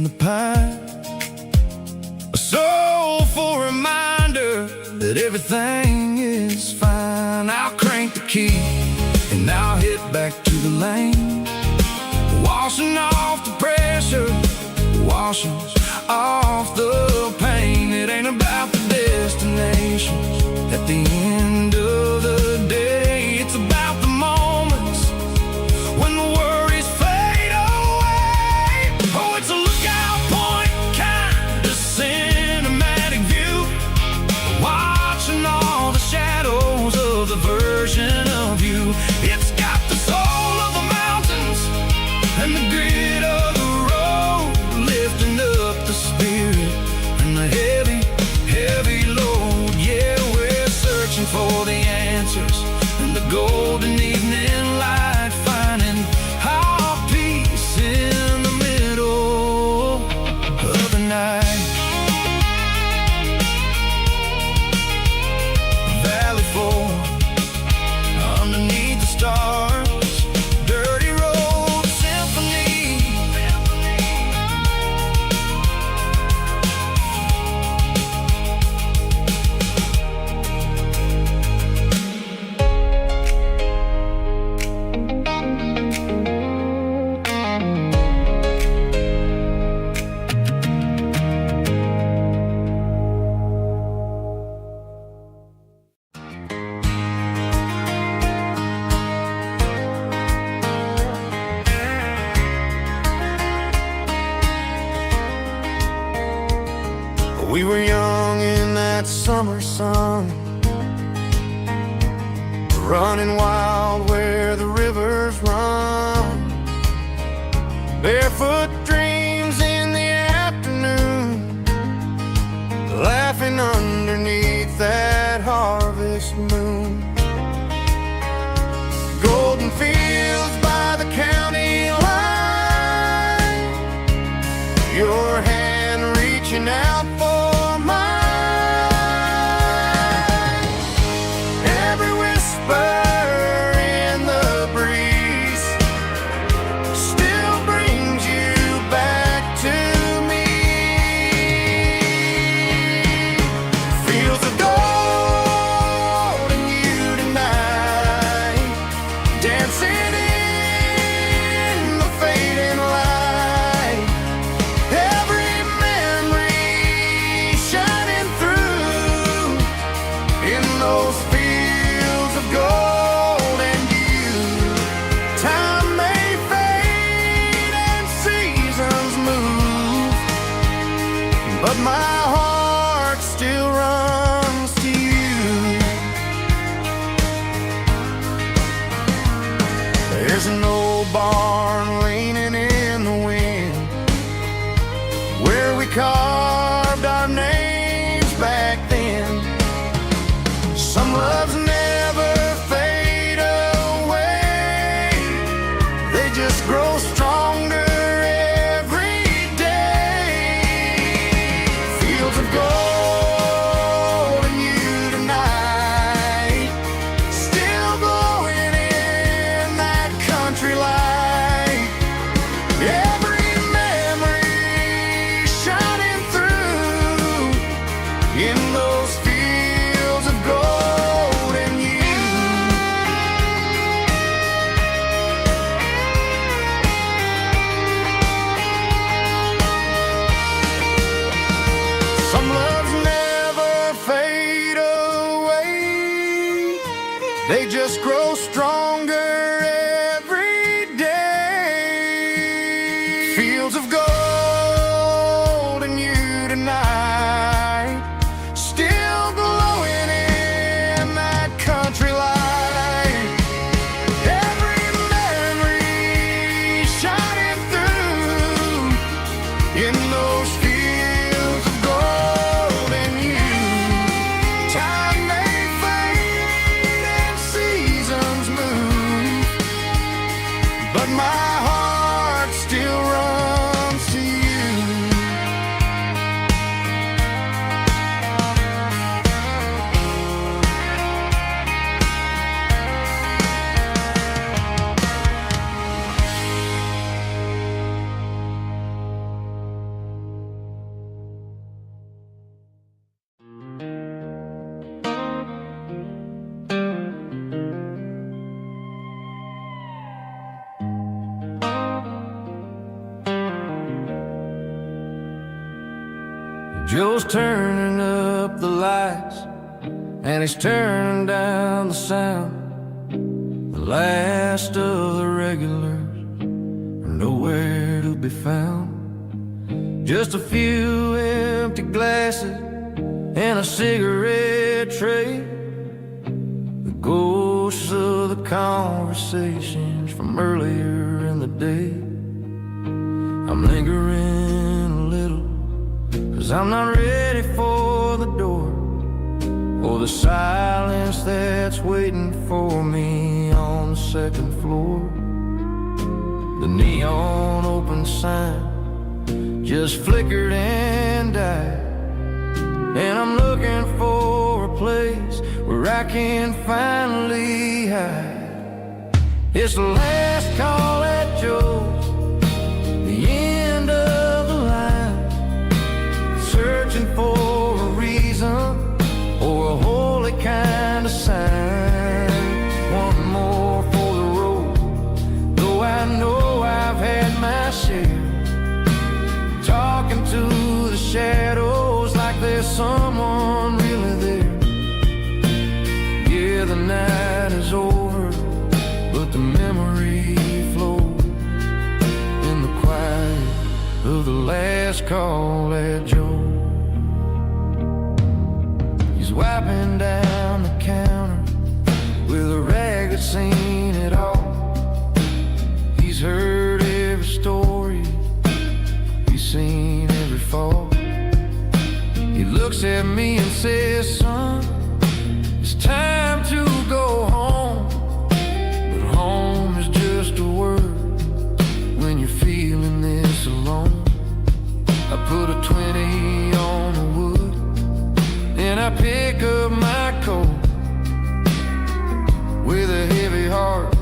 the pine. A soulful reminder that everything is fine. I'll crank the key and I'll head back to the lane, washing off the pressure, washing off the pain. It ain't about the destinations at the end of the day. It's about the moments when the worries fade away. Oh, it's a lookout point, kind of cinematic view, watching all the shadows of the version of you. It's got the soul of the mountains and the grit of the road, lifting up the spirit and the heavy, heavy load. Yeah, we're searching for the answers in the golden evening light, finding our peace in the middle of the night. Valley floor, underneath the stars, dirty road symphony. We were young in that summer sun, running wild where the rivers run, barefoot dreams in the afternoon, laughing underneath that harvest moon. Golden fields by the county line, your hand reaching out for mine. Every whisper in the breeze still brings you back to me. Fields of gold and you tonight, dancing in the fading light. Every memory shining through in those fields of gold and you. Time may fade and seasons move, but my heart still runs to you. There's an old barn leaning in the wind where we carved our names back then. Some loves never fade away, they just grow stronger every day. Fields of gold and you tonight, still glowing in that country light. Every memory shining through in those fields of gold and you. Some loves never fade away, they just grow stronger every day. Fields of gold and you tonight, still glowing in that country light. Every memory shining through in those fields of gold and you. Time may fade and seasons move, Joe's turning up the lights, and he's turning down the sound. The last of the regulars are nowhere to be found. Just a few empty glasses and a cigarette tray, the ghosts of the conversations from earlier in the day. I'm lingering a little, 'cause I'm not ready for the door, or the silence that's waiting for me on the second floor. The neon open sign just flickered and died, and I'm looking for a place where I can finally hide. It's the last call at Joe's, the end of the line, searching for a reason or a holy kind of sign. One more for the road, though I know I've had my share, talking to the shadows like there's someone really there. Yeah, the night is over, but the memory flows in the quiet of the last call at Joe. He's wiping down the counter with a rag that's seen it all. He's heard every story, he's seen every fall. He looks at me and says, son, it's time to go home. But home is just a word when you're feeling this alone. I put a 20 on the wood, and I pick up my coat with a heavy heart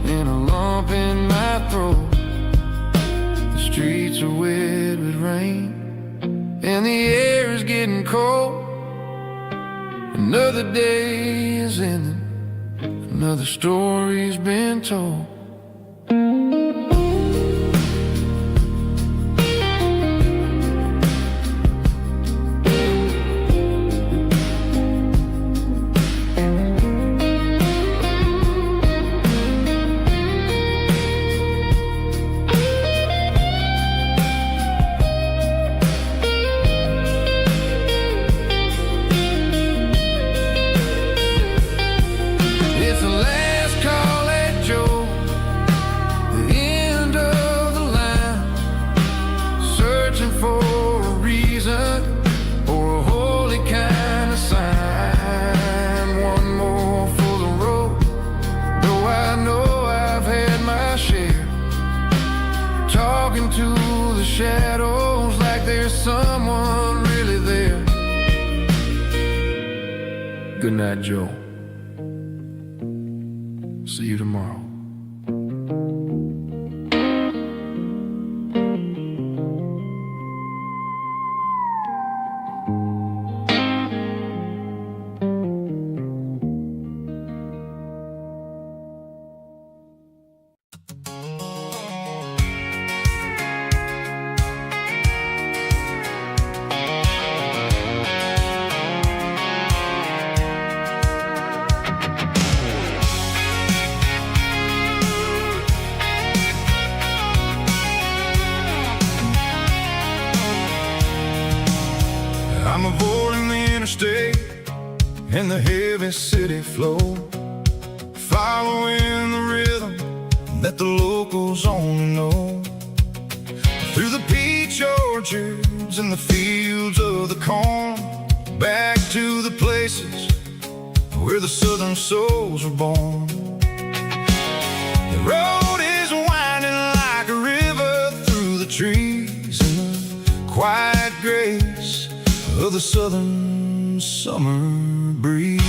and a lump in my throat. The streets are wet with rain, and the air is getting cold. Another day is ending, another story's been told. To the shadows like there's someone really there. Good night, Joe. See you tomorrow. I'm avoiding the interstate and the heavy city flow, following the rhythm that the locals only know. Through the peach orchards and the fields of the corn, back to the places where the southern souls were born. The road is winding like a river through the trees in the quiet grace of the southern summer breeze.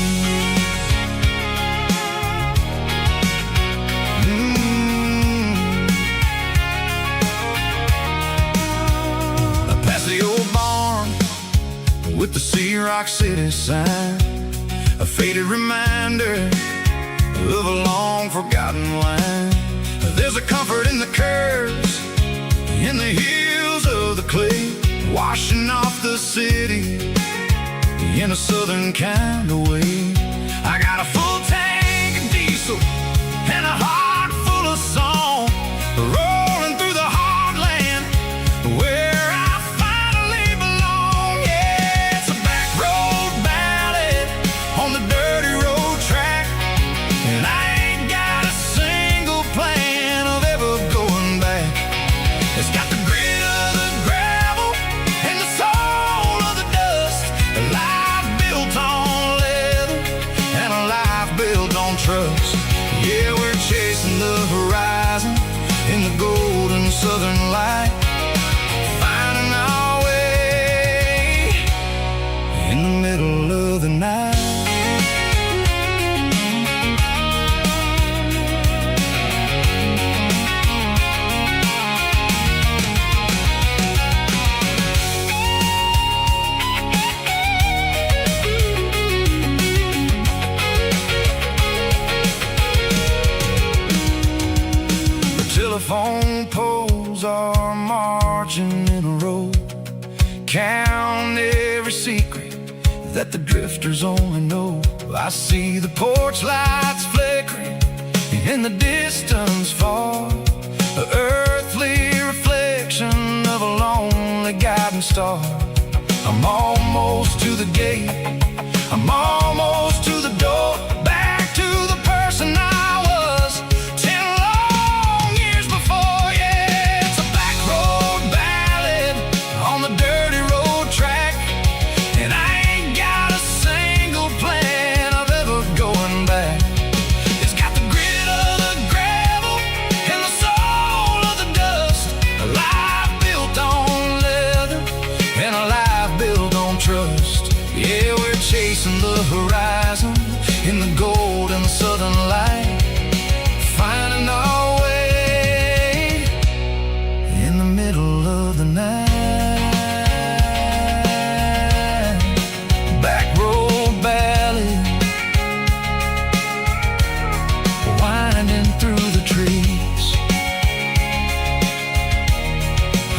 Past the old barn with the Sea Rock City sign, a faded reminder of a long forgotten line. There's a comfort in the curves, in the hills of the clay, washing off the the city in a southern kind of way. I got a full tank of diesel and a heart full of song, rolling through the heartland where I finally belong. Yeah, it's a back road ballad on the dirty road track, and I ain't got a single plan of ever going back. It's got the grit of the gravel and the soul of the dust, a life built on leather and a life built on trust. Yeah, we're chasing the horizon in the golden southern light, finding our way in the middle of the night. Telephone poles are marching in a row, count every secret that the drifters only know. I see the porch lights flickering in the distance far, an earthly reflection of a lonely guiding star. I'm almost to the gate, I'm almost to the door, back to the person I was 10 long years before. Yeah, it's a back road ballad on the dirty road track, and I ain't got a single plan of ever going back. It's got the grit of the gravel and the soul of the dust, a life built on leather and a life built on trust. Yeah, we're chasing the horizon in the golden southern light, finding our way in the middle of the night. Back road ballad, winding through the trees.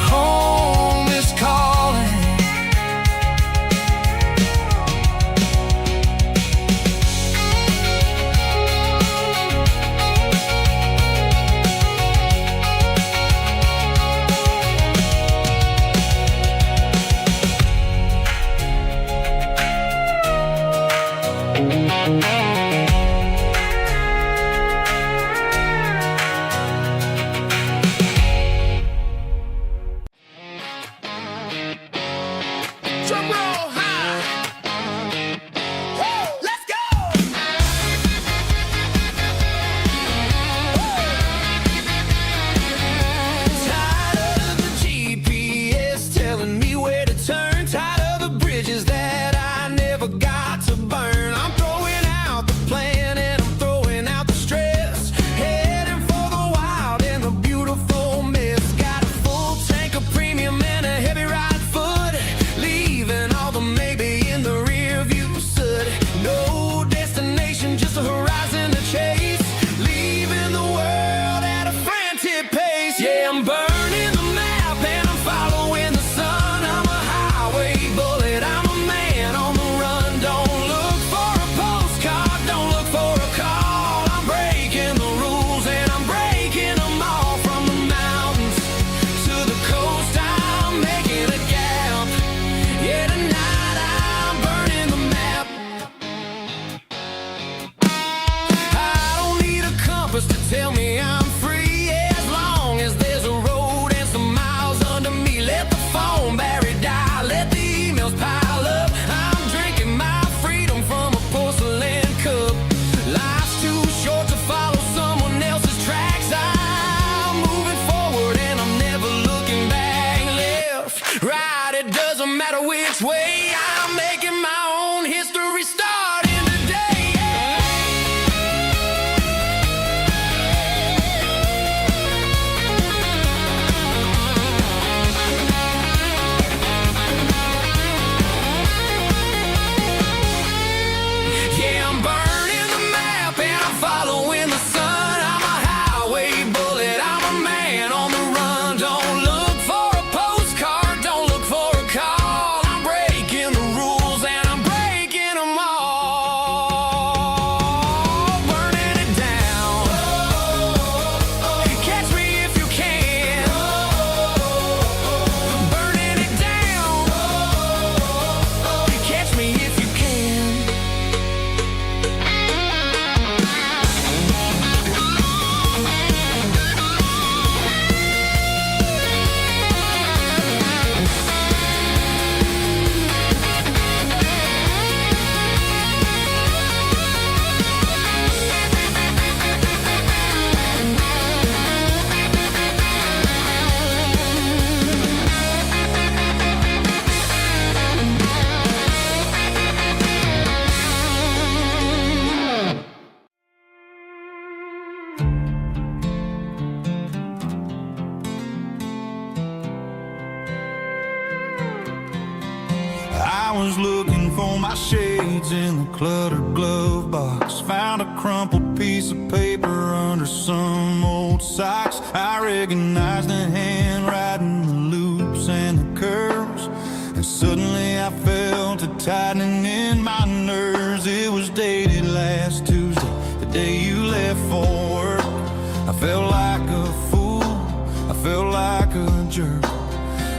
Home is calling. Drum roll high. Woo, let's go. Tired of the GPS telling me where to turn, tired of the bridges that I never got to burn. I'm throwing out the plan and I'm throwing out the stress, heading for the wild and the beautiful mess. Got a full tank of premium and a heavy right foot, leaving all the maybe in the rear view soot. No destination, just a horizon to chase, leaving the world at a frantic pace. Yeah, I'm burning the map and I'm following the sun. I'm a highway bullet, I'm a man on the run. Don't look for a postcard, don't look for a call. I'm breaking the rules and I'm breaking them all. From the mountains to the coast, I'm making a gap. Yeah, tonight I'm burning the map. I don't need a compass to tell me I'm free, as long as there's a road and some miles under me. Let the phone battery die, let the emails pile up. I'm drinking my freedom from a porcelain cup. Life's too short to follow someone else's tracks. I'm moving forward and I'm never looking back. Left, right, it doesn't matter which way. I'm making my own history starting today. Yeah, I'm burning the map and I'm following the sun. I'm a highway bullet, I'm a man on the run. Don't look for a postcard, don't look for a call. I'm was looking for my shades in the cluttered glove box. Found a crumpled piece of paper under some old socks. I recognized the handwriting, the loops and the curves, and suddenly I felt a tightening in my nerves. It was dated last Tuesday, the day you left for work. I felt like a fool, I felt like a jerk.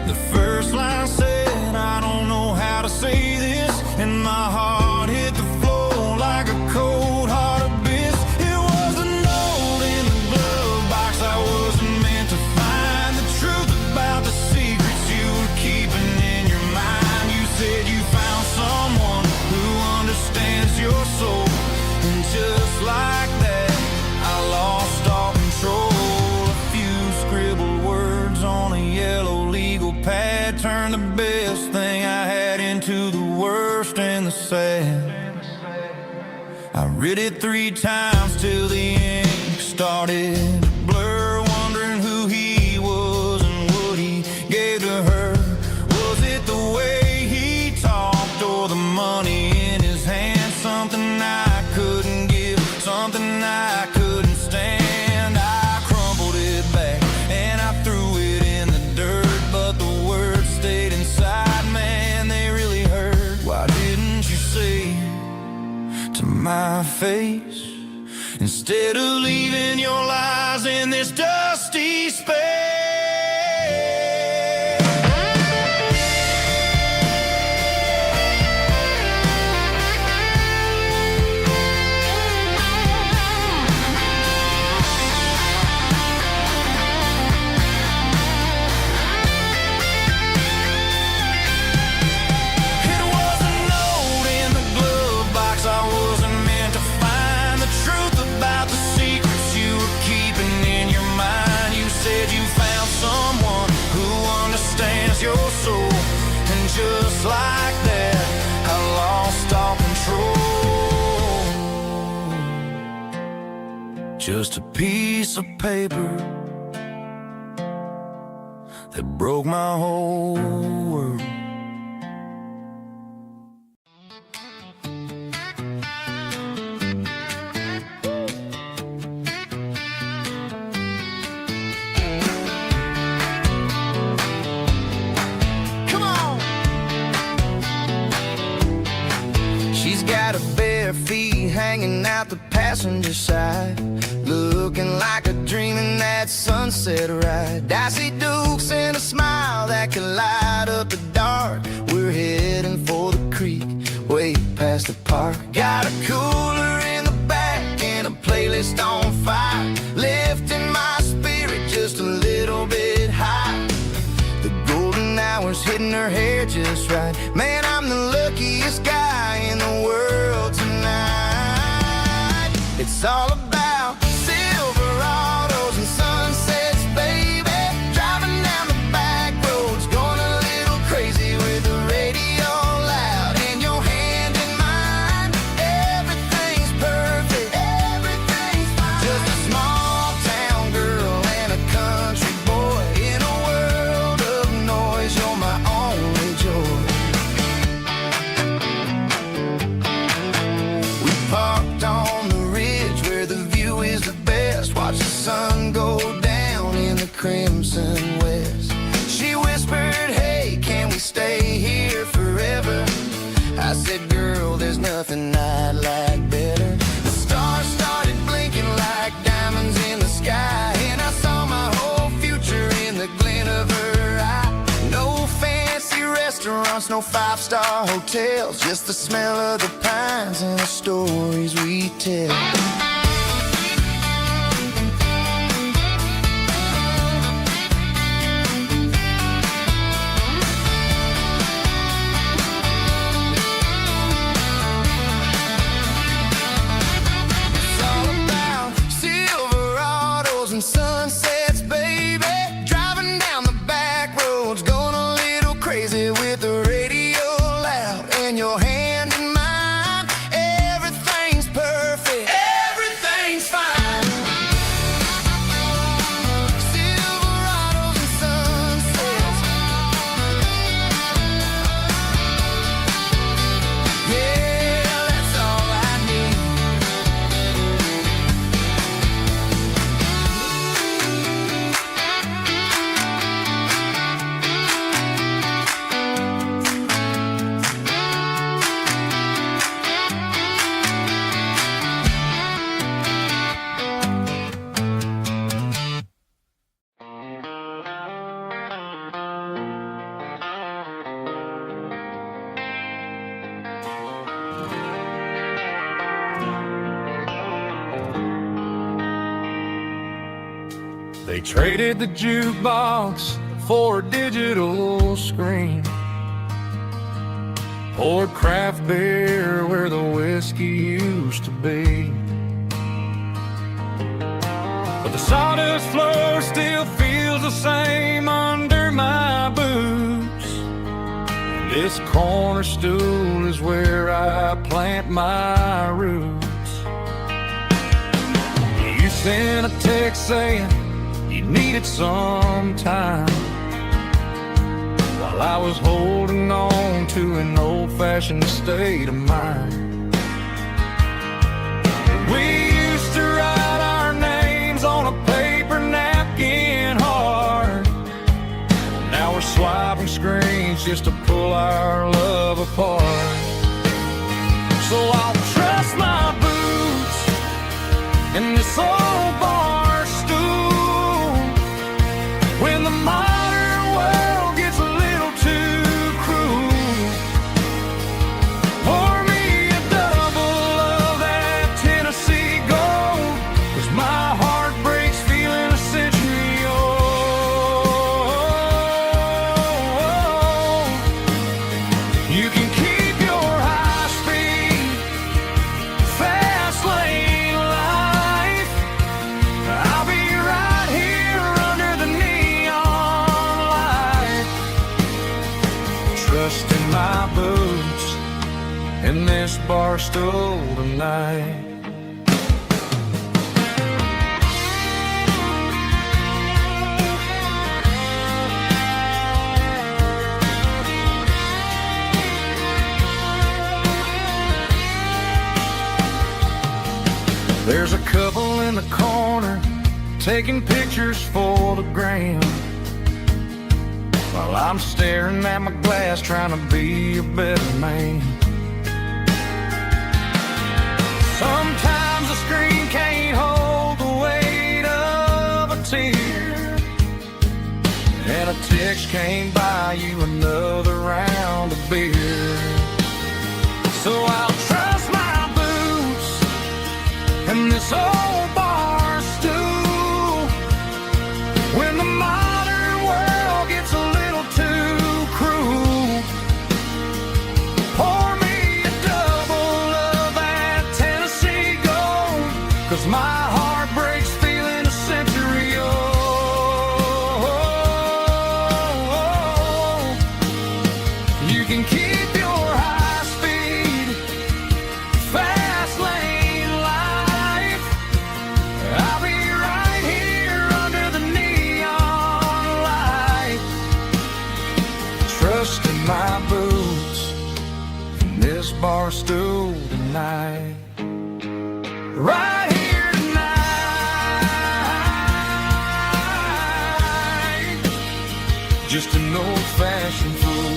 The first line said, I don't know how to say this, and my heart hit the floor like a cold heart abyss. It was a note in the glove box I wasn't meant to find. The truth about the secrets you were keeping in your mind. You said you found someone who understands your soul, and just like that, I lost all control. A few scribbled words on a yellow legal pad turned the best thing I had into the worst and the sad. I read it 3 times till the ink started to blur, wondering who he was and what he gave to her. Was it the way he talked or the money in his hand? Something I couldn't give, something I couldn't stand. I crumpled it back and I threw it in the dirt, but the words stayed inside, man, they really hurt. Why didn't you say to my face, instead of leaving your lies in this dusty space? Your soul, and just like that, I lost all control. Just a piece of paper that broke my whole world. Feet hanging out the passenger side, looking like a dream in that sunset ride. I see Dukes and a smile that can light up the dark. We're heading for the creek, way past the park. Got a cooler in the back and a playlist on fire, lifting my spirit just a little bit high. The golden hours hitting her hair just right. Man, I'm the luckiest guy in the world tonight. It's all about Silverados and sunsets, baby. Driving down the back roads, going a little crazy with the radio loud and your hand in mine. Everything's perfect, everything's fine. Just a small town girl and a country boy in a world of noise. You're my only joy. We parked on the ridge where the view is the best. Watch the sun go down in the crimson west. She whispered, hey, can we stay here forever? I said, girl, there's nothing I'd like better. The stars started blinking like diamonds in the sky, and I saw my whole future in the glint of her eye. No fancy restaurants, no 5-star hotels, just the smell of the pines and the stories we tell. It's all about Silverados and sunsets, baby. Driving down the back roads, going a little crazy with the radio loud and your hand in mine. Everything's perfect, everything's fine. Silverados and sunsets. They traded the jukebox for a digital screen, poured craft beer where the whiskey used to be. But the sawdust floor still feels the same under my boots. This corner stool is where I plant my roots. You sent a text saying you needed some time, while I was holding on to an old-fashioned state of mind. We used to write our names on a paper napkin hard. Now we're swiping screens just to pull our love apart. So I'll trust my boots in this old bar stool when the modern world gets a little too cruel. Pour me a double of that Tennessee Gold, 'cause my heart breaks feeling a century old. You can keep your high-speed, fast lane life. I'll be right here under the neon light, trusting my boots in this bar stool tonight. There's a couple in the corner taking pictures for the gram, while I'm staring at my glass trying to be a better man. Sometimes the screen can't hold the weight of a tear, and a text can't buy you another round of beer. So I'll trust my boots and this old bar stool when the modern world gets a little too cruel. Pour me a double of that Tennessee Gold, 'cause my heart breaks feeling a century old. You can keep your high-speed, fast lane life. I'll be right here under the neon light, trusting my boots in this bar stool tonight. Right here tonight, just an old-fashioned fool.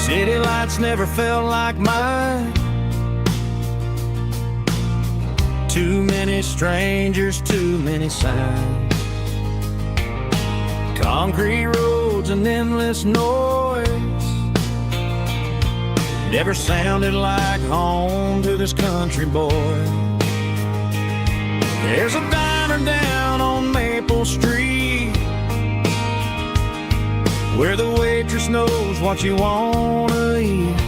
City lights never felt like mine. Too many strangers, too many signs. Concrete roads and endless noise never sounded like home to this country boy. There's a diner down on Maple Street where the waitress knows what you wanna eat,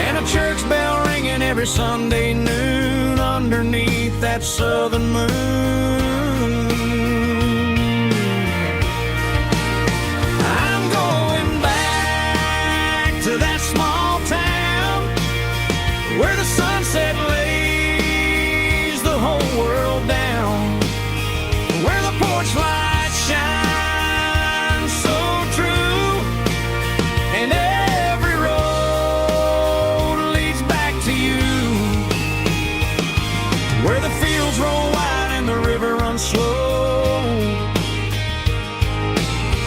and a church bell ringing every Sunday noon underneath that southern moon. I'm going back to that small town where the sunset lays the whole world down, where the porch lights shine slow,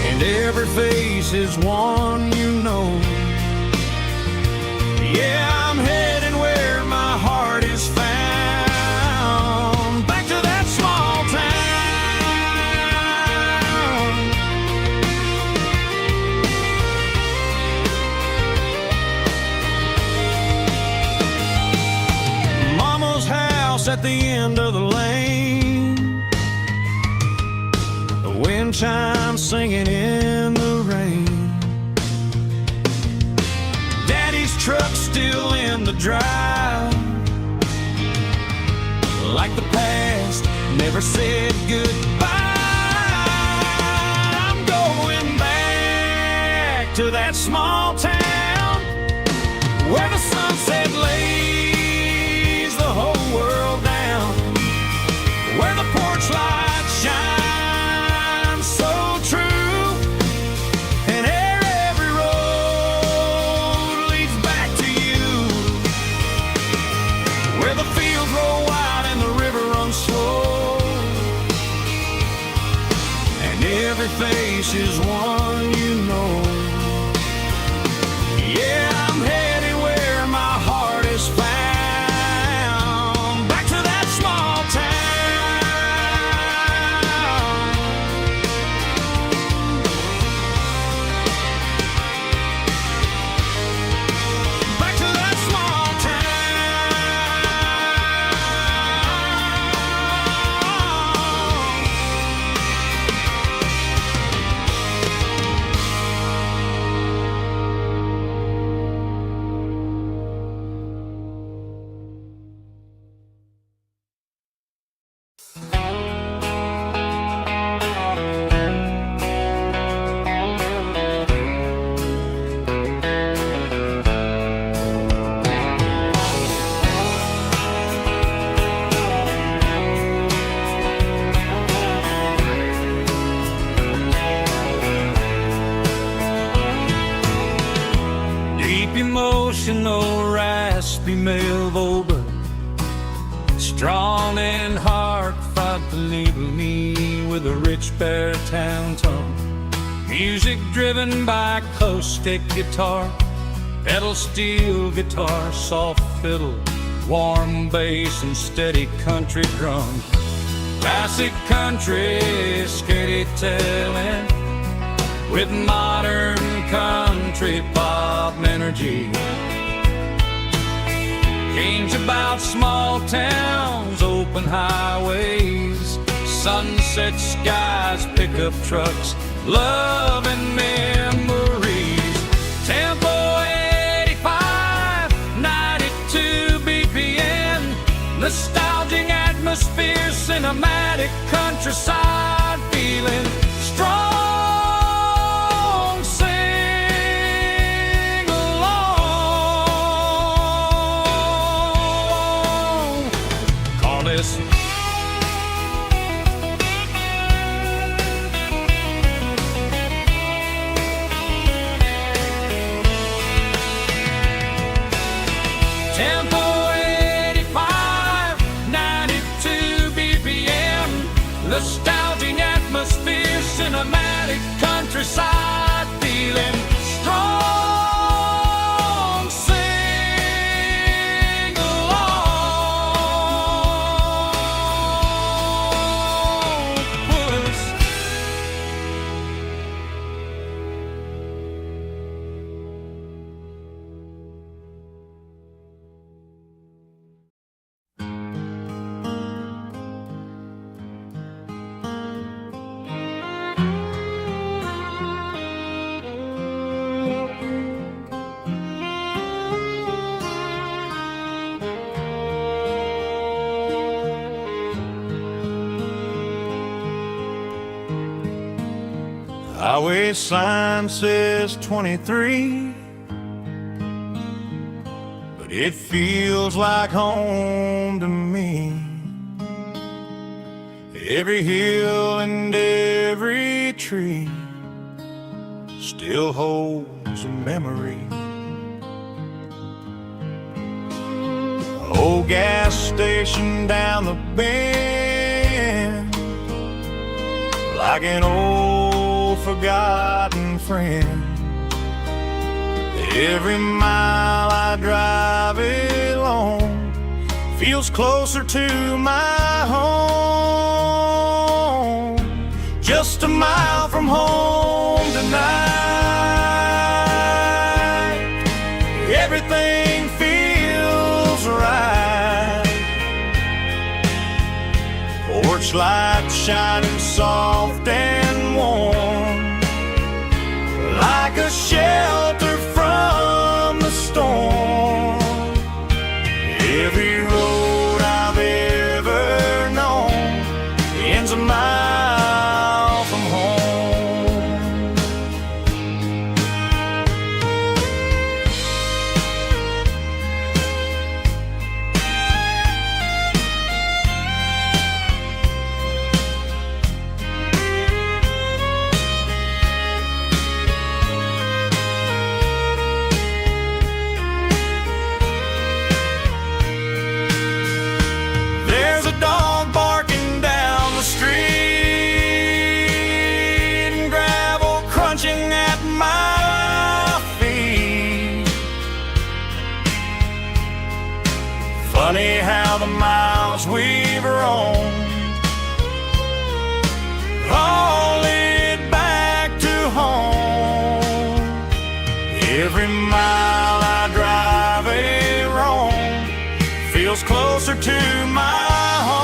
and every every face is one you know. Yeah, I'm heading where my heart is found, back to that small town. Mama's house at the end of the lane, the wind chimes singing in the rain. Truck still in the drive, like the past never said goodbye. I'm going back to that small town where the sunset lays the whole world down, where the porch light shines so true. Every face is one you know. Yeah, I'm headed where my heart is found, back to that small back to that small emotional, raspy male vocal, strong and heartfelt, believe me, with a rich baritone tone. Music driven by acoustic guitar, pedal steel guitar, soft fiddle, warm bass and steady country drum. Classic country storytelling with modern country pop energy. Games about small towns, open highways, sunset skies, pickup trucks, love and memories. Tempo 85, 92 BPM, nostalgic atmosphere, cinematic countryside feeling, strong. Tempo 85, 92 BPM, nostalgic atmosphere, cinematic countryside feeling, strong, sing along, puss. Highway sign says 23, but it feels like home to me. Every hill and every tree still holds a memory. Old gas station down the bend, like an old forgotten and friend. Every mile I drive alone feels closer to my home. Just a mile from home tonight, everything feels right. Porch light shining soft and warm, like a shelter from the storm. Every road I've ever known ends a mile from home. There's a dog barking down the street, and gravel crunching at my feet. Funny how the miles we've roamed all lead back to home. Every mile I drive roam feels closer to my home.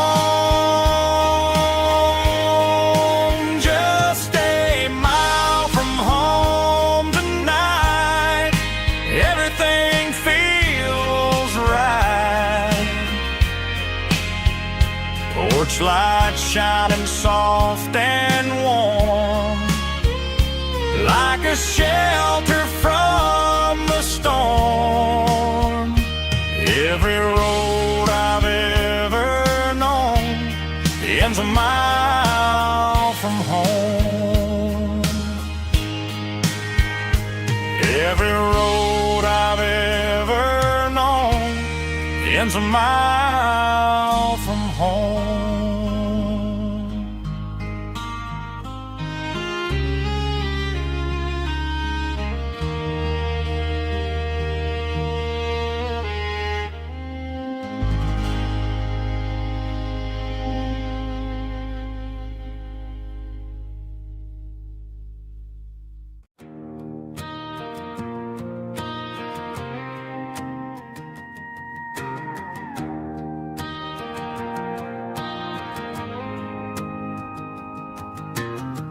Just a mile from home tonight, everything feels right. Porch light shining soft and warm, like a shelter from the storm. Every road I've ever known ends a mile from home. Every road I've ever known ends a mile from home.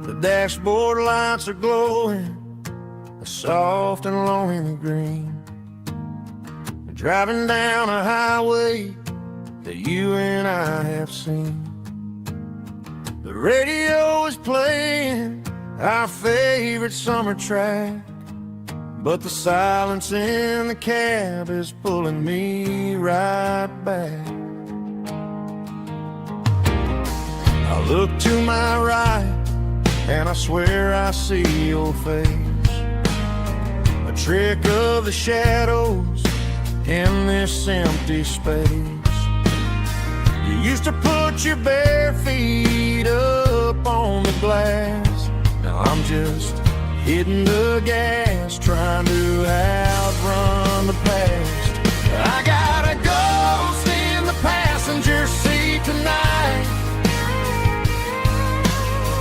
The dashboard lights are glowing, a soft and lonely green. Driving down a highway that you and I have seen. The radio is playing our favorite summer track, but the silence in the cab is pulling me right back. I look to my right and I swear I see your face, a trick of the shadows in this empty space. You used to put your bare feet up on the glass. Now I'm just hitting the gas, trying to outrun the past. I got a ghost in the passenger seat tonight,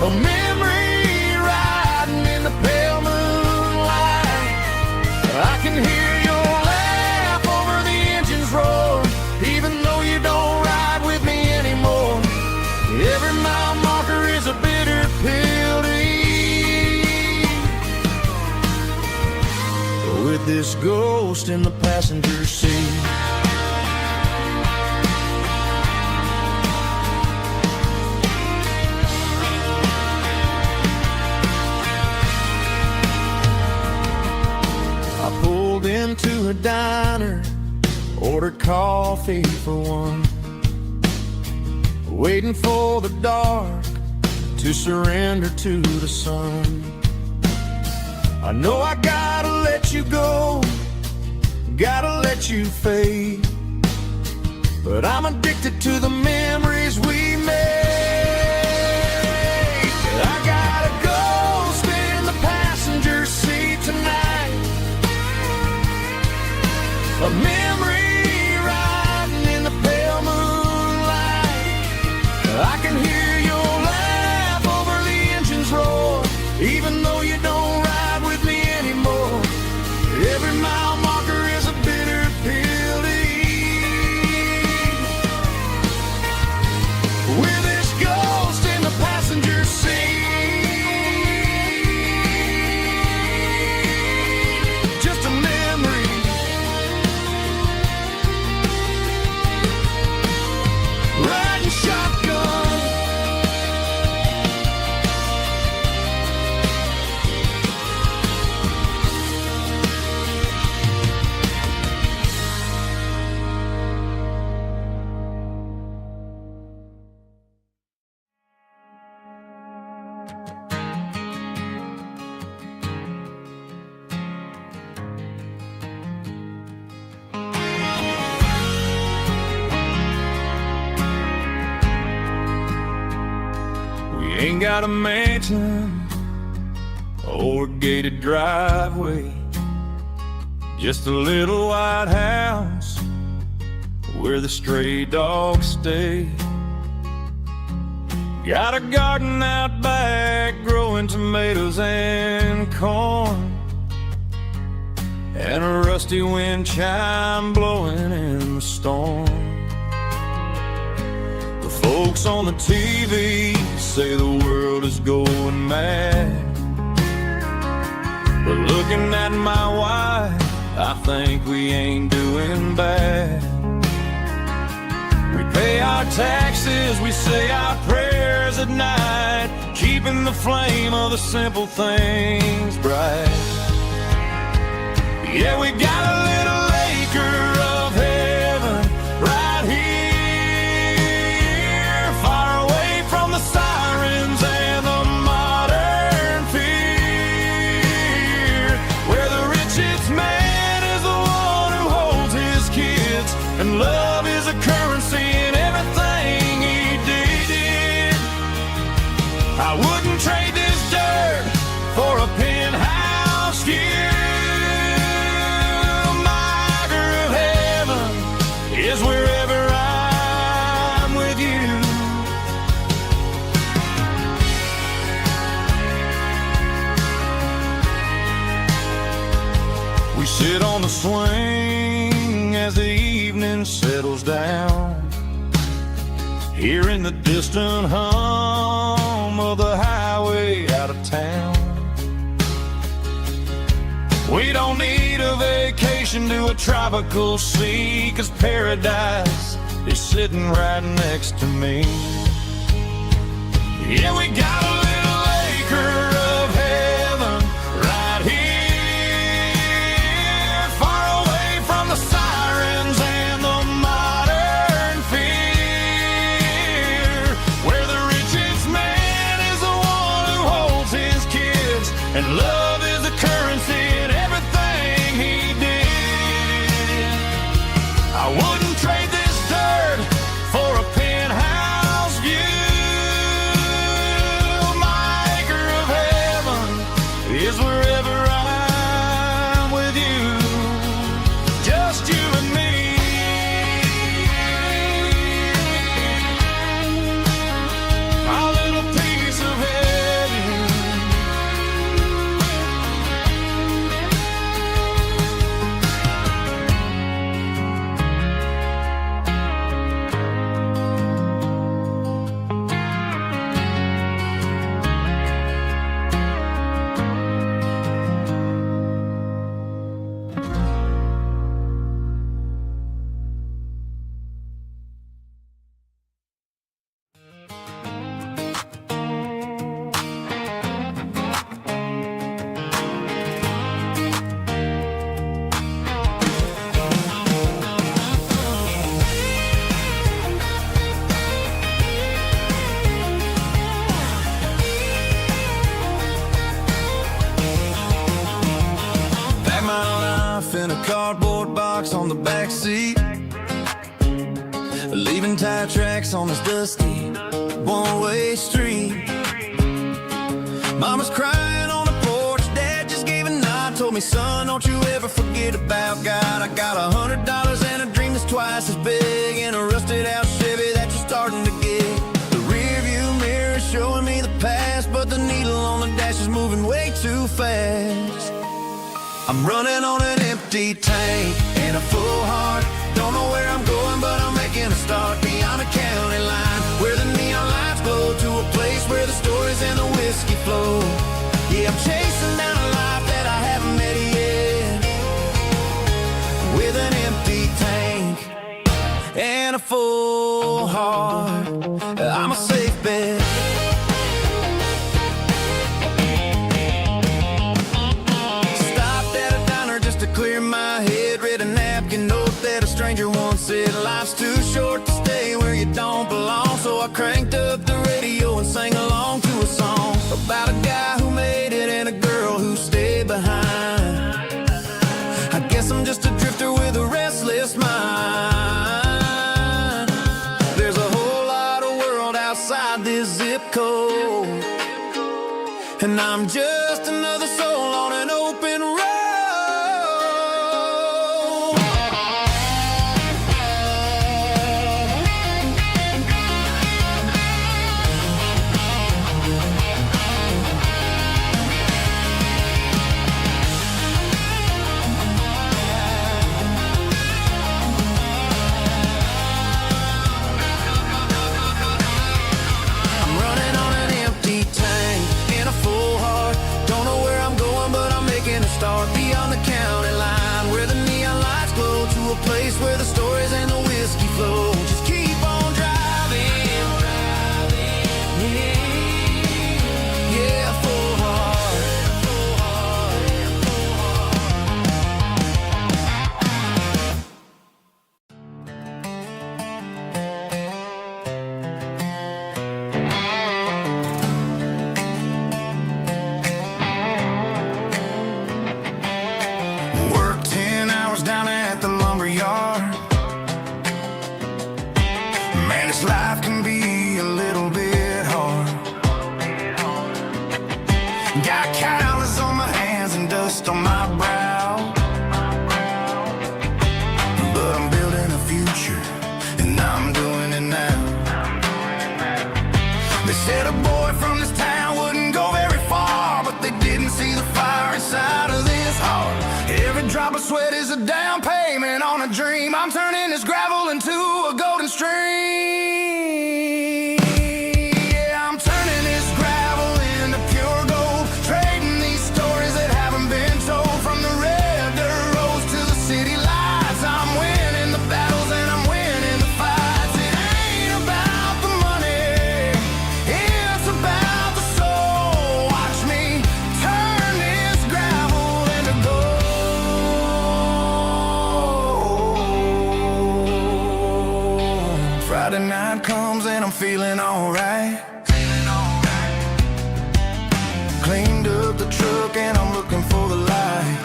a memory riding in the pale moonlight. I can hear your laugh over the engine's roar, even though you don't ride with me anymore. Every mile marker is a bitter pill to eat, with this ghost in the passenger seat. Into a diner, ordered coffee for one, waiting for the dark to surrender to the sun. I know I gotta let you go, gotta let you fade, but I'm addicted to the memories we made. I got a ghost in the passenger Ain't got a mansion or a gated driveway, just a little white house where the stray dogs stay. Got a garden out back growing tomatoes and corn, and a rusty wind chime blowing in the storm. The folks on the TV say the world is going mad, but looking at my wife, I think we ain't doing bad. We pay our taxes, we say our prayers at night, keeping the flame of the simple things bright. Yeah, we got a little acre of heaven right here, far away from the sirens and the modern fear, where the richest man is the one who holds his kids, and love is a currency in everything he did. I wouldn't trade this dirt for a penthouse here. Is wherever I'm with you. We sit on the swing as the evening settles down, hearing the distant hum of the highway out of town. We don't need a vacation to a tropical sea, 'cause paradise is sitting right next to me. Yeah, we got a little acre of heaven right here, far away from the sirens and the modern fear, where the richest man is the one who holds his kids, and love is the currency in everything he did. I wouldn't trade this dirt for a penthouse view. My acre of heaven is wherever I'm with you, just you and me. Our little piece of heaven. In a cardboard box on the back seat, leaving tire tracks on this dusty one-way street. Mama's crying on the porch, Dad just gave a nod, told me, son, don't you ever forget about God. I got $100 and a dream that's twice as big, and a rusted out Chevy that you're starting to get. The rear view mirror is showing me the past, but the needle on the dash is moving way too fast. I'm running on an empty tank and a full heart. Don't know where I'm going, but I'm making a start beyond a county line, where the neon lights glow, to a place where the stories and the whiskey flow. Yeah, I'm chasing down a life that I haven't met yet, with an empty tank and a full heart. I'm a safe bet. Clear my head, read a napkin note that a stranger once said, life's too short to stay where you don't belong. So I cranked up the radio and sang along to a song about a guy who made it and a girl who stayed behind. I guess I'm just a drifter with a restless mind. There's a whole lot of world outside this zip code. and I'm just another soul on an open road. Start beyond the county line, where the neon lights glow, to a place where the stories and the whiskey flow. Just keep on driving, yeah, full heart. Life can be a little bit hard. Got calluses on my hands and dust on my brow, but I'm building a future, and I'm doing it now. They said a boy from this town wouldn't go very far, but they didn't see the fire inside of this heart. Every drop of sweat is a down payment on a dream. I'm turning this gravel into a golden stream. Friday night comes and I'm feeling alright. Cleaned up the truck and I'm looking for the light.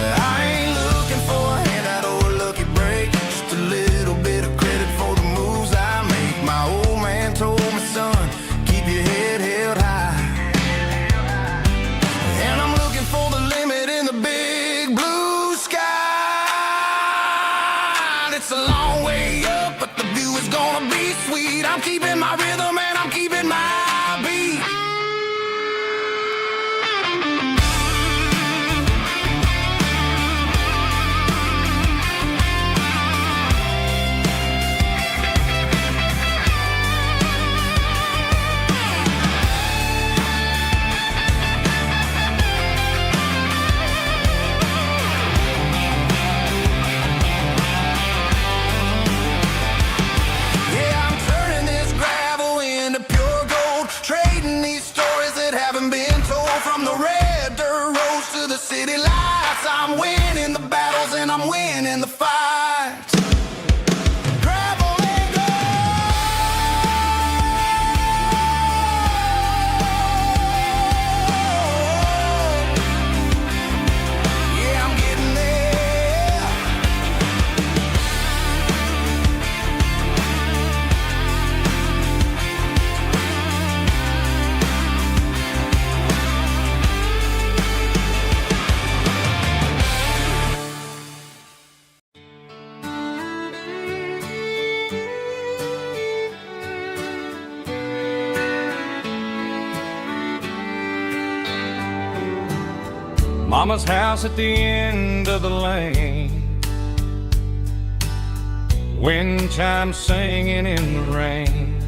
I ain't looking for a handout or a lucky break, just a little bit of credit for the moves I make. My old man told me, son, keep your head held high. And I'm looking for the limit in the big blue sky. It's a long way up, but the view is gonna be sweet. I'm keeping my rhythm and I'm keeping my beat. City lights, I'm winning the battles and I'm winning the fights. Gravel and gold. Yeah, I'm getting there. Mama's house at the end of the lane, wind chimes singing in the rain.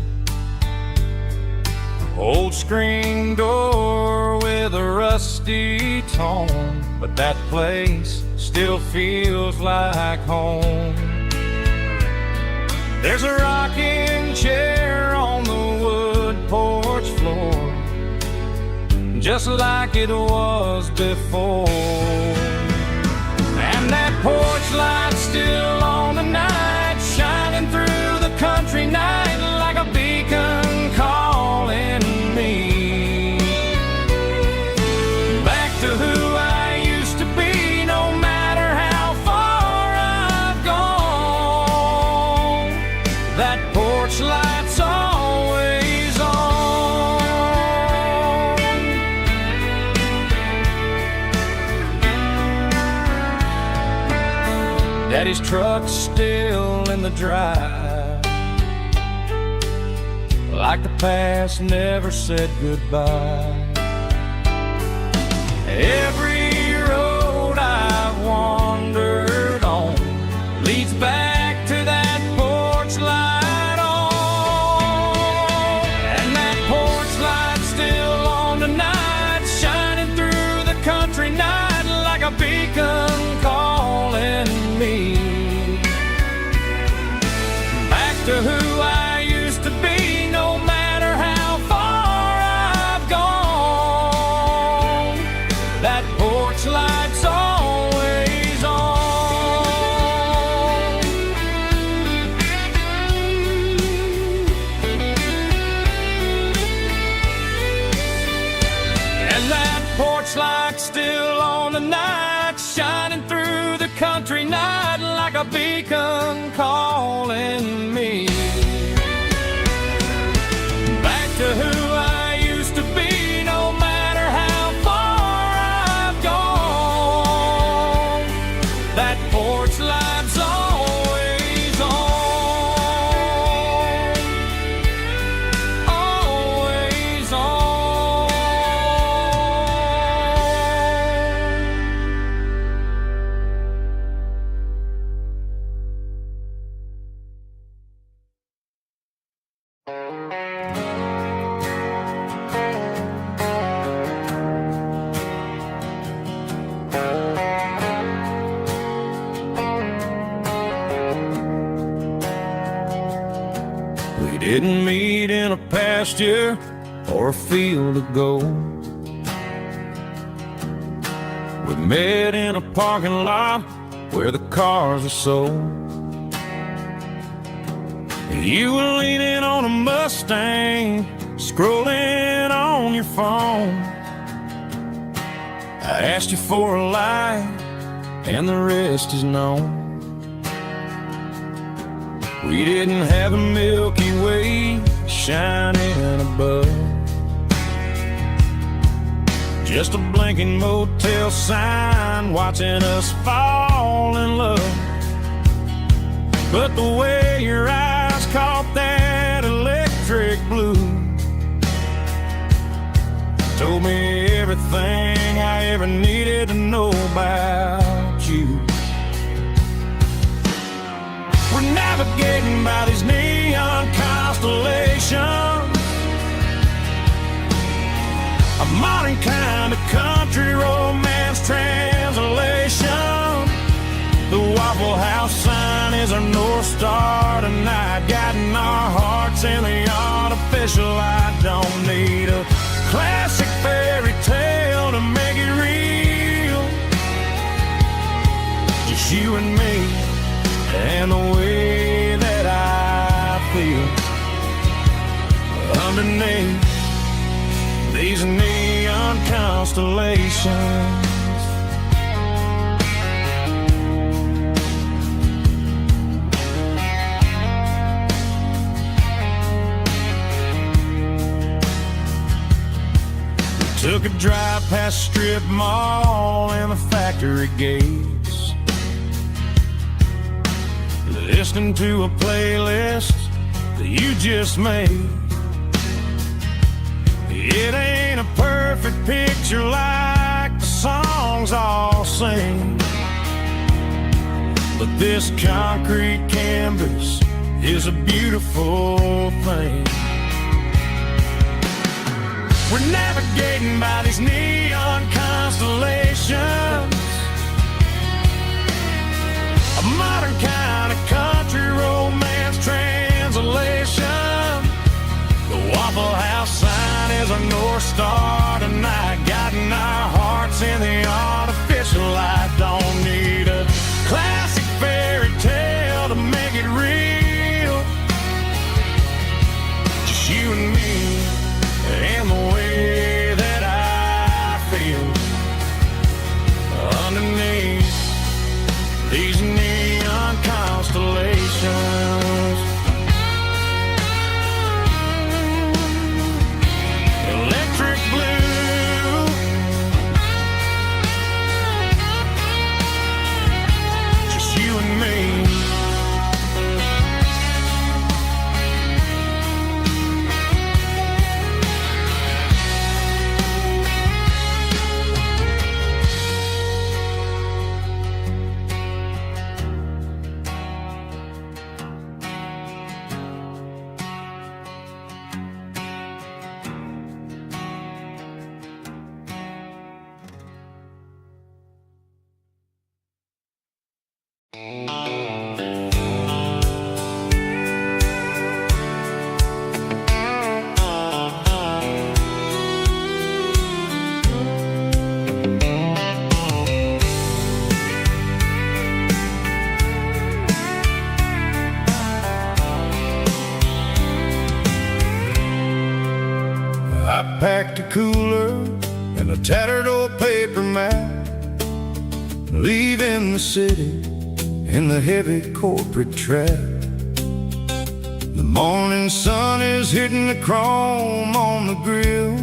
Old screen door with a rusty tone, but that place still feels like home. There's a rocking chair on the wood porch floor, just like it was before. And that porch light's still on tonight, shining through the country night like a beacon calling me back to who I used to be. No matter how far I've gone, that porch light's always on. Daddy's truck's still in the drive, like the past never said goodbye. Every road I've wandered on leads back to that porch light on. And that porch light's still on tonight, shining through the country night like a beacon calling me back to who I used to be, no matter how far I've gone. That porch light's always on. And that porch light's still on tonight, shining through the country night like a beacon calling me back to who I used to be, no matter how far I've gone. That porch light's always on, always on. We didn't meet in a pasture or a field of gold. We met in a parking lot where the cars are sold. You were leaning on a Mustang, scrolling on your phone. I asked you for a light, and the rest is known. We didn't have a Milky Way shining above, just a blinking motel sign watching us fall in love. But the way your eyes caught that electric blue told me everything I ever needed to know about you. We're navigating by these neon constellations, a modern kind of country romance translation. The Waffle House sign is our North Star tonight, guiding our hearts in the artificial light. Don't need a classic fairy tale to make it real, just you and me and the way that I feel underneath these neon constellations. We took a drive past strip mall and the factory gates, listening to a playlist that you just made. It ain't a perfect picture like the songs all sing, but this concrete canvas is a beautiful thing. We're navigating by these neon constellations, a modern kind of country romance translation. The Waffle House sign is our North Star tonight, guiding our hearts in the artificial light. Don't need a classic fairy tale to make it real, just you and me and the way that I feel underneath these neon constellations. Electric blue cooler and a tattered old paper map, leaving the city in the heavy corporate trap. The morning sun is hitting the chrome on the grill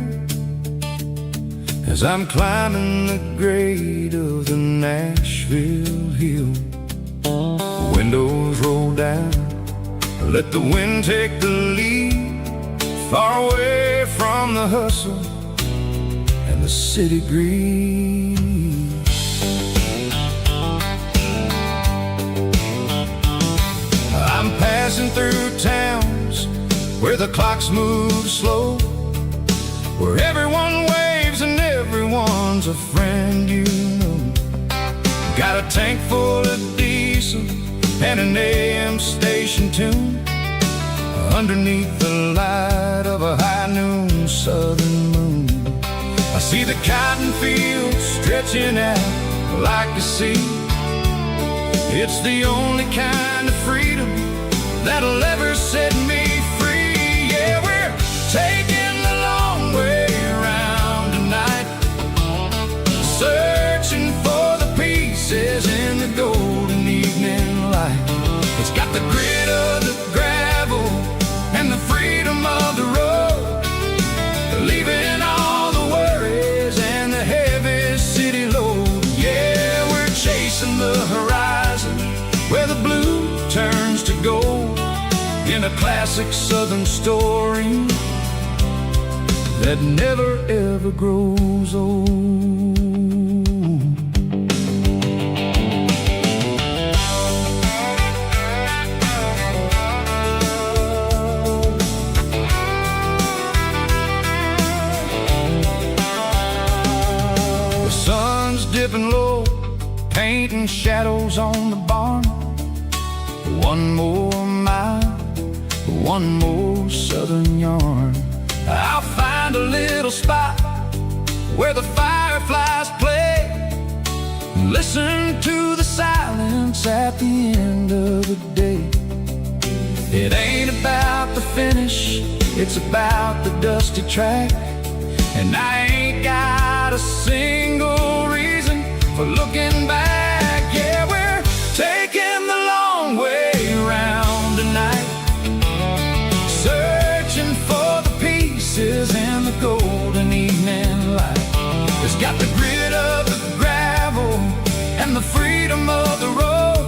as I'm climbing the grade of the Nashville hill. Windows roll down, let the wind take the lead, far away from the hustle and the city breeze. I'm passing through towns where the clocks move slow, where everyone waves and everyone's a friend you know. Got a tank full of diesel and an AM station tune underneath the light of a high noon southern moon. I see the cotton fields stretching out like a sea. It's the only kind of freedom that'll ever set me free. Yeah, we're taking the long way around tonight, searching for the pieces in the golden evening light. It's got the grit of the gravel and the freedom of the road, leaving all the worries and the heavy city load. Yeah, we're chasing the horizon where the blue turns to gold, in a classic southern story that never ever grows old. The sun's dipping low, painting shadows on the barn. One more mile, one more southern yarn. I'll find a little spot where the fireflies play, listen to the silence at the end of the day. It ain't about the finish, it's about the dusty track, and I ain't got a single reason for looking back. Yeah, we're taking the long way around tonight, searching for the pieces in the golden evening light. It's got the grit of the gravel and the freedom of the road,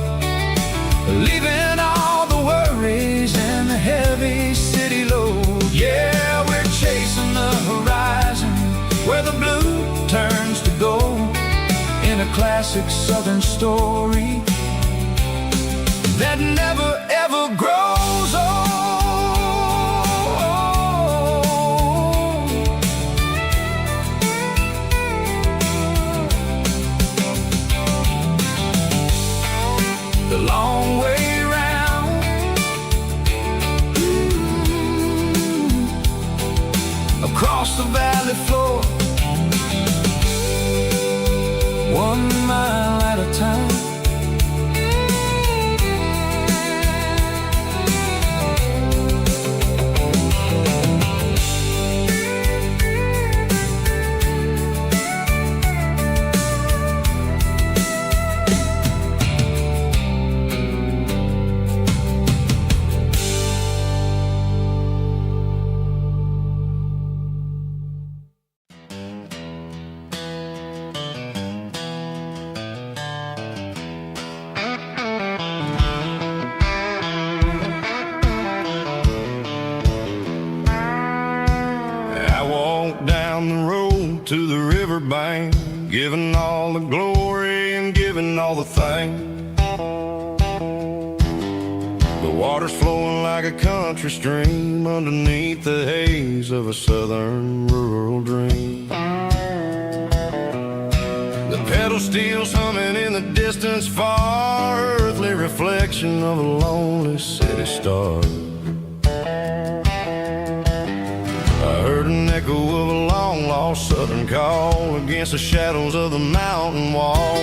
leaving all the worries and the heavy city load. Yeah, we're chasing the horizon where the blue turns to gold, in a classic southern story that never ever grows old. The long way round, across the valley floor, 1 mile at a time. Down the road to the riverbank, giving all the glory and giving all the thanks. The water's flowing like a country stream underneath the haze of a southern rural dream. The pedal steel's humming in the distance far, earthly reflection of a lonely city star. I heard an echo of a long-lost southern call against the shadows of the mountain wall,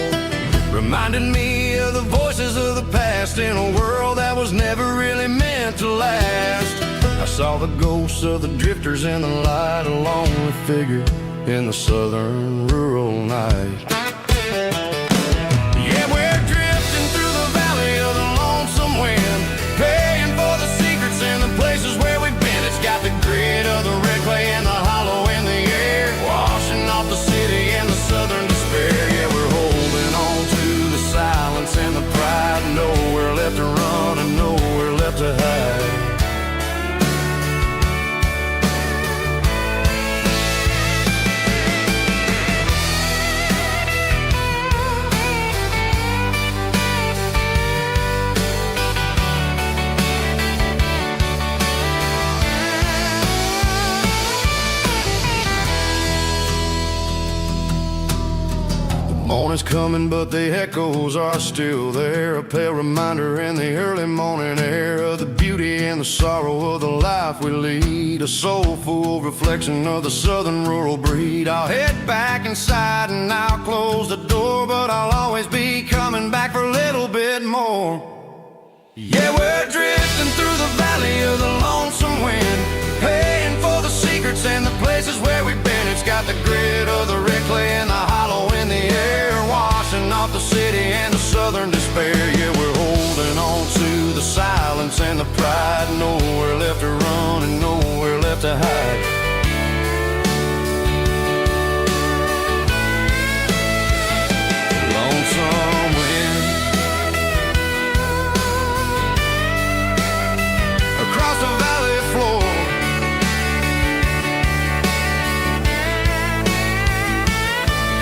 reminded me of the voices of the past in a world that was never really meant to last. I Saw the ghosts of the drifters in the light, a lonely figure in the southern rural night. Yeah, we're drifting through the valley of the lonesome wind, paying for the secrets and the places where we've been. It's got the grit of the red clay and the hollow in the air, washing off the city and the southern despair. Yeah, we're holding on to the silence and the pride, nowhere left to run and nowhere left to hide. Morning's coming, but the echoes are still there, a pale reminder in the early morning air of the beauty and the sorrow of the life we lead, a soulful reflection of the southern rural breed. I'll head back inside and I'll close the door, but I'll always be coming back for a little bit more. Yeah, we're drifting through the valley of the lonesome wind, paying for the secrets and the places where we've been. It's got the grit of the red clay and the hollow in the air, washing off the city and the southern despair. Yeah, we're holding on to the silence and the pride, nowhere left to run and nowhere left to hide. Lonesome wind across the valley floor,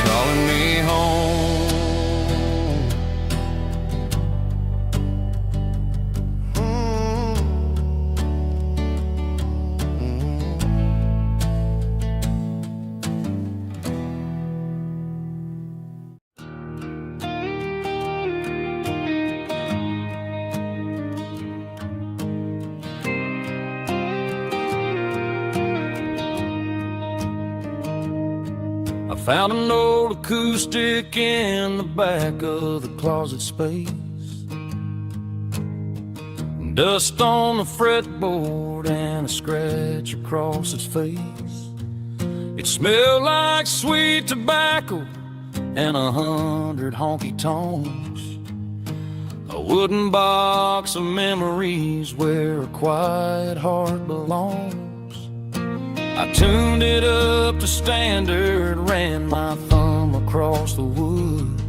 calling me home. Found an old acoustic in the back of the closet space, dust on the fretboard and a scratch across its face. It smelled like sweet tobacco and 100 honky-tonks, a wooden box of memories where a quiet heart belongs. I tuned it up to standard, ran my thumb across the wood,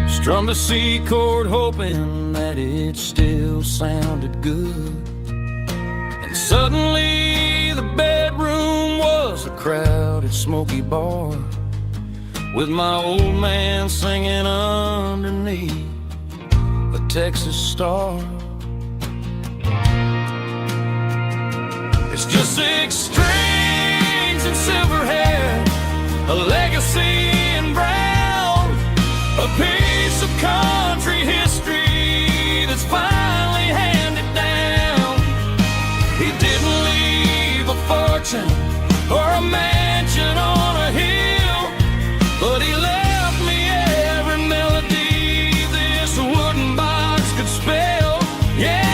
strummed a C chord hoping that it still sounded good. And suddenly the bedroom was a crowded smoky bar, with my old man singing underneath a Texas star. It's just 6 strings and silver hair, a legacy in brown, a piece of country history that's finally handed down. He didn't leave a fortune or a mansion on a hill, but he left me every melody this wooden box could spell. Yeah,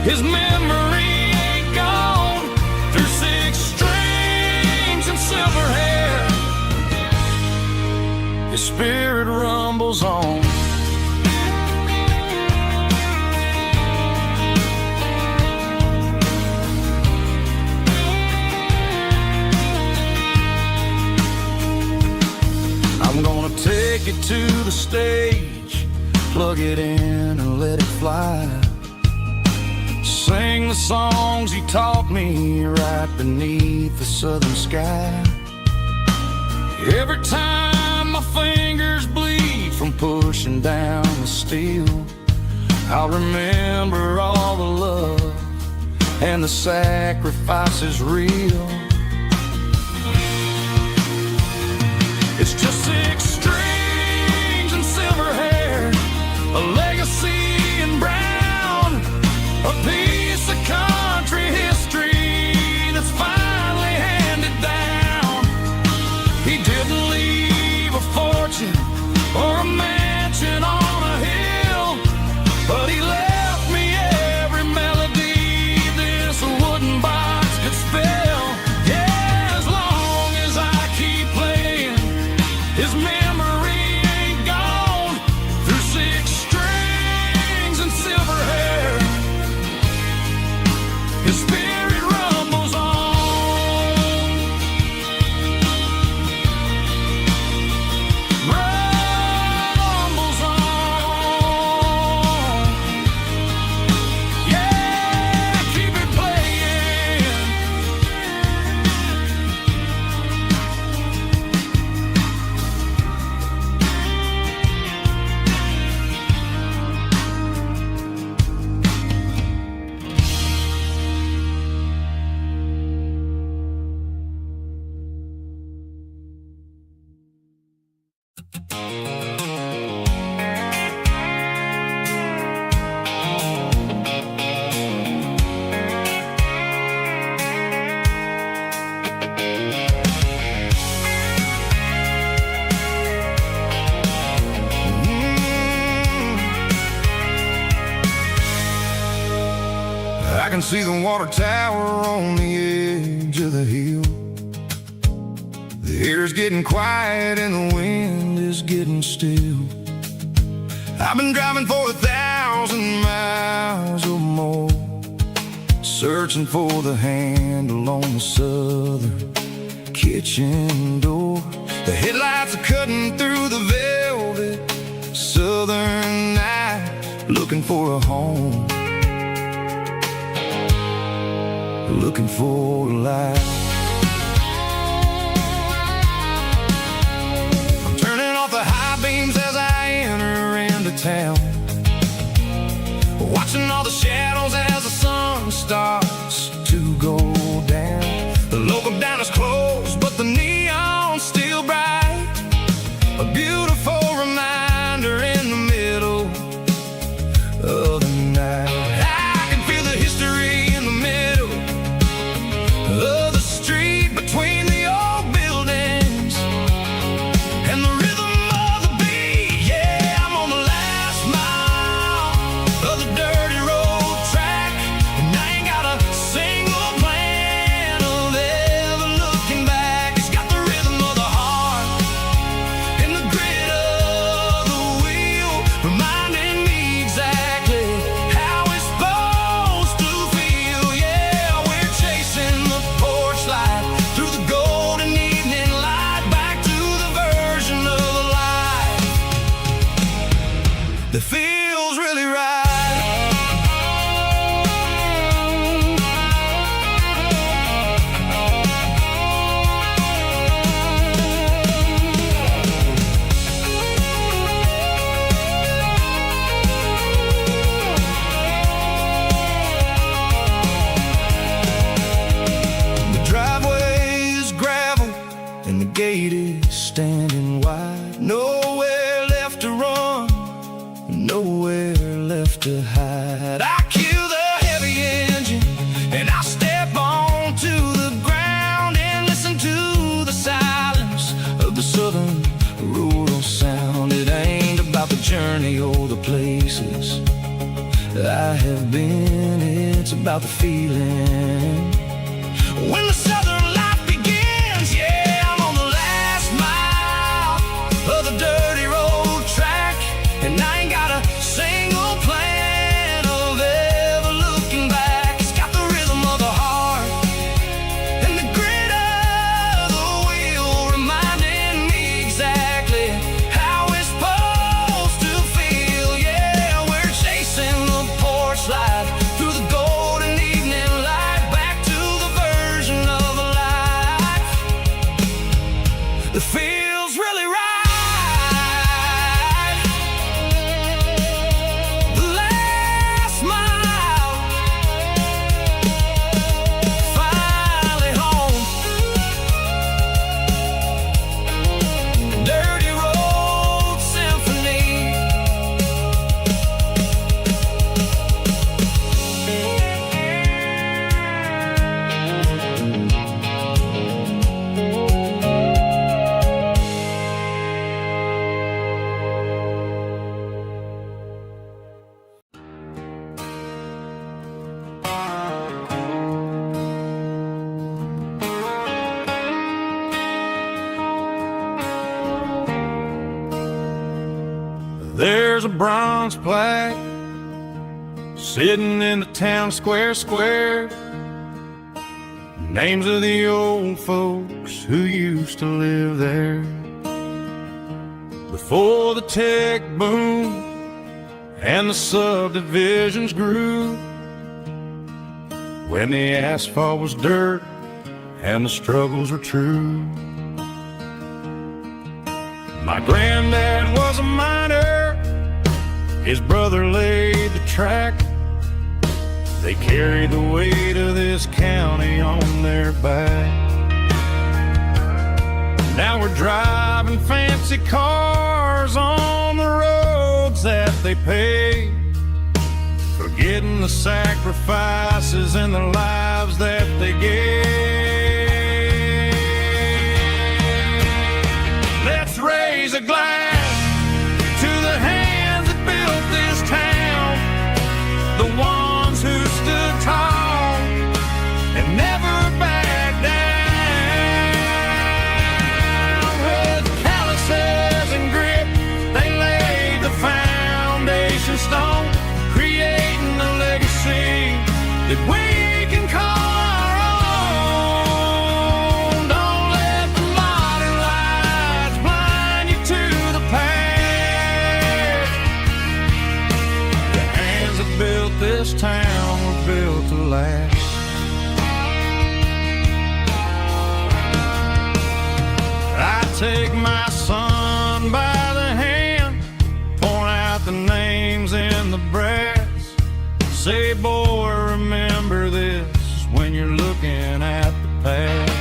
his memory ain't gone through 6 strings and silver hair. His spirit rumbles on. I'm gonna take it to the stage, plug it in and let it fly. Sing the songs he taught me right beneath the southern sky. Every time my fingers bleed from pushing down the steel, I'll remember all the love and the sacrifices real. It's just 6 strings and silver hair, a legacy in brown, a piece of country history that's finally handed down. He didn't leave a fortune or a mansion on a hill, but he left can see the water tower on the edge of the hill. The air's getting quiet and the wind is getting still. I've been driving for 1,000 miles or more, searching for the handle on the southern kitchen door. The headlights are cutting through the velvet southern night, looking for a home, looking for a life. I'm turning off the high beams as I enter into town, watching all the shadows as the sun starts to go down. The local diner's closed, but the neon's still bright, a beautiful reminder in the middle of the night. I can feel the history in the middle of the street, between the old buildings and the rhythm of the beat. Yeah, I'm on the last mile of the dirty road track, and I ain't got a single plan of ever looking back. It's got the rhythm of the heart and the grit of the wheel, reminding me exactly how it's supposed to feel. Yeah, we're chasing the porch light through the golden evening light, back to the version of a life that feels really right. The driveway is gravel and the gate is standing wide. Nowhere left to run, nowhere left to hide. I kill the heavy engine and I step onto the ground and listen to the silence of the southern rural sound. It ain't about the journey or the places I have been, it's about the feeling when the southern life begins. Yeah, I'm on the last mile of the dirty road track, and I ain't got a single plan of ever looking back. It's got the rhythm of the heart and the grit of the wheel, reminding me exactly how it's supposed to feel. Yeah, we're chasing the porch light through the golden evening light, back to the version of a life that feels really right. The last mile, finally home. Dirty road symphony. There's a bronze plaque sitting in the town square. Names of the old folks who used to live there before the tech boom and the subdivisions grew, when the asphalt was dirt and the struggles were true. My granddad was a miner, his brother laid the track. They carried the weight of this county on their back. Now we're driving fancy cars on the roads that they paved, forgetting the sacrifices and the lives that they gave. Let's raise a glass to the hands that built this town, the ones who stood tall this town were built to last. I take my son by the hand, point out the names in the brass. Say, boy, remember this when you're looking at the past.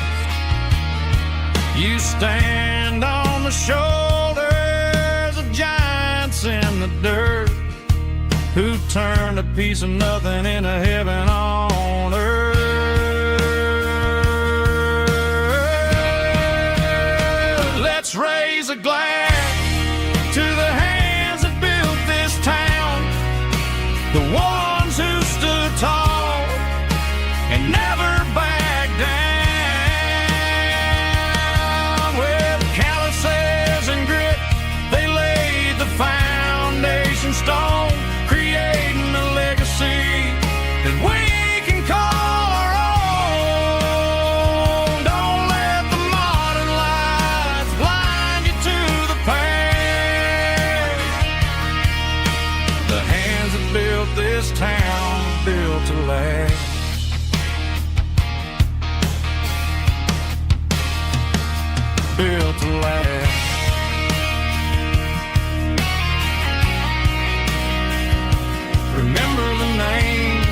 You stand on the shoulders of giants in the dirt, who turned a piece of nothing into heaven on earth. Let's raise a glass to the hands that built this town, the ones who stood tall and never backed down. With calluses and grit, they laid the foundation stone, creating a legacy that we can call our own. Don't let the modern lights blind you to the past. The hands that built this town built to last. Built to last. Remember the names.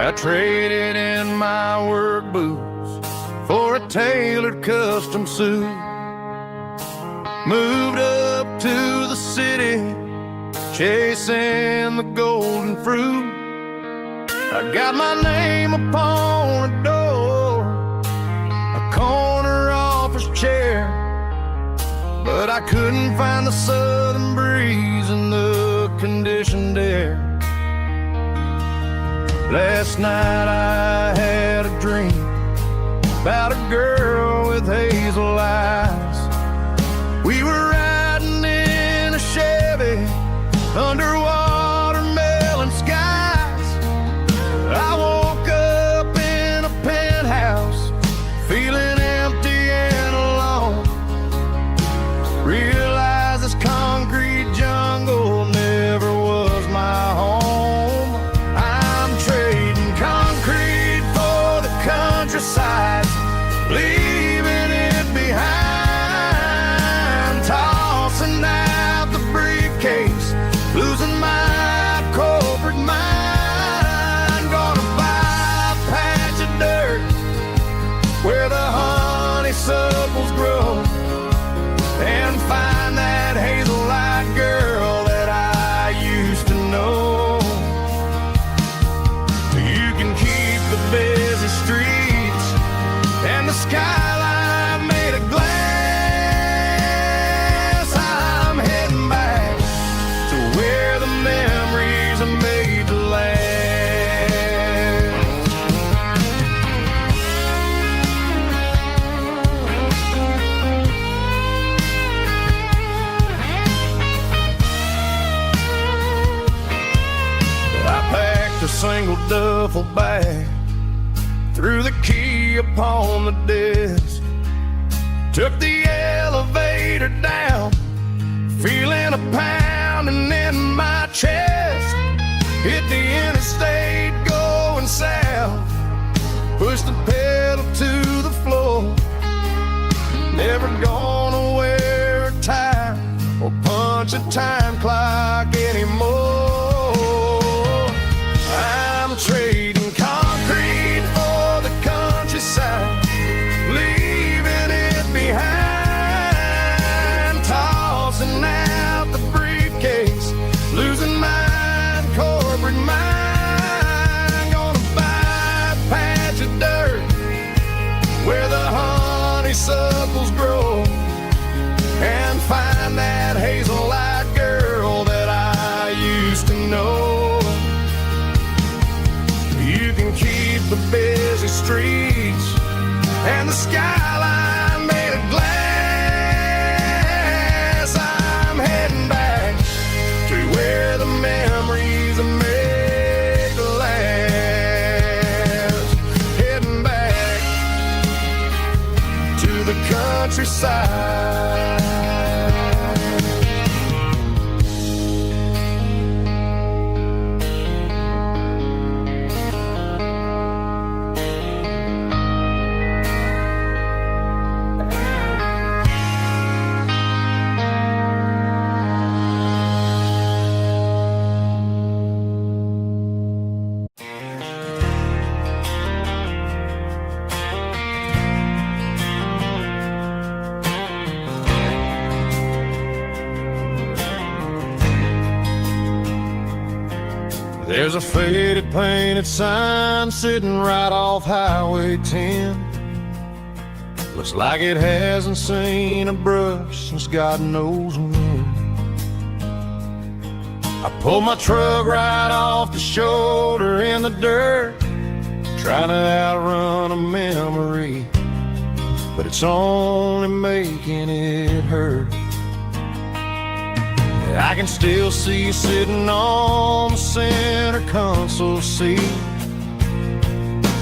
I traded in my work boots for a tailored custom suit. Moved up to the city, chasing the golden fruit. I got my name upon a door, a corner office chair, but I couldn't find the southern breeze in the conditioned air. Last night I had a dream about a girl with hazel eyes. We were riding in a Chevy under watermelon skies. I woke up in a penthouse, feeling empty and alone. Realized this concrete jungle never was my home. Countryside, leaving it behind, tossing out the briefcase, losing my corporate mind. Gonna buy a patch of dirt where the honeysuckles grow, and find that hazel-eyed girl that I used to know. You can keep the busy streets and the skyline made of glass. I'm heading back to where the memories are made to last. I packed a single duffel bag, threw the key upon the desk, took the elevator down, feeling a pounding in my chest. Hit the interstate going south, push the pedal to the floor. Never gonna wear a tie or punch a time clock anymore. I'm trading concrete for the countryside, leaving it behind, tossing out the briefcase, losing my corporate mind. Gonna buy a patch of dirt where the honeysuckles grow, and find that hazel-eyed girl that I used to know. You can keep the busy streets and the skyline made of glass. I'm heading back to where the memories are made to last. Heading back to the countryside. There's a faded painted sign sitting right off Highway 10. Looks like it hasn't seen a brush since God knows when. I pulled my truck right off the shoulder in the dirt, trying to outrun a memory, but it's only making it hurt. I can still see you sitting on the center console seat,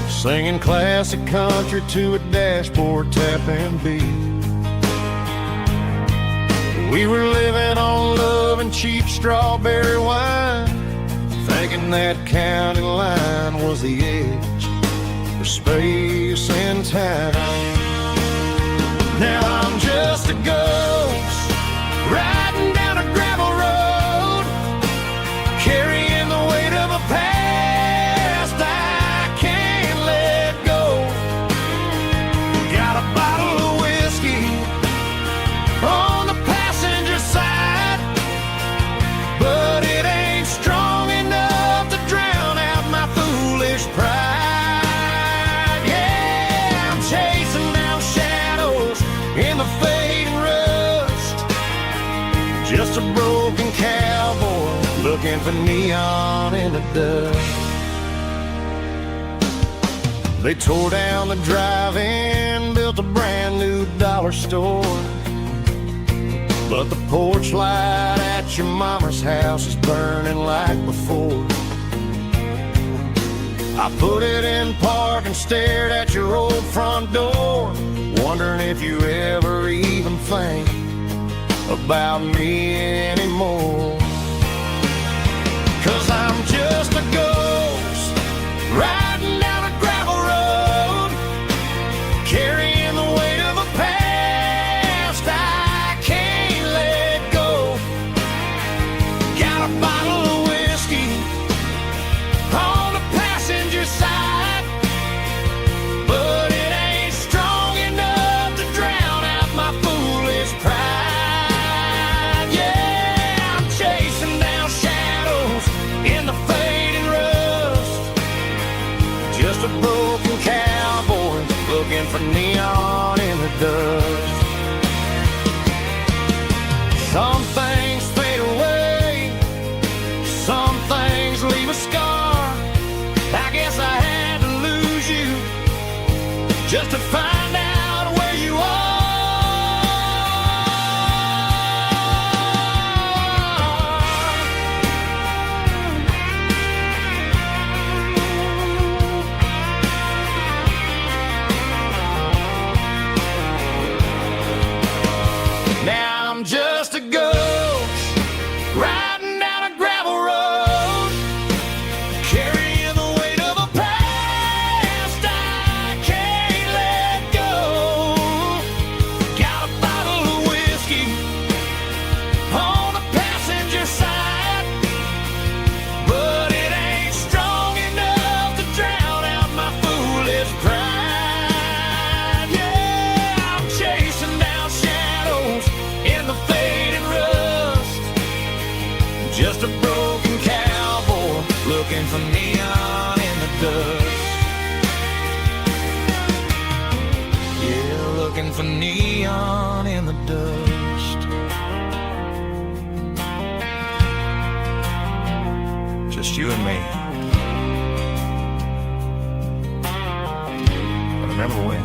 singing classic country to a dashboard tapping beat. We were living on love and cheap strawberry wine, thinking that county line was the edge for space and time. Now I'm just a ghost riding down a gravel road, carrying the weight of a past I can't let go. Got a bottle of whiskey on the passenger side, but it ain't strong enough to drown out my foolish pride. Yeah, I'm chasing down shadows in the fading rust, just a broken cowboy looking for neon in the dust. They tore down the drive-in, built a brand new dollar store, but the porch light at your mama's house is burning like before. I put it in park and stared at your old front door, wondering if you ever even think about me anymore. 'Cause I'm just a ghost riding down a gravel road, carrying the weight of a past I can't let go. Got a bottle of whiskey on the passenger side, but it ain't strong enough to drown out my foolish pride. Yeah, I'm chasing down shadows in the fading rust, just a broken cowboy looking for neon in the dust. Some things fade away, some things leave a scar. I guess I had to lose you just to find out where you are. Now I'm just a ghost riding down a gravel road, carrying the weight of a past I dust. Yeah, looking for neon in the dust. Just you and me. But remember when?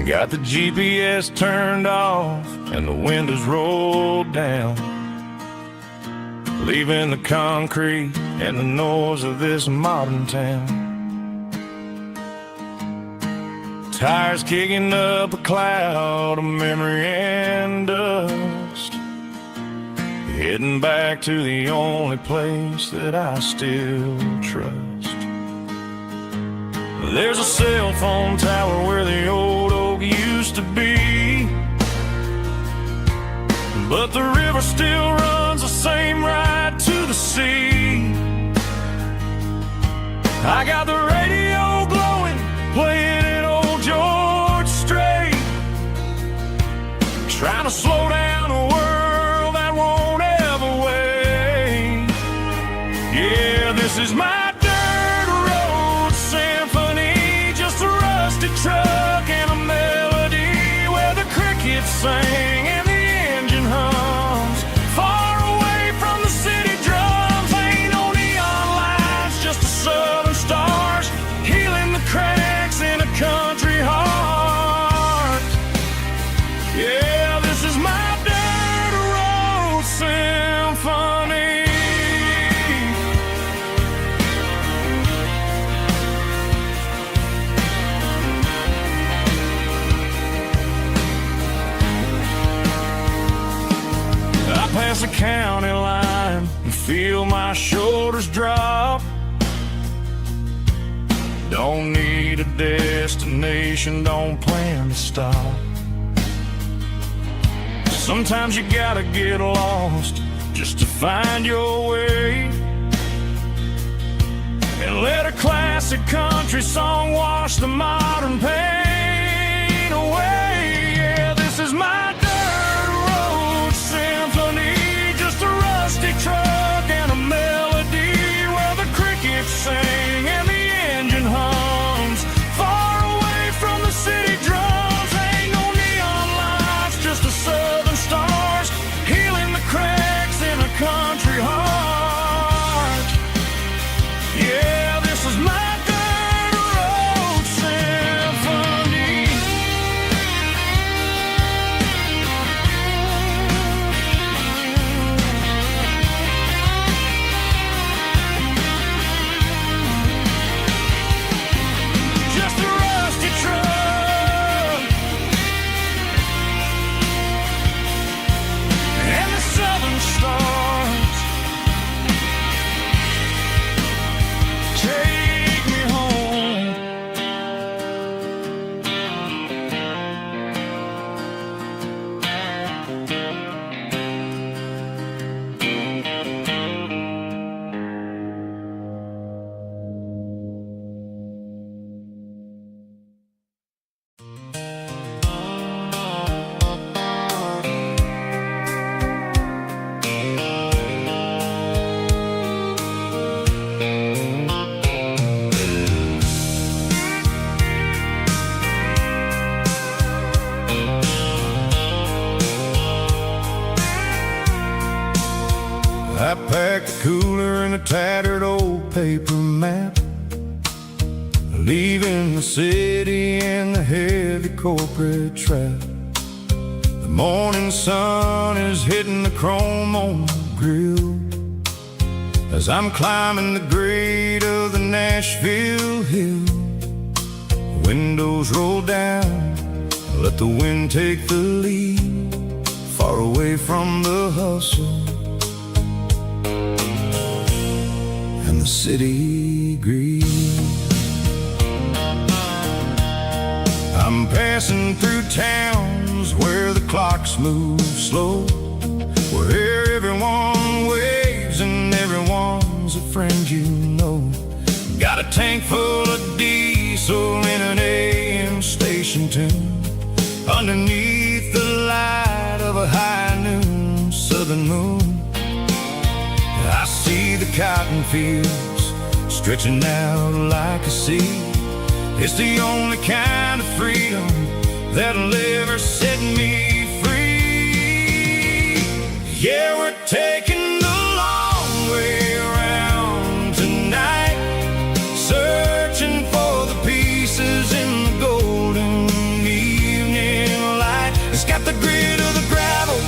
Got the GPS turned off and the windows rolled down, leaving the concrete and the noise of this modern town. Tires kicking up a cloud of memory and dust, heading back to the only place that I still trust. There's a cell phone tower where the old oak used to be, but the river still runs the same right to the sea. I got the radio glowing, playing an old George Strait, trying to slow down a world that won't ever wait. Yeah, this is my truck and a melody where the crickets sing and the engine hums, far away from the city drums. Ain't no neon lights, just the southern stars healing the cracks in a country heart. Yeah, this is my dirt road symphony. Past the county line and feel my shoulders drop. Don't need a destination, don't plan to stop. Sometimes you gotta get lost just to find your way, and let a classic country song wash the modern pain away. Yeah, this is my truck and a melody where the crickets sing and the engine hums, far away from the city drums. Ain't no neon lights, just the southern stars healing the cracks in a country heart. Yeah, this is my dirt road symphony. I packed a cooler and a tattered old paper map, leaving the city and the heavy corporate trap. The morning sun is hitting the chrome on the grill as I'm climbing the grade of the Nashville hill. Windows roll down, let the wind take the lead, far away from the hustle and the city greed. I'm passing through towns where the clocks move slow, where everyone waves and everyone's a friend you know. Got a tank full of diesel in an AM station tune, underneath the light of a high noon southern moon. I see the cotton fields stretching out like a sea. It's the only kind of freedom that'll ever set me free. Yeah, we're taking the long way around tonight, searching for the pieces in the golden evening light. It's got the grit of the gravel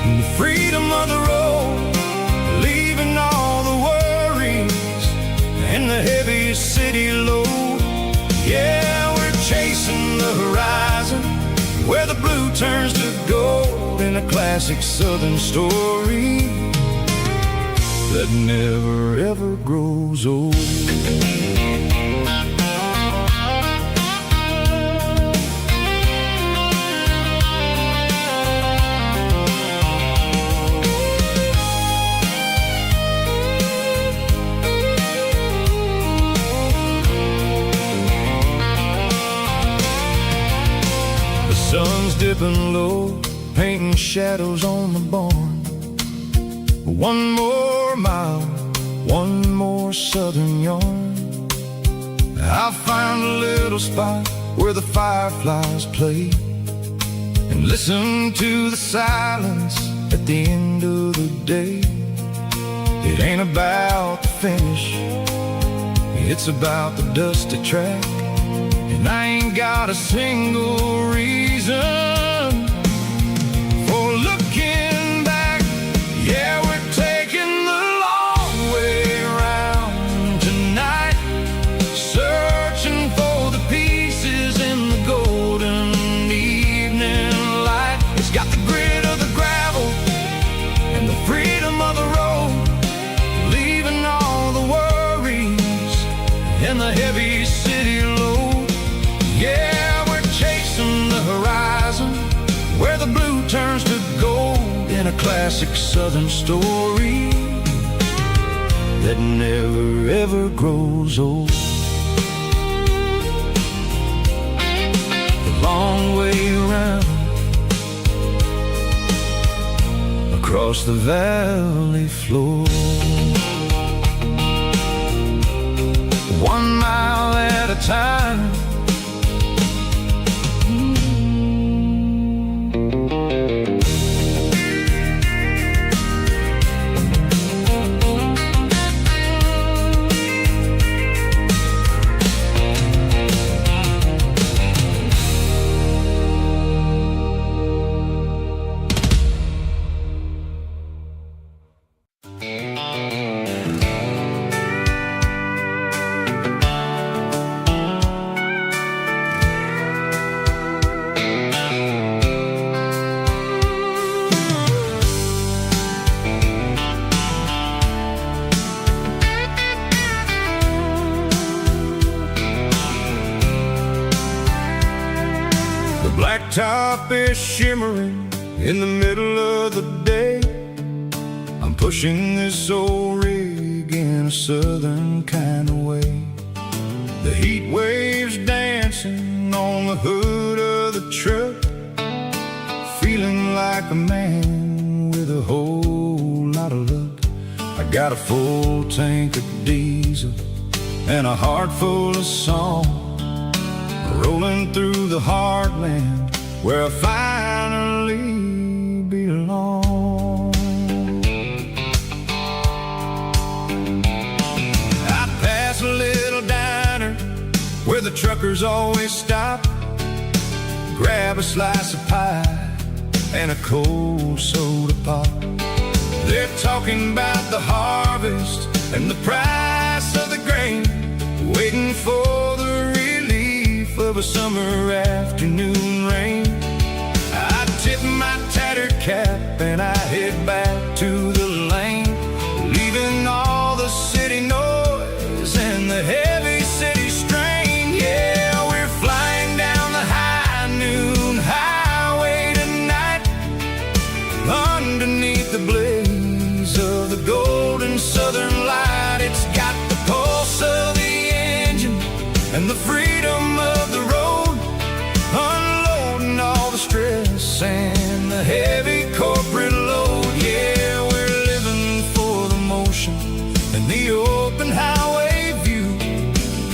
and the freedom of the road, leaving all the worries and the heavy city load. Yeah, we're chasing the horizon, where the blue turns to gold, in a classic southern story that never ever grows old. Sun's dipping low, painting shadows on the barn. One more mile, one more southern yarn. I'll find a little spot where the fireflies play, and listen to the silence at the end of the day. It ain't about the finish, it's about the dusty track. And I ain't got a single reason for looking back. Yeah, we're taking the long way around tonight, searching for the pieces in the golden evening light. It's got the grit of the gravel and the freedom of the road, leaving all the worries and the heavy city load. Yeah, we're chasing the horizon, where the blue turns to gold, in a classic southern story that never ever grows old. The long way around, across the valley floor, 1 mile at a time. Blacktop is shimmering in the middle of the day. I'm pushing this old rig in a southern kind of way. The heat waves dancing on the hood of the truck, feeling like a man with a whole lot of luck. I got a full tank of diesel and a heart full of song, rolling through the heartland where I finally belong. I pass a little diner where the truckers always stop, grab a slice of pie and a cold soda pop. They're talking about the harvest and the price of the grain, waiting for the relief of a summer afternoon rain. I tip my tattered cap and I head back to the lane, leaving all the city noise and the heavy city strain. Yeah, we're flying down the high noon highway tonight. stress and the heavy corporate load. Yeah, we're living for the motion and the open highway view,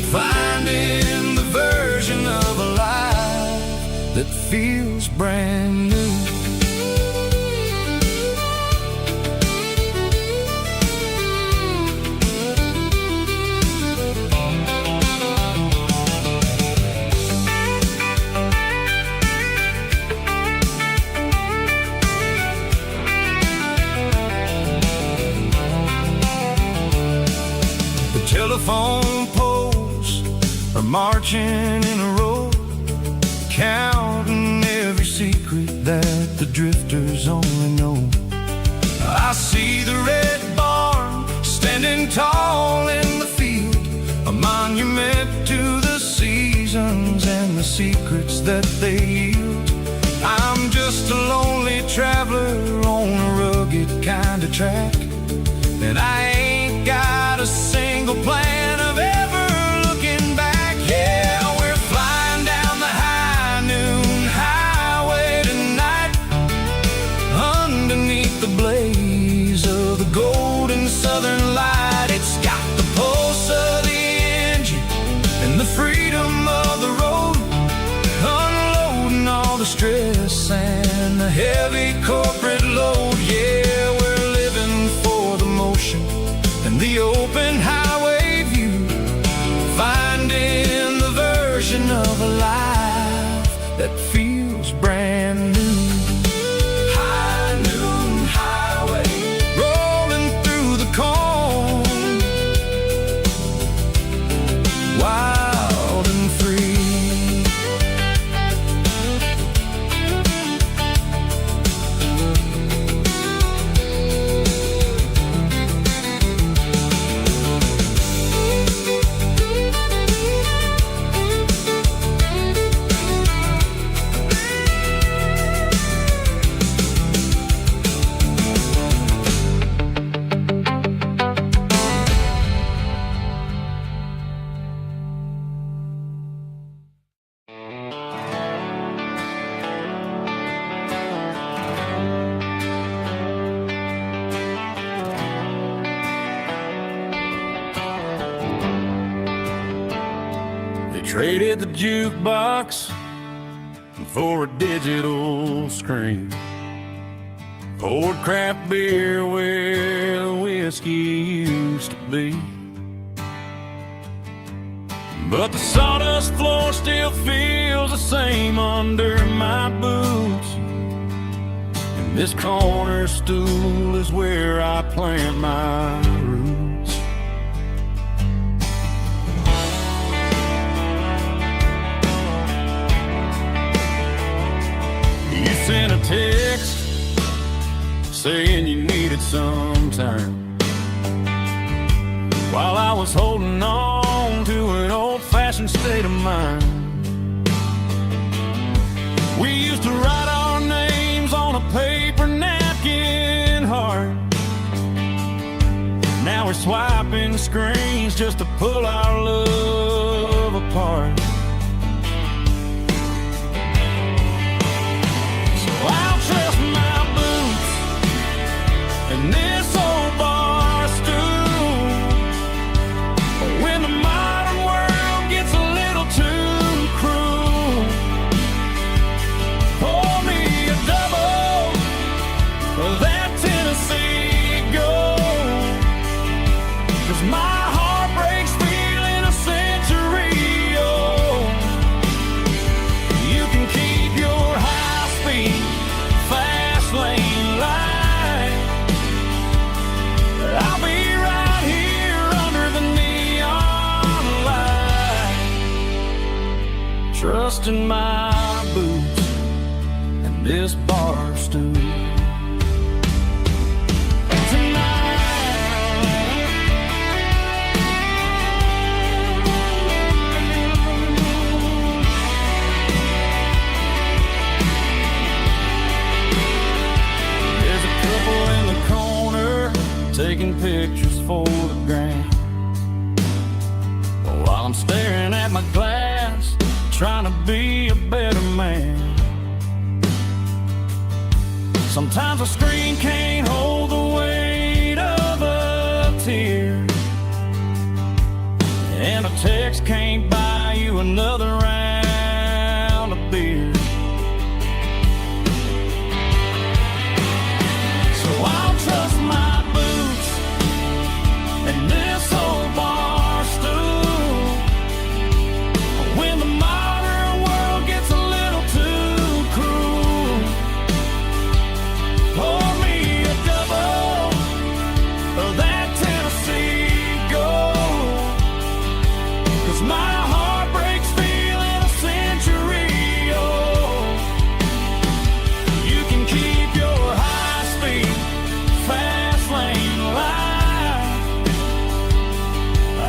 finding the version of a life that feels brand new. Telephone poles are marching in a row, counting every secret that the drifters only know. I see the red barn standing tall in the field, a monument to the seasons and the secrets that they yield. I'm just a lonely traveler on a rugged kind of track, and I ain't got a single plan of ever looking back. Yeah, we're flying down the high noon highway tonight, underneath the blaze of the golden southern light. It's got the pulse of the engine and the freedom of the road, unloading all the stress and the heavy corporate load. Yeah, we're living for the motion and the open highway view, finding the version of a life that feels brand new. High noon highway, rolling through the corn, wild and free. Traded the jukebox for a digital screen, poured craft beer where the whiskey used to be. But the sawdust floor still feels the same under my boots, and this corner stool is where I plant my roots. Sent a text saying you needed some time, while I was holding on to an old-fashioned state of mind. We used to write our names on a paper napkin hard. Now we're swiping screens just to pull our love apart. I'll trust my boots and this old bar stool. When the modern world gets a little too cruel, pour me a double of that Tennessee Gold, 'cause my heart breaks feeling a century old. You can keep your high-speed fast lane light, I'll be right here under the neon light, trusting my boots and this bar stool. Taking pictures for the gram, while I'm staring at my glass, trying to be a better man. Sometimes a screen can't hold the weight of a tear, and a text can't buy you another round of beer. So I'll trust my boots and this old bar stool when the modern world gets a little too cruel. Pour me a double of that Tennessee Gold, 'cause my heart breaks feeling a century old. You can keep your high-speed, fast lane life.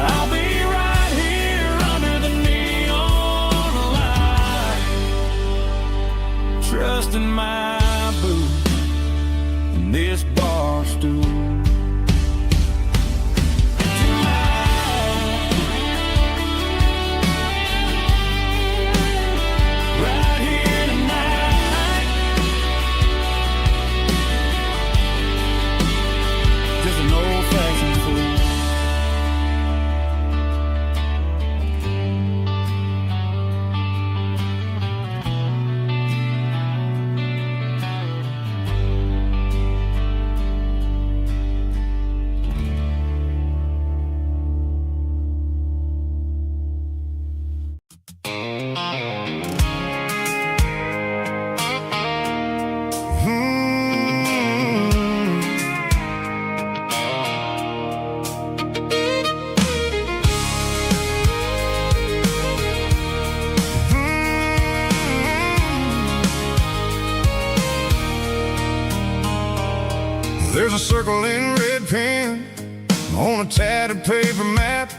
I'll be right here under the neon light, trusting my boots and this bar stool. Right here tonight, just an old-fashioned fool. There's a circle in red pen on a tattered paper map,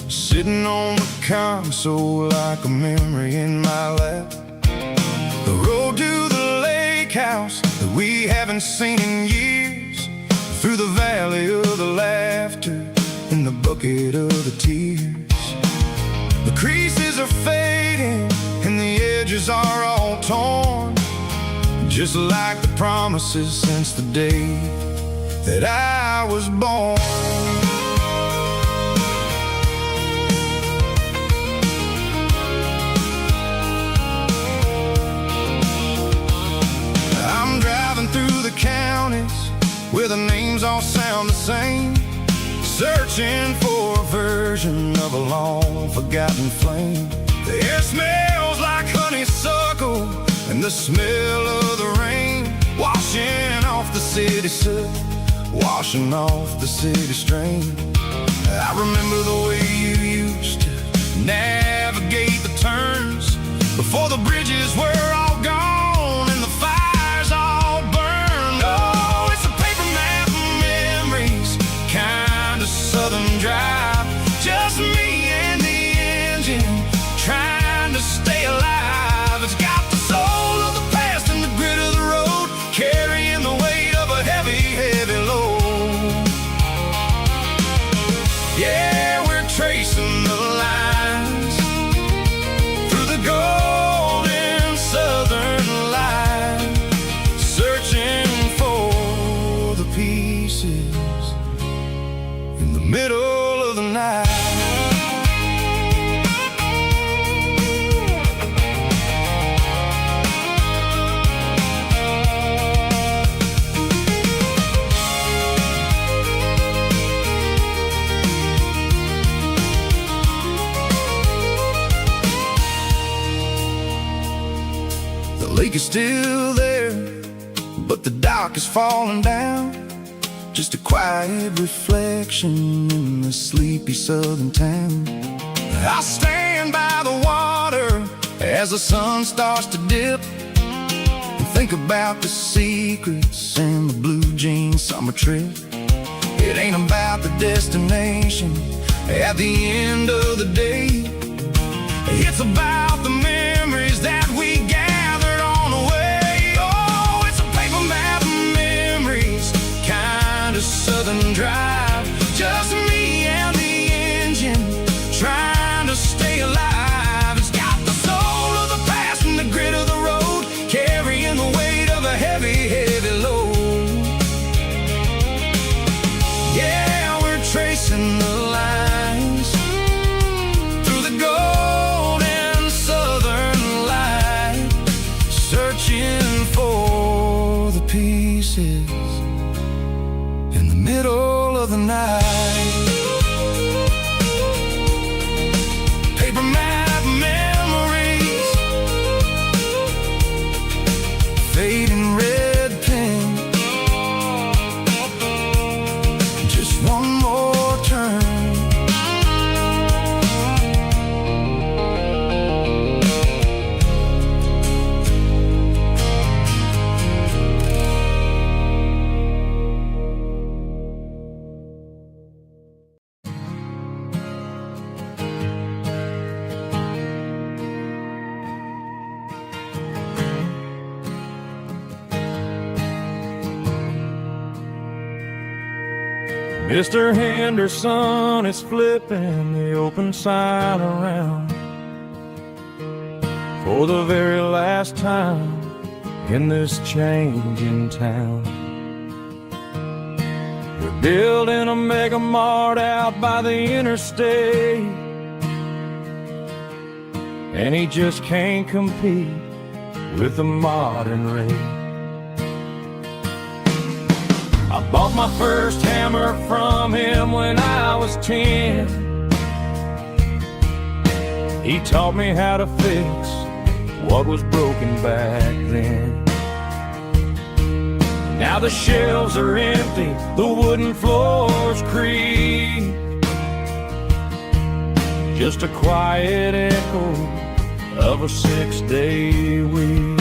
sitting on the console like a memory in my lap. The road to the lake house that we haven't seen in years, through the valley of the laughter and the bucket of the tears. The creases are fading and the edges are all torn, just like the promises since the day that I was born. I'm driving through the counties where the names all sound the same, searching for a version of a long-forgotten flame. The air smells like honeysuckle and the smell of the rain, washing off the city soot, washing off the city strain. I remember the way you used to navigate the turns before the bridges were all gone and the fires all burned. Oh, it's a paper map of memories, kind of southern drive, just me and the engine trying to stay alive. It's got the soul of the past and the grit of the road, carrying the weight of a heavy, heavy load. Yeah, we're tracing the lines through the golden southern light, searching for the pieces in the middle of the night. The lake is still there, but the dock is falling down, just a quiet reflection in the sleepy southern town. I stand by the water as the sun starts to dip, and think about the secrets and the blue jean summer trip. It ain't about the destination at the end of the day, it's about the memories that we gathered on the way. Oh, it's a paper map of memories, kind of southern drive, just me and the engine trying to stay alive. It's got the soul of the past and the grit of the road, carrying the weight of a heavy head. pieces in the middle of the night. Paper map memories, fading red pen, just one more turn. Mr. Henderson is flipping the open sign around for the very last time in this changing town. They're building a mega mart out by the interstate, and he just can't compete with the modern rate. I bought my first hammer from him when I was 10. He taught me how to fix what was broken back then. Now the shelves are empty, the wooden floors creak, just a quiet echo of a 6-day week.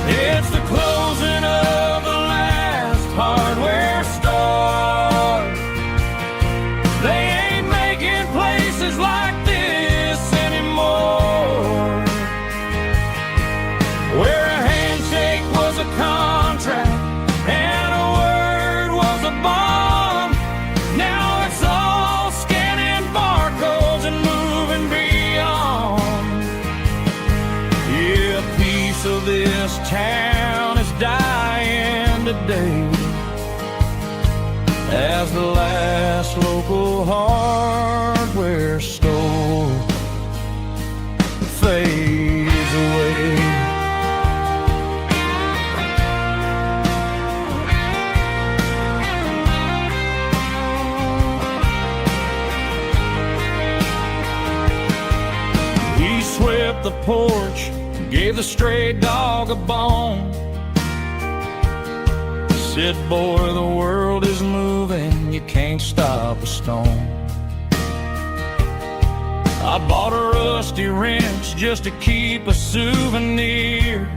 It's the closing of the hardware store. They ain't making places like this anymore, where a handshake was a contract and a word was a bond. Now it's all scanning barcodes and moving beyond. Yeah, a piece of this town is dying today as the last local hardware store fades away. He swept the porch, gave the stray dog a bone, said, boy, the world is moving, you can't stop a stone. I bought a rusty wrench just to keep a souvenir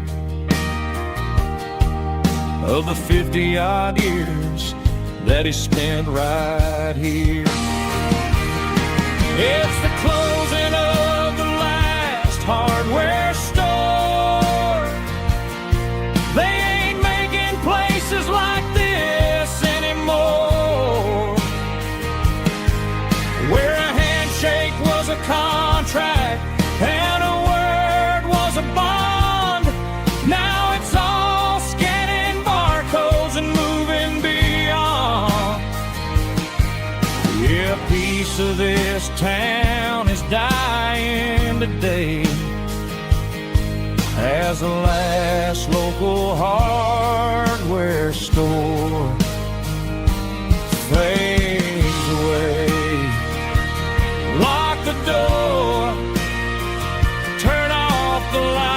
of the 50-odd years that he spent right here. It's the closing of the last hardware store. They ain't making places like this anymore, where a handshake was a contract and a word was a bond. Now it's all scanning barcodes and moving beyond. Yeah, a piece of this town is dying today as the last local hardware store fades away. Lock the door, turn off the light.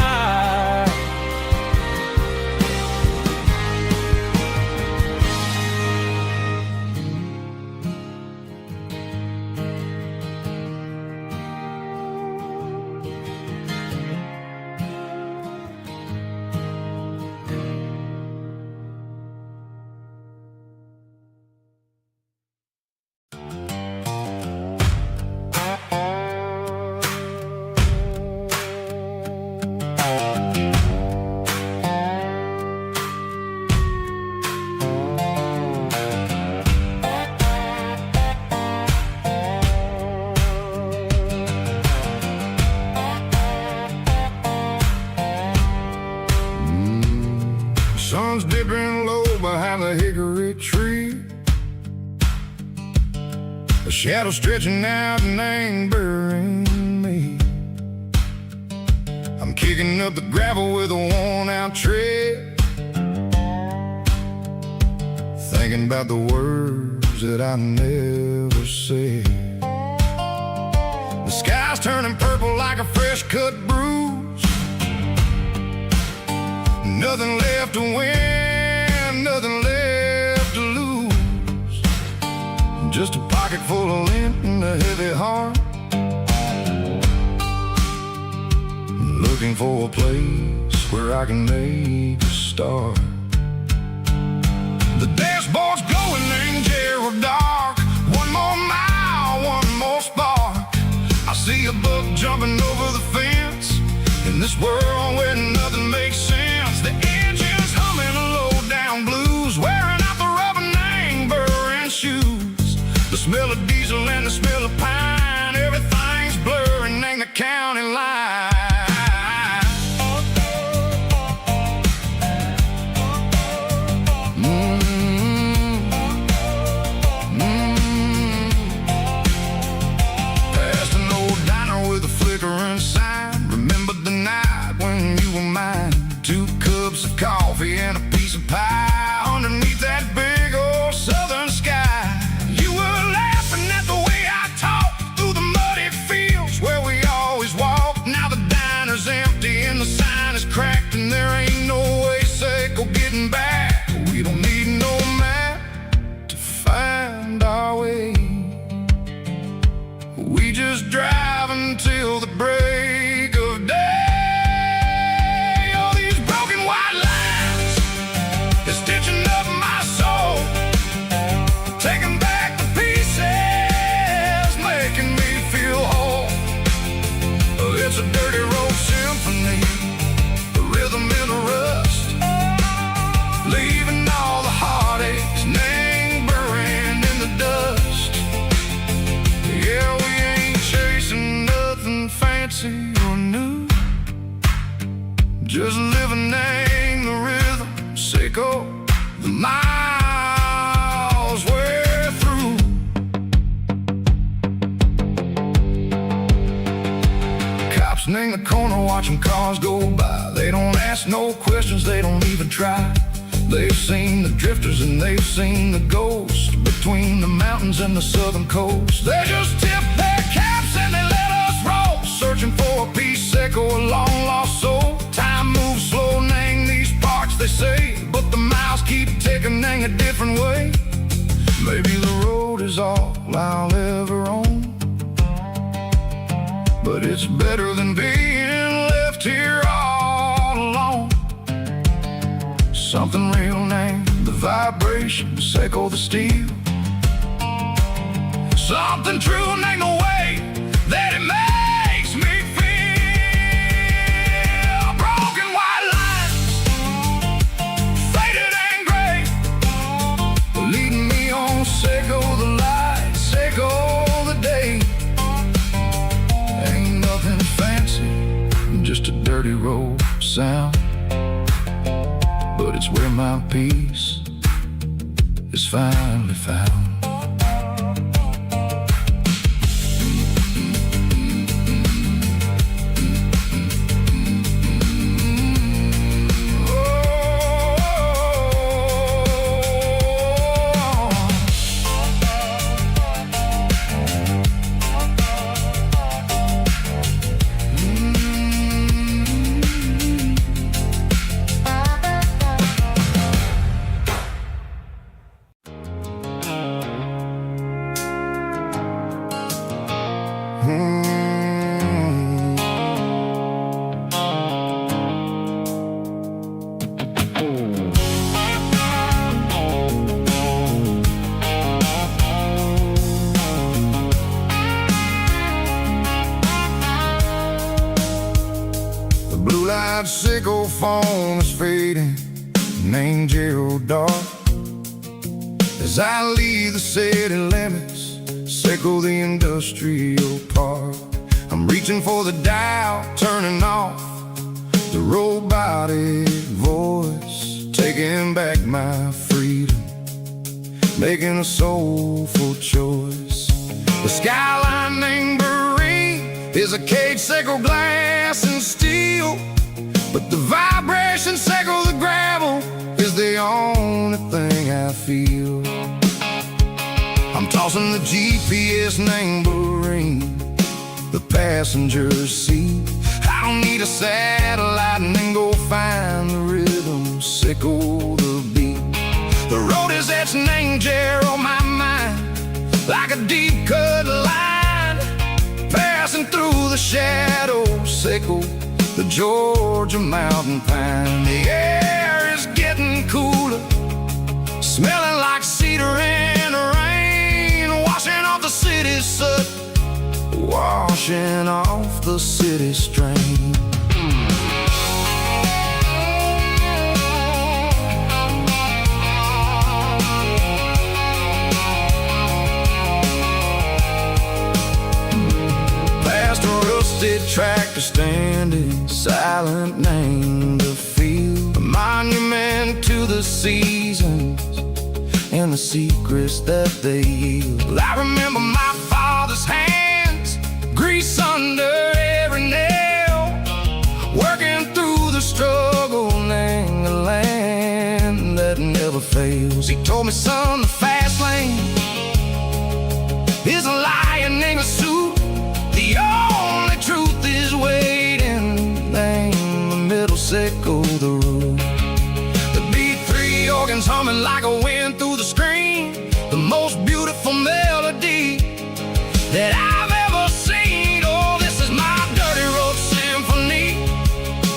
Sun's dipping low behind the hickory tree, a shadow stretching out and angering me. I'm kicking up the gravel with a worn-out tread, thinking about the words that I never said. The sky's turning purple like a fresh cut bruise. Nothing left to win, nothing left to lose. Just a pocket full of lint and a heavy heart. Looking for a place where I can make a start. The dashboard's glowing in Gerald dark. One more mile, one more spark. I see a buck jumping over the fence. In this world where nothing makes sense, the engine's humming a low-down blues, wearing out the rubber-nang burring shoes. The smell of diesel and the smell of pine, everything's blurring, ain't the county line. Coffee and a piece of pie underneath that big old southern sky. You were laughing at the way I talked through the muddy fields where we always walked. Now the diner's empty and the sign is cracked, and there ain't no way safe of getting back. We don't need no map to find our way. We just drive until the break of day. It's a dirty road symphony, the rhythm in the rust, leaving all the heartaches lingering in the dust. Yeah, we ain't chasing nothing fancy or new, just living in the rhythm, sicko, the miles we're through. In the corner watching cars go by. They don't ask no questions, they don't even try. They've seen the drifters and they've seen the ghosts between the mountains and the southern coast. They just tip their caps and they let us roll, searching for a piece or a long lost soul. Time moves slow, nang these parts they say, but the miles keep ticking, nang a different way. Maybe the road is all I'll ever own, but it's better than being left here all alone. Something real named the vibrations echo the steel. Something true named the way that it makes me feel. Broken white lines, faded and gray, leading me on, Seiko the light, Seiko the day. Just a dirty road sound, but it's where my peace is finally found. Blue-light sickle phone is fading, name Gerald dark. As I leave the city limits, sickle the industrial park. I'm reaching for the dial, turning off the robotic voice, taking back my freedom, making a soulful choice. The skyline named is a cage, sickle glass and steel, but the vibration, sickle the gravel, is the only thing I feel. tossing the GPS numbering the passenger seat. I don't need a satellite and then go find the rhythm, sickle the beat. The road is etching danger on my mind like a deep cut line, passing through the shadows, sickle the Georgia mountain pine. The air is getting cooler, smelling like cedar in the rain, washing off the city's soot, washing off the city strain. Past a rusted tractor standing silent, named a field, a monument to the seasons and the secrets that they yield. I remember my father's hands, grease under every nail, working through the struggle, name the land that never fails. He told me, son, the fast lane is a lion in a suit. The only truth is waiting, name the middle, sickle the root. The B3 organs humming like a wind through the screen, the most beautiful melody that I've ever seen. Oh, this is my dirty road symphony,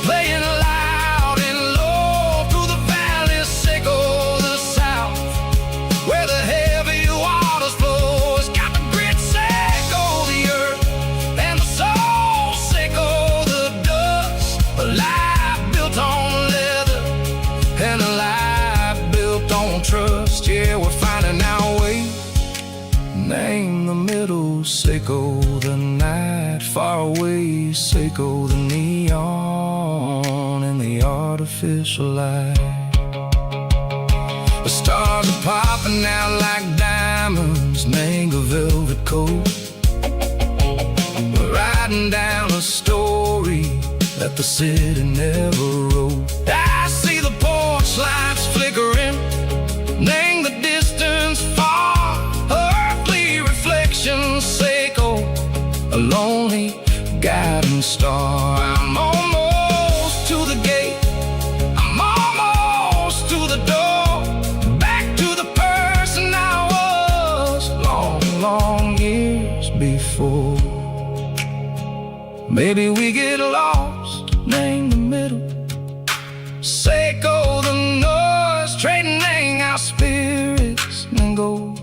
playing loud and low through the valleys, sickle the south, where the heavy waters flow. It's got the grit, sickle the earth, and the soul, sickle the dust. A life built on leather and a life built on trust. Yeah, we're finding our way, name the middle, sickle the night, far away, sickle the neon and the artificial light. The stars are popping out like diamonds, mango velvet coat. We're riding down a story that the city never wrote. I see the porch lights flickering, name the distance far, earthly reflections, sickle a lonely guiding star. I'm almost to the gate, I'm almost to the door, back to the person I was long, long years before. Maybe we get lost, name the middle, sickle the noise, trading our spirits and go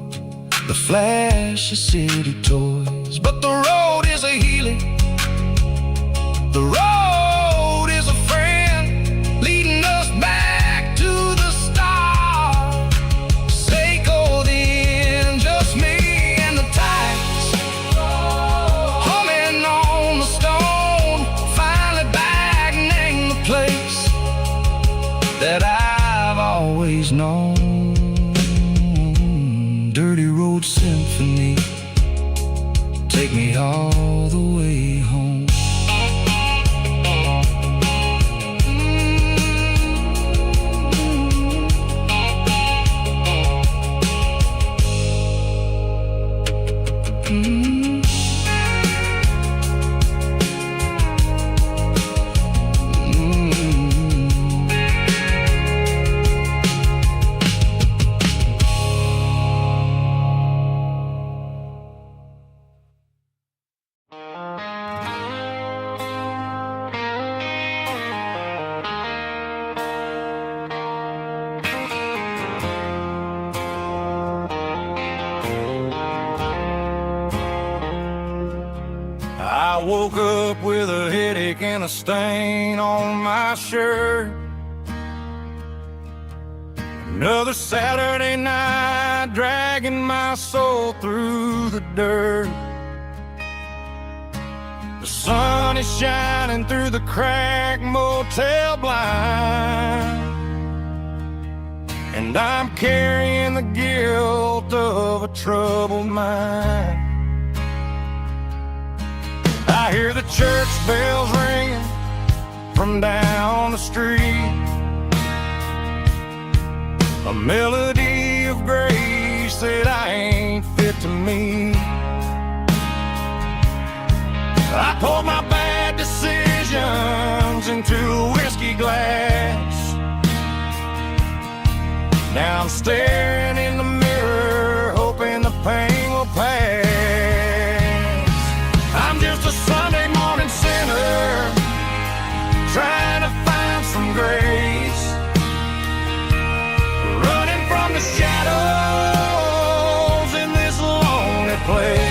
the flash of city toys. But the road is a healing, the road is a friend, leading us back to the start. Sickle the end, just me and the tides, humming on the stone, finally back, name the place that I've always known. Dirty road symphony, take me all the way home. I woke up with a headache and a stain on my shirt. Another Saturday night, dragging my soul through the dirt. The sun is shining through the cracked motel blind, and I'm carrying the guilt of a troubled mind. I hear the church bells ringing from down the street, a melody of grace that I ain't feeling. it to me. I poured my bad decisions into a whiskey glass. Now I'm staring in the mirror, hoping the pain will pass. I'm just a Sunday morning sinner, trying to find some grace, running from the shadows in this lonely place.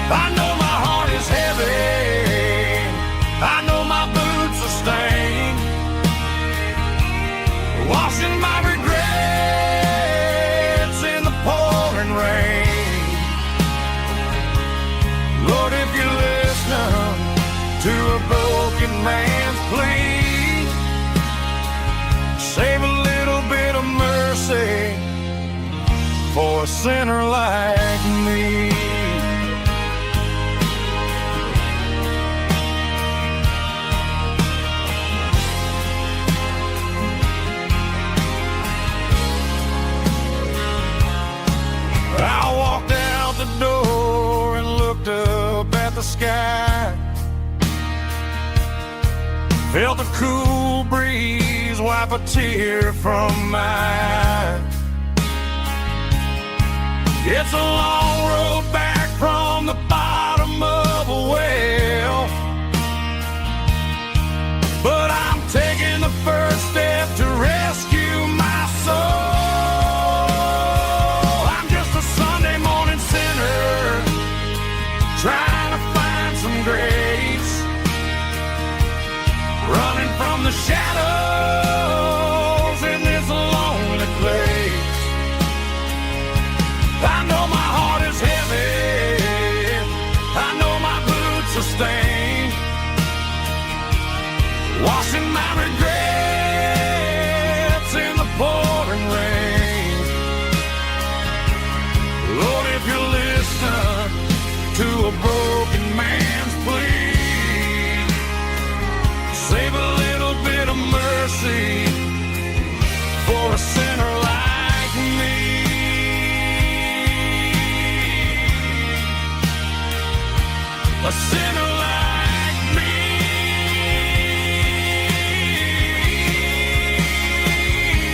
I know my heart is heavy, I know my boots are stained, washing my regrets in the pouring rain. Lord, if you're listening to a broken man's plea, save a little bit of mercy for a sinner like me. I walked out the door and looked up at the sky, felt a cool breeze wipe a tear from my eye. It's a long road back from the bottom of a well, but I'm taking the first step to rescue my soul. Trying to find some grace, running from the shadows in this lonely place. I know my heart is heavy, I know my boots are stained, washing my regrets in the pouring rain. Lord, if you're listening to a broken man's plea, save a little bit of mercy for a sinner like me. A sinner like me.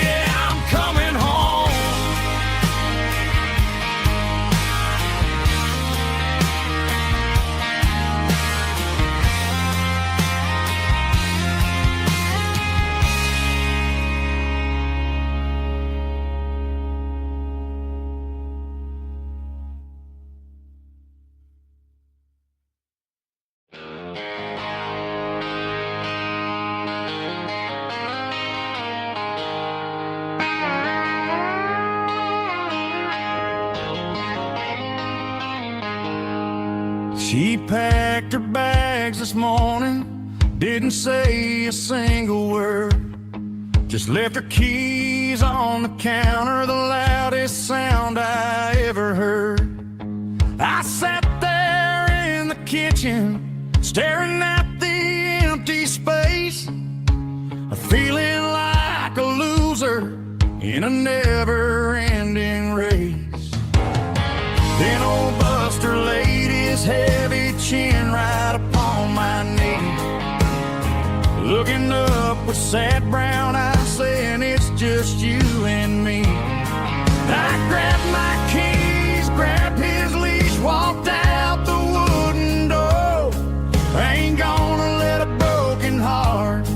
Yeah, I'm coming home. She packed her bags this morning, didn't say a single word, just left her keys on the counter, the loudest sound I ever heard. I sat there in the kitchen, staring at the empty space, feeling like a loser in a never-ending race. Then old Buster laid his heavy chin right upon my knee, looking up with sad brown eyes, saying it's just you and me. I grabbed my keys, grabbed his leash, walked out the wooden door. I ain't gonna let a broken heart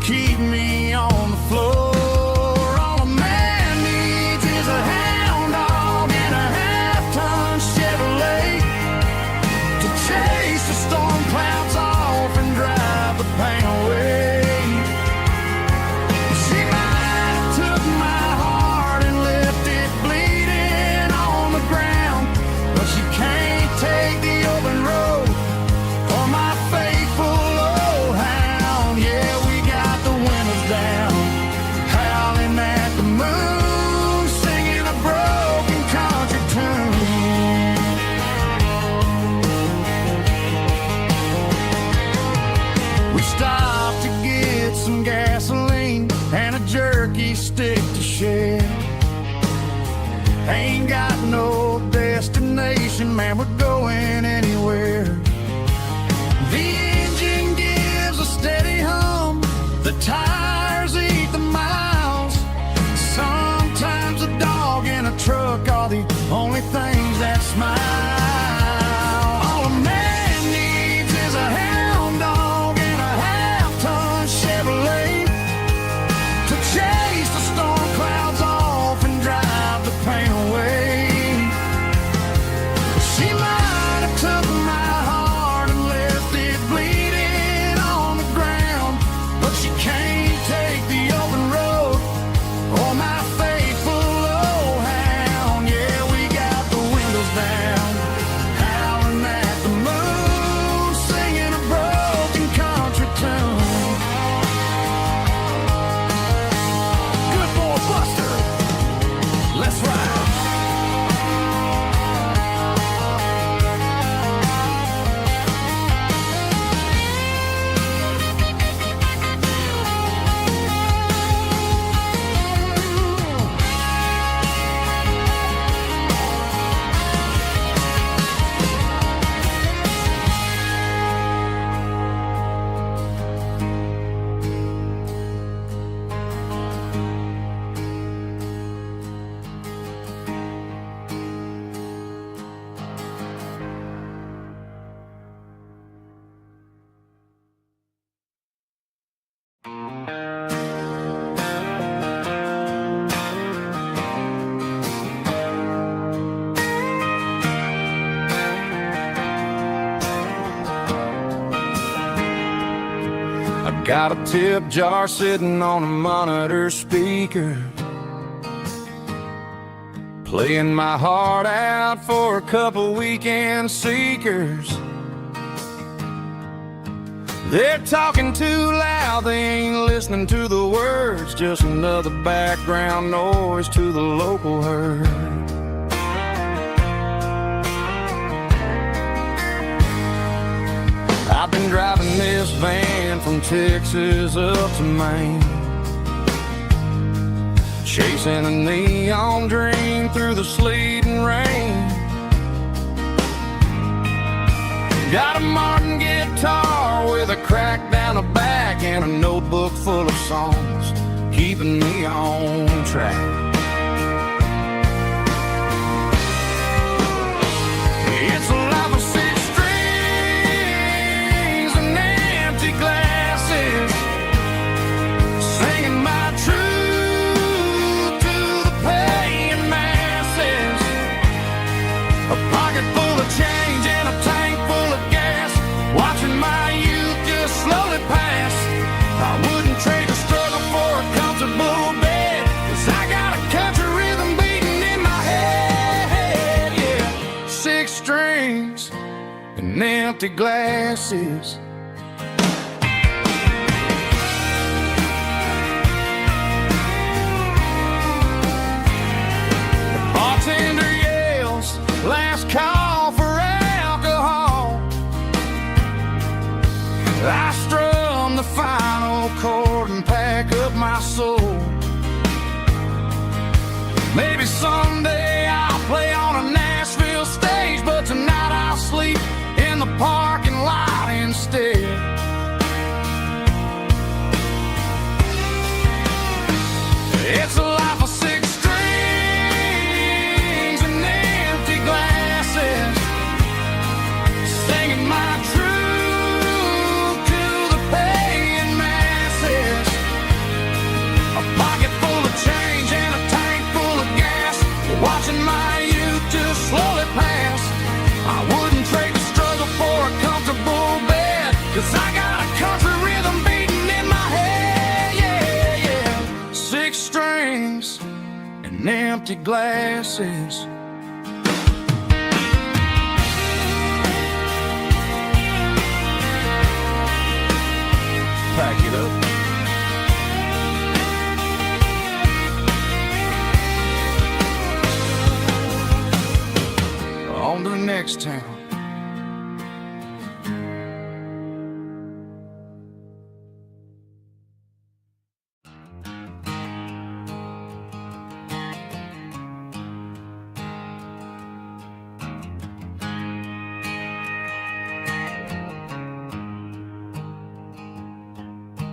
keep me on the floor. All a man needs is a hound dog and a half-ton Chevrolet to chase the storm clouds off and drive the pain away. She might have took my heart and left it bleeding Got a tip jar sitting on a monitor speaker, playing my heart out for a couple weekend seekers. They're talking too loud, they ain't listening to the words, just another background noise to the local herd. I've been driving this van from Texas up to Maine, chasing a neon dream through the sleet and rain. Got a Martin guitar with a crack down the back and a notebook full of songs, keeping me on track. It's a life of six strings and empty glasses, singing my truth to the paying masses. A pocket full of change and a tank full of gas, watching my youth just slowly pass. I wouldn't trade a struggle for a comfortable bed, 'cause I got a country rhythm beating in my head, yeah. Six strings and empty glasses. The bartender yells, last call for alcohol. I strum the final chord and pack up my soul. Maybe someday I'll play on a Nashville stage, but tonight I'll sleep in the parking lot instead. It's a life of six strings and empty glasses, singing my truth to the paying masses. A pocket full of change and a tank full of gas, watching my youth just slowly pass. I wouldn't trade the struggle for a comfortable bed, 'cause I got a country rhythm beating in my head, yeah, yeah. Six strings and empty glasses. Pack it up. On to the next town.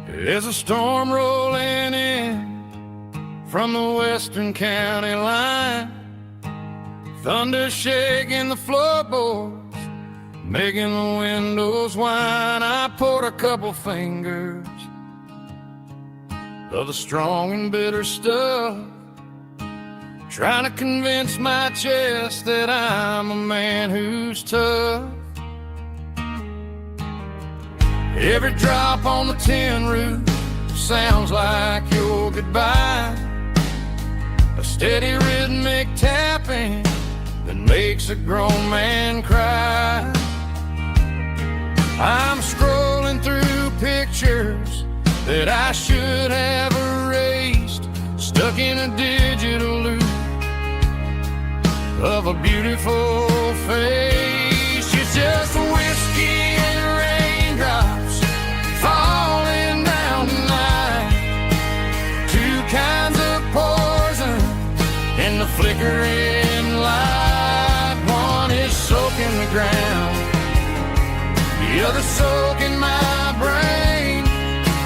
There's a storm rolling in from the western county line, thunder shaking the floorboards, making the windows whine. I poured a couple fingers of the strong and bitter stuff, trying to convince my chest that I'm a man who's tough. Every drop on the tin roof sounds like your goodbye, a steady rhythmic tapping that makes a grown man cry. I'm scrolling through pictures that I should have erased, stuck in a digital loop of a beautiful face. It's just whiskey and raindrops falling down tonight, two kinds of poison in the flickering light. One is soaking the ground, the other soaking my brain.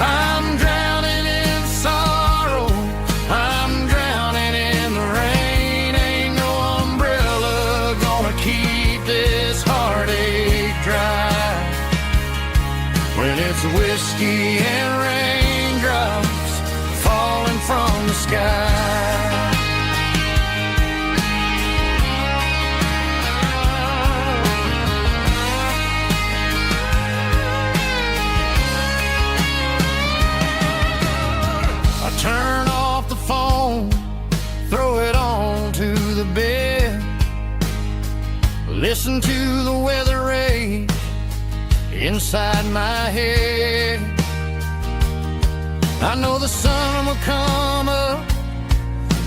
I'm drowning in sorrow, I'm drowning in the rain. Ain't no umbrella gonna keep this heartache dry when it's whiskey and raindrops Listen to the weather rage inside my head. I know the sun will come up,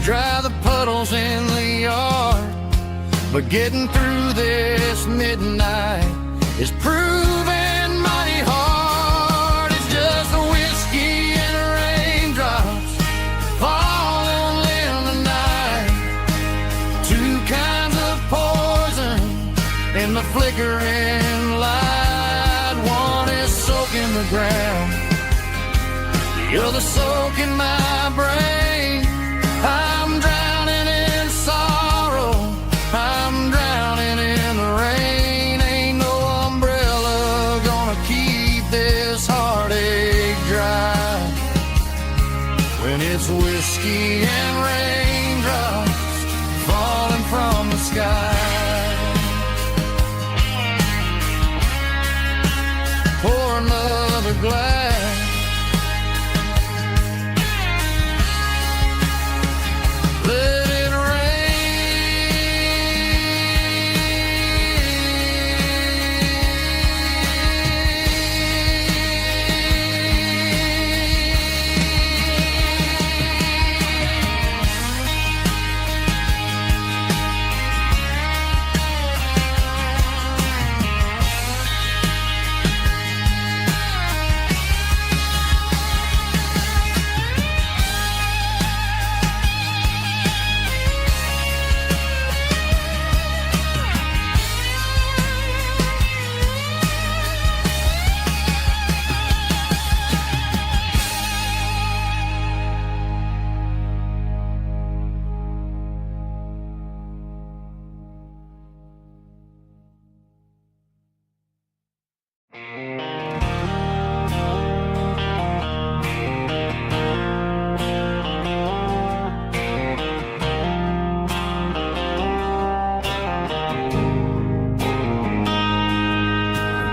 dry the puddles in the yard, but getting through this midnight is proving mighty hard. It's just a whiskey and raindrops falling in the night, two kinds of poison in the flickering light. One is soaking the ground, the other soaking my brain. I'm drowning in sorrow, I'm drowning in the rain. Ain't no umbrella gonna keep this heartache dry when it's whiskey and raindrops falling from the sky. Pour another glass. Let it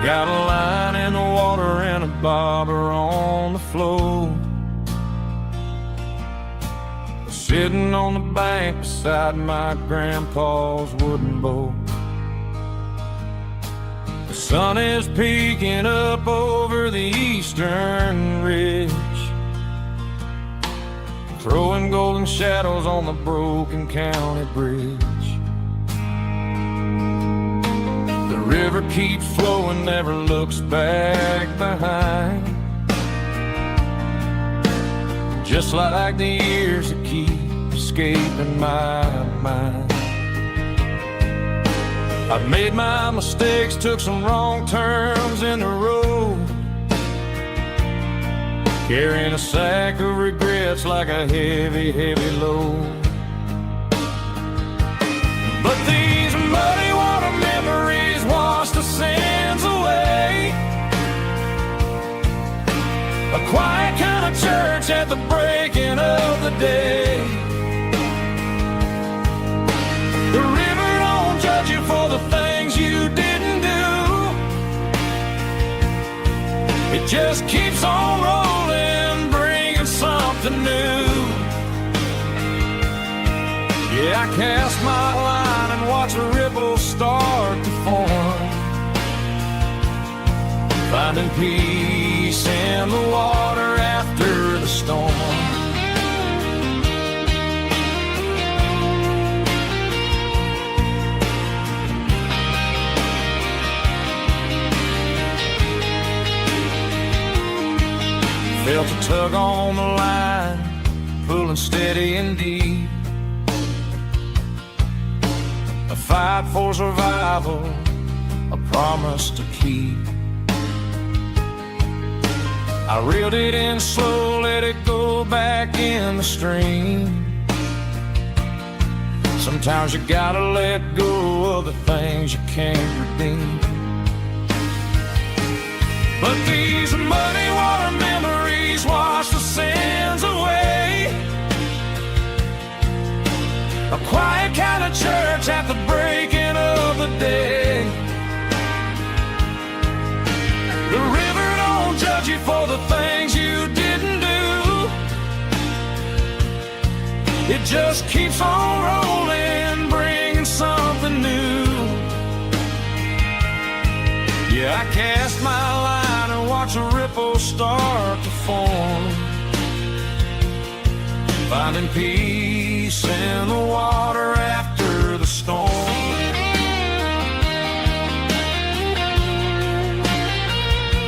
got a line in the water and a bobber on the floor, sitting on the bank beside my grandpa's wooden boat. The sun is peeking up over the eastern ridge, throwing golden shadows on the broken county bridge. The river keeps flowing, never looks back behind, just like the years that keep escaping my mind. I've made my mistakes, took some wrong turns in the road, carrying a sack of regrets like a heavy, heavy load. But these muddy water memories wash the sins away, a quiet kind of church at the breaking of the day. The river don't judge you for the things you didn't do, it just keeps on rolling, bringing something new. Yeah, I cast my line and watch the ripples start to form, finding peace in the water after the storm. Felt a tug on the line, pulling steady and deep, a fight for survival, a promise to keep. I reeled it in slow, let it go back in the stream. Sometimes you gotta let go of the things you can't redeem. But these muddy water memories wash the sins away, a quiet kind of church at the breaking of the day. The river don't judge you for the things you didn't do, it just keeps on rolling, bringing something new. I cast my line and watch a ripple start to form, finding peace in the water after the storm.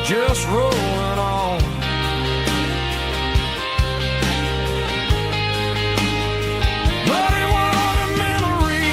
Just rolling on. But it was a memory.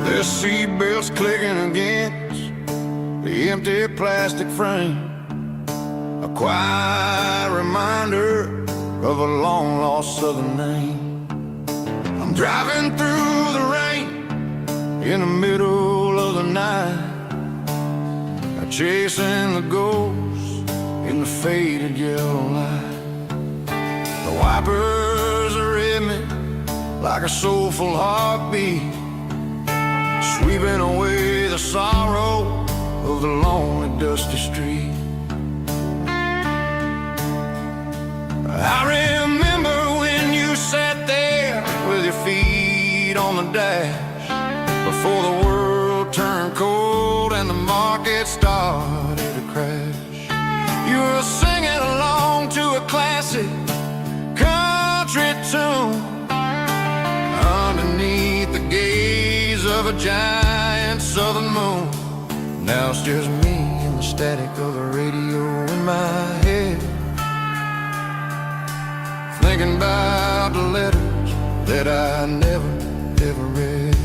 The seatbelt's clicking against the empty plastic frame, a quiet reminder of a long-lost southern name. I'm driving through the rain in the middle of the night, chasing the ghosts in the faded yellow light. The wipers are in me like a soulful heartbeat, sweeping away the sorrow of the lonely, dusty street. I remember when you sat there with your feet on the dash, before the world turned cold and the market started to crash. You were singing along to a classic country tune underneath the gaze of a giant southern moon. Now it's just me and the static of the radio in my head, thinking about the letters that I never, ever read.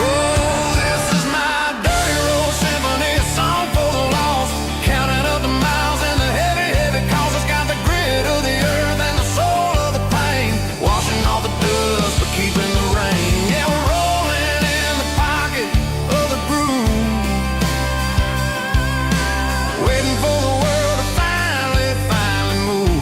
Oh, this is my dirty road symphony, a song for the lost, counting up the miles and the heavy, heavy calls. It's got the grit of the earth and the soul of the pain, washing off the dust but keeping the rain. Yeah, we're rolling in the pocket of the groove, waiting for the world to finally move.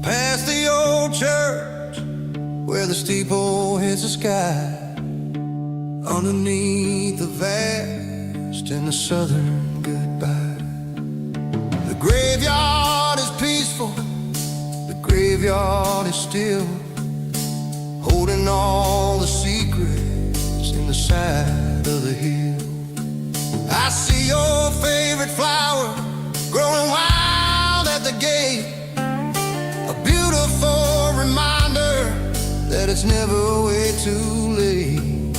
Past the old church where the steeple hits the sky, underneath the vast and the southern goodbye. The graveyard is peaceful, the graveyard is still, holding all the secrets in the side of the hill. I see your favorite flower growing wild at the gate, a beautiful reminder that it's never way too late.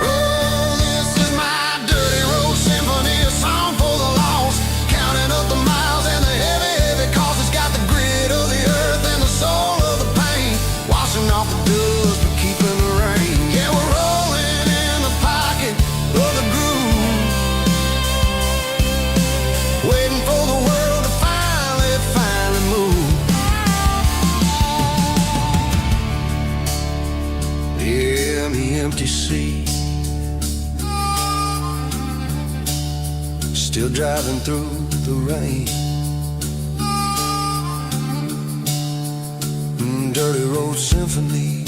Oh, this is my dirty road symphony, a song for the lost, counting up the miles and the heavy, heavy calls. It's got the grit of the earth and the soul of the pain, washing off the dust but keeping the rain. Yeah, we're rolling in the pocket of the groove, waiting for the world to finally move. Yeah, the empty sea, still driving through the rain. Dirty road symphony.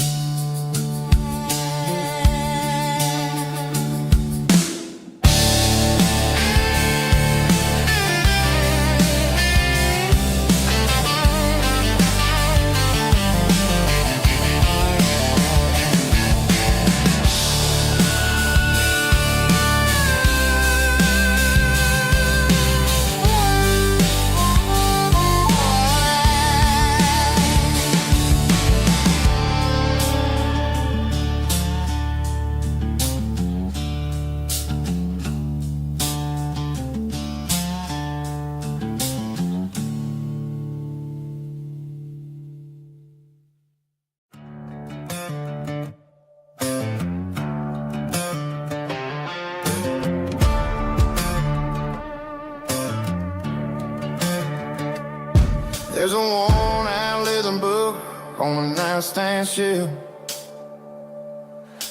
a worn-out leather book on a nightstand shelf,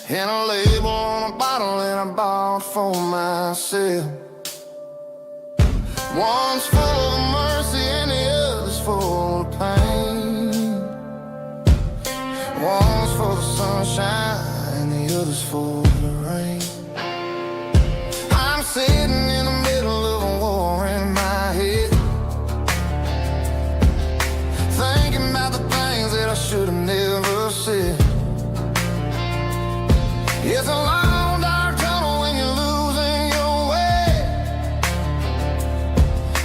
and a label on a bottle that I bought for myself. One's full of mercy and the other's full of pain. One's full of sunshine and the other's full of rain. I'm sitting in the middle of a war in my head, thinking about the things that I should have never said. It's a long dark tunnel when you're losing your way,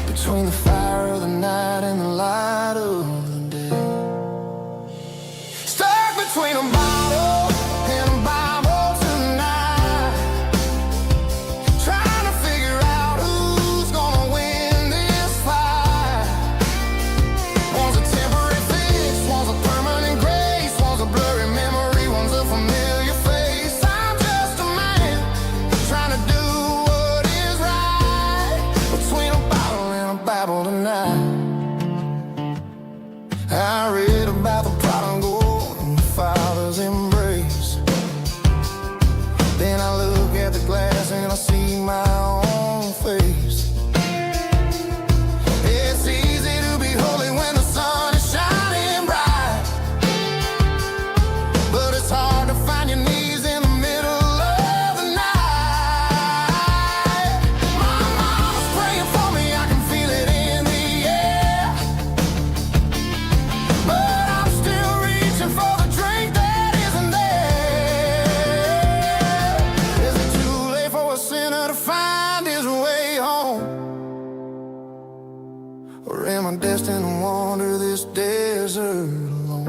between the fire of the night and the light of the day. Stuck between a bottle and a Bible tonight, trying to figure out who's gonna win this fight. One's a temporary fix, one's a permanent grace, one's a blurry memory, one's a familiar face. I'm just a man trying to do what is right, between a bottle and a Bible tonight. I read about the prodigal and the father's embrace. Then I look at the glass and I see my own face. It's easy to be holy when the sun is shining bright, but it's hard to find your knees in the middle of the night. My mama's praying for me, I can feel it in the air, but I'm still reaching for the drink that isn't there. Is it too late for a sinner to find his way home? Or am I destined to wander this desert alone?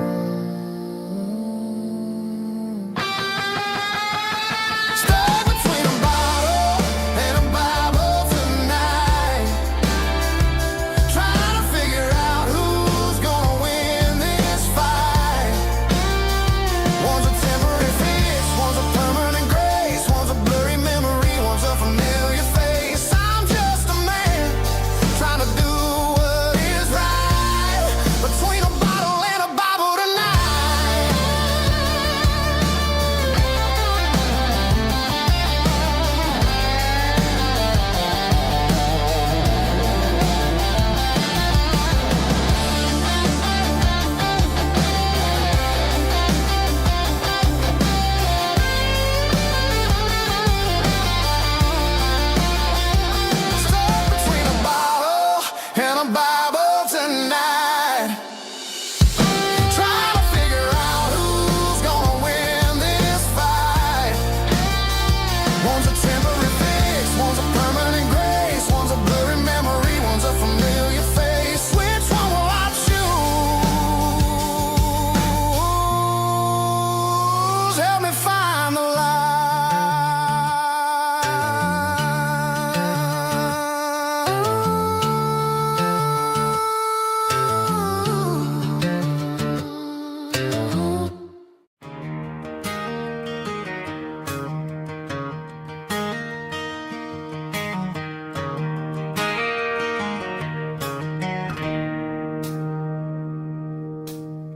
Stuck between a bottle and a Bible tonight, trying to figure out who's gonna win this fight. One's a temporary fix, one's a permanent grace, one's a blurry memory, one's a familiar face. I'm just a man trying to do what is right, between a bottle and a Bible tonight. Stuck between a bottle and a Bible tonight, trying to figure out who's gonna win this fight. One's a temporary fix, one's a permanent grace, one's a blurry memory, one's a familiar face. Which one will I choose? Help me find the light.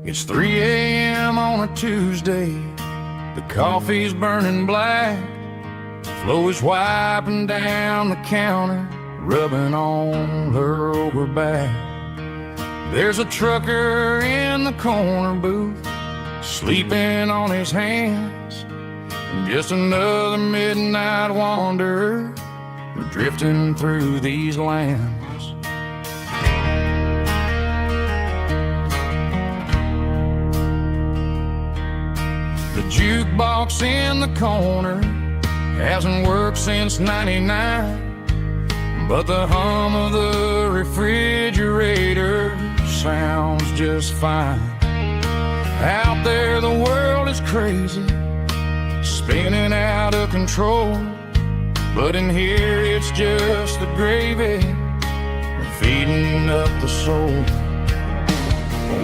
It's 3 a.m. on a Tuesday. The coffee's burning black. Flo is wiping down the counter, rubbing on her over back. There's a trucker in the corner booth, sleeping on his hands. And just another midnight wanderer, drifting through these lands. The jukebox in the corner hasn't worked since '99, but the hum of the refrigerator sounds just fine. Out there the world is crazy, spinning out of control, but in here it's just the gravy feeding up the soul.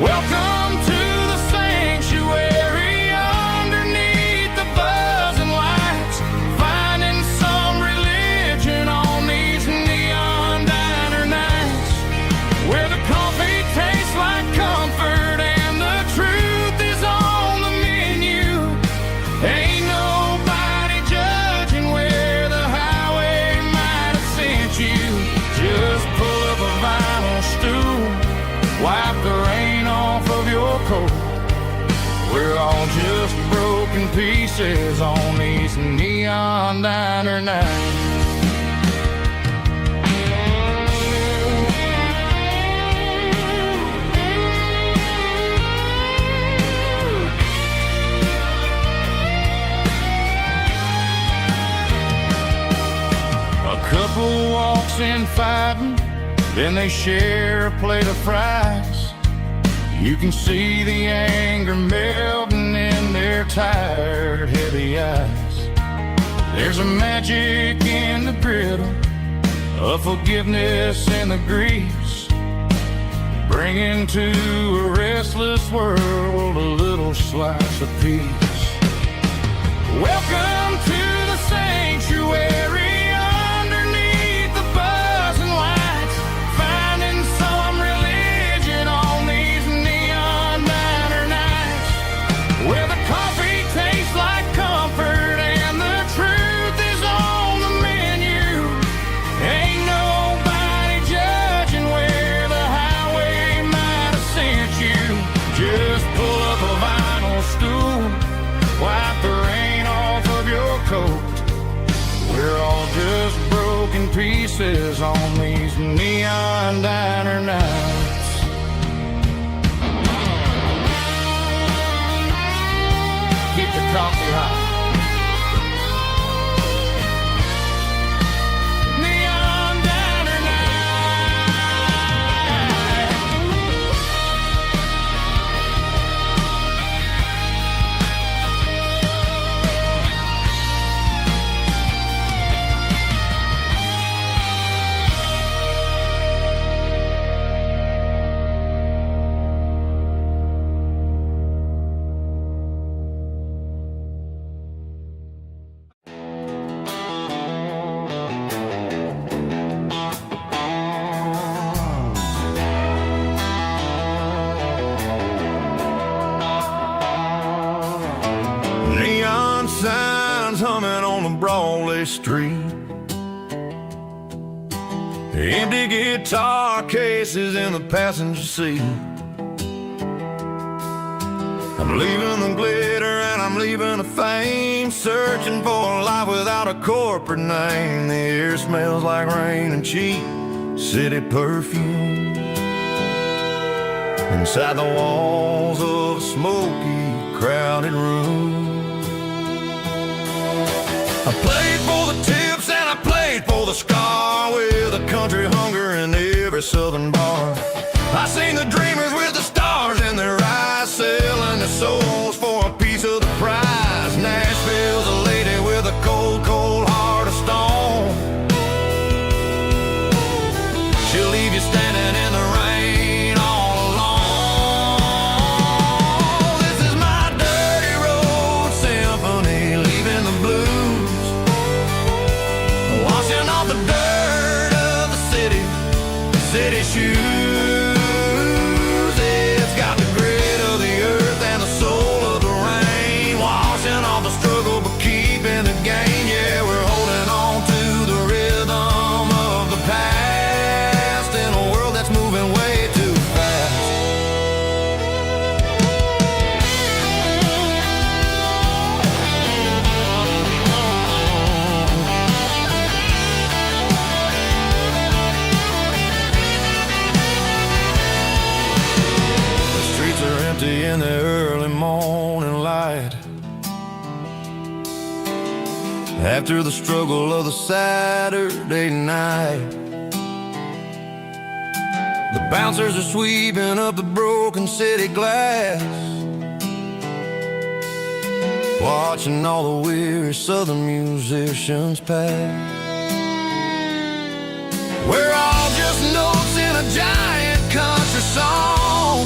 Welcome to the sanctuary, underneath the buzzing lights, finding some religion on these neon diner nights, where the coffee tastes like We're all just broken pieces on these neon diner nights. Couple walks in fighting, then they share a plate of fries. You can see the anger melting in their tired, heavy eyes. There's a magic in the griddle, a forgiveness in the grease, bringing to a restless world a little slice of peace. Welcome to the sanctuary. We're all just broken pieces on these neon diner nights. Keep the coffee hot. Neon signs humming on the Broadway street, empty guitar cases in the passenger seat. I'm leaving the glitter and I'm leaving the fame, searching for a life without a corporate name. The air smells like rain and cheap city perfume inside the walls of a smoky, crowded room. I played for the tips and I played for the scar, with a country hunger in every southern bar. I seen the dreamers with the stars in their eyes, selling their souls for a piece of the prize. Nashville's a lady with a cold, cold heart of stone. She'll leave you standing in the rain all alone. This is my dirty road symphony, leaving the blues, washing off the dirt of the city shoes. It's got the grit of the earth and the soul of the rain, washing off the struggle but keeping the gain. Yeah, we're holding on to the rhythm of the past in a world that's moving way too fast. The streets are empty in the early morning light, after the struggle of the Saturday night. The bouncers are sweeping up the broken city glass, watching all the weary southern musicians pass. We're all just notes in a giant country song,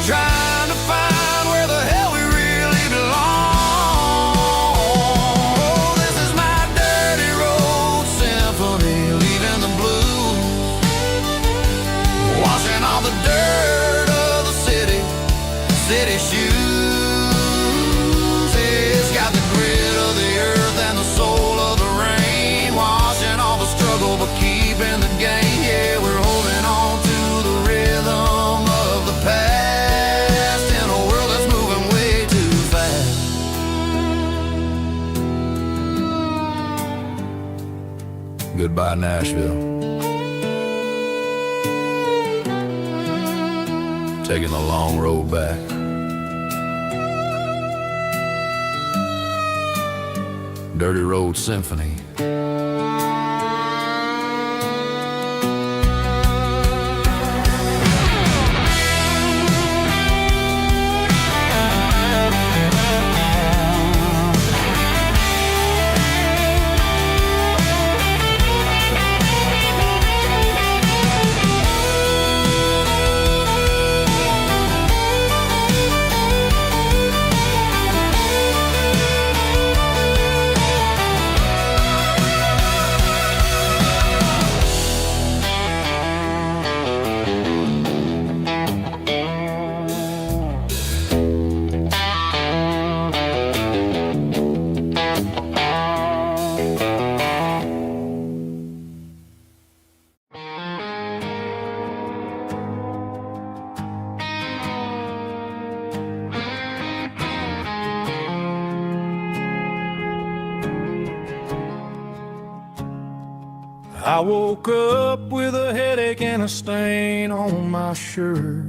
trying to find where the hell we really belong. Oh, this is my dirty road symphony, leaving the blues, washing all the dirt of the city shoes. It's got the grit of the earth and the soul of the rain, washing all the struggle but keeping the gain. Yeah, we're holding on to the rhythm of the past goodbye Nashville. Taking the long road back. Dirty Road Symphony. I woke up with a headache and a stain on my shirt.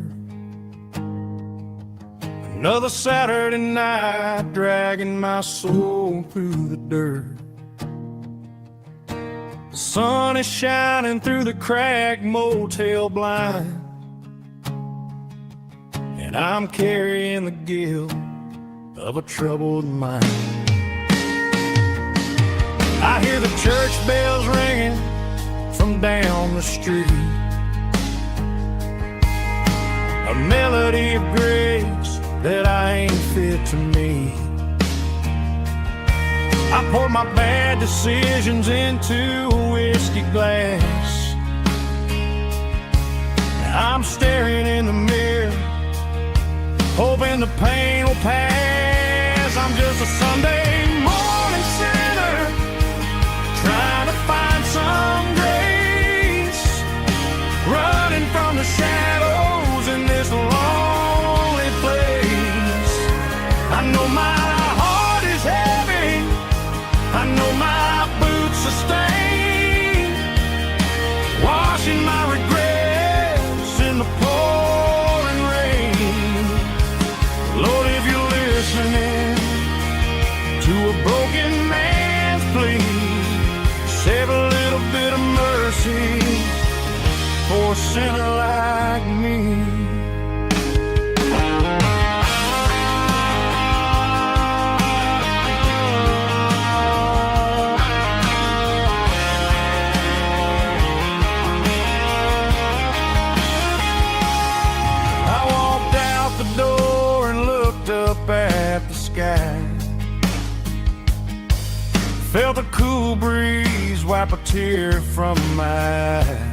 Another Saturday night dragging my soul through the dirt. The sun is shining through the cracked motel blind, and I'm carrying the guilt of a troubled mind. I hear the church bells ringing from down the street, a melody of grace that I ain't fit to meet. I pour my bad decisions into a whiskey glass. I'm staring in the mirror, hoping the pain will pass. I'm just a Sunday morning sinner, trying to find some grace, running from the shadows in this lonely place. I know my heart is heavy, I know my boots are stained, washing my regrets in the pouring rain. Lord, if you're listening to a broken man's plea, save a little bit of mercy for a sinner like me. I walked out the door and looked up at the sky, felt a cool breeze wipe a tear from my eye.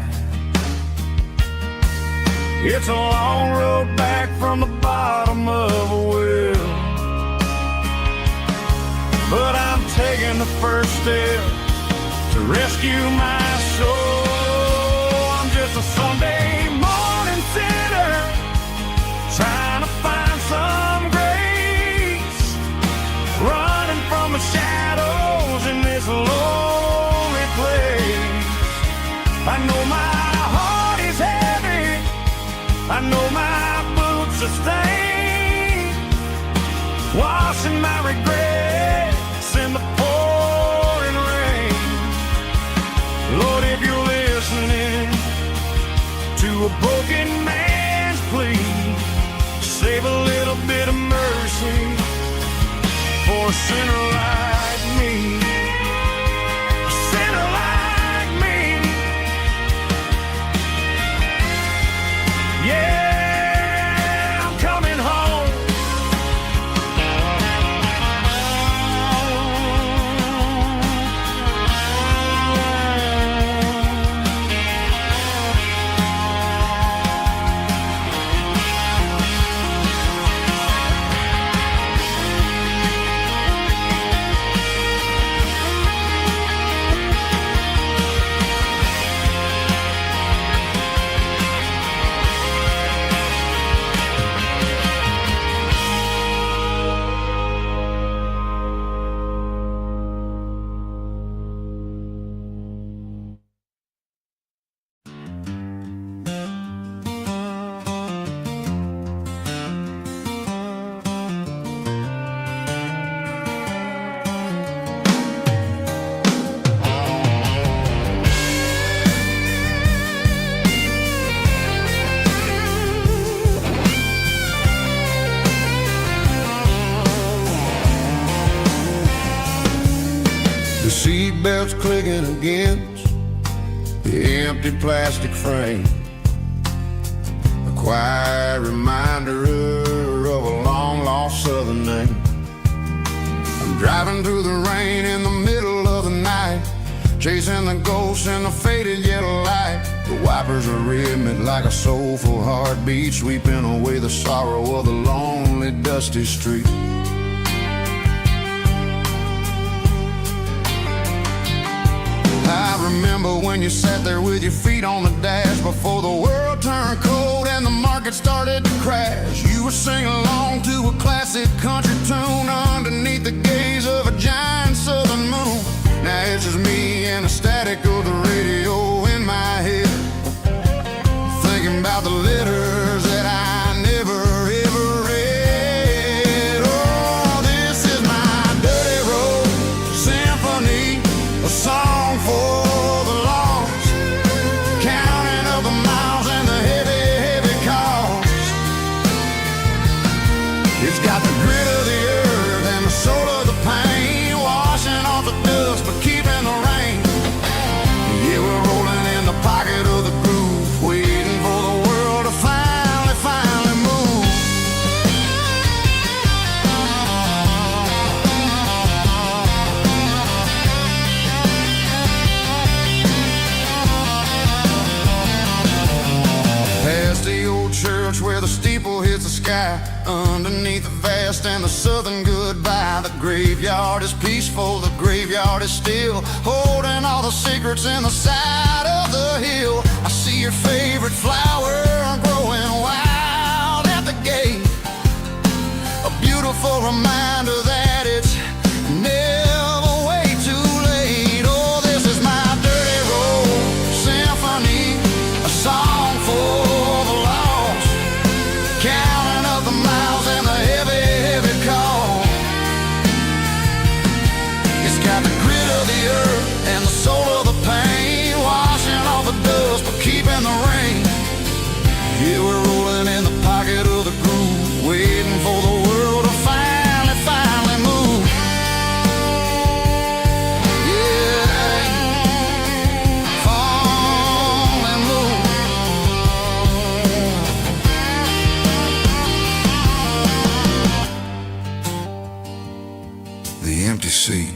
It's a long road back from the bottom of a well, but I'm taking the first step to rescue my soul. I'm just a Sunday morning sinner, trying to find some grace, running from the shadows in this lonely place. I know my heart is heavy, I know my boots are stained, washing my regrets in the pouring rain. Lord, if you're listening to a broken man's plea, save a little bit of mercy for a sinner like me. A sinner like me. Yeah, I'm coming home. seatbelts clicking against the empty plastic frame. A quiet reminder of a long-lost southern name. I'm driving through the rain in the middle of the night, chasing the ghosts in the faded yellow light. The wipers are rhythmic like a soulful heartbeat, sweeping away the sorrow of the lonely, dusty street. I remember when you sat there with your feet on the dash before the world turned cold and the market started to crash. You were singing along to a classic country tune underneath the gaze of a giant southern moon. Now it's just me and the static of the radio in my head, thinking about the letters that I never ever read. Oh, this is my dirty road symphony, a song for the lost, counting up the miles and the heavy, heavy cost. It's got the grit of the earth and the soul of the pain, washing off the dust but keeping the rain. Yeah, we're rolling in the pocket of the groove, waiting for the world to finally move. Past the old church where the steeple hits the sky, underneath the vast and the southern goodbye. The graveyard is peaceful, the graveyard is still, holding all the secrets in the side of the hill. I see your favorite flower growing wild at the gate, a beautiful reminder that it's never way too late. Oh, this is my dirty road symphony, a song for the lost, counting up the miles and the heavy, heavy call. It's got the grit of the earth and the soul of the pain, washing off the dust but keeping the rain. Yeah, we're rolling in the pocket of the groove, waiting for the world to finally move. Yeah, fall and move. The empty seat,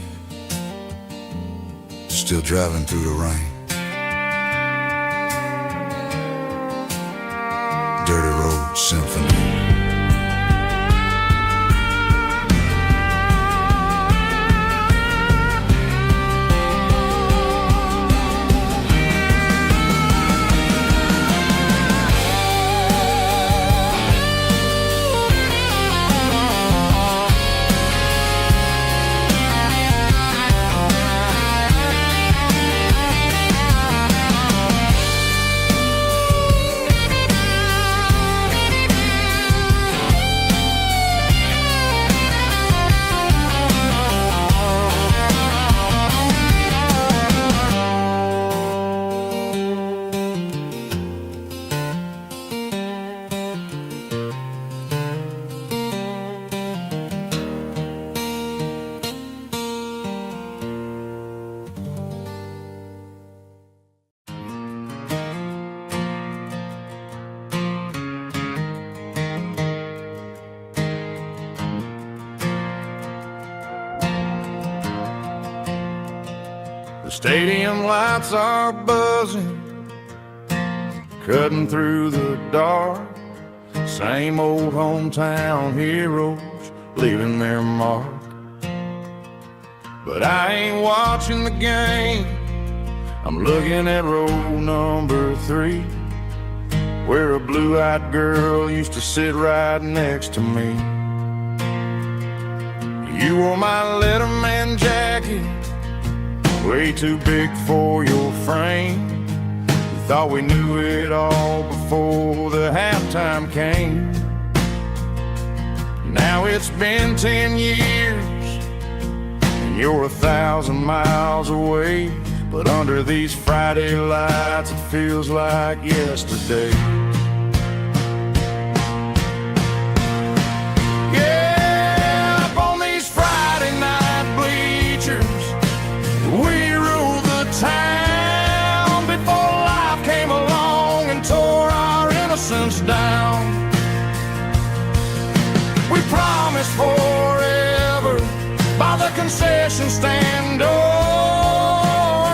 still driving through the rain. Dirty road symphony. Stadium lights are buzzing, cutting through the dark. Same old hometown heroes leaving their mark. But I ain't watching the game, I'm looking at row number 3, where a blue-eyed girl used to sit right next to me. You wore my Letterman jacket, way too big for your frame. We thought we knew it all before the halftime came. Now it's been 10 years and you're 1,000 miles away, but under these Friday lights it feels like yesterday. Yeah, up on these Friday night bleachers, we We promised forever by the concession stand door.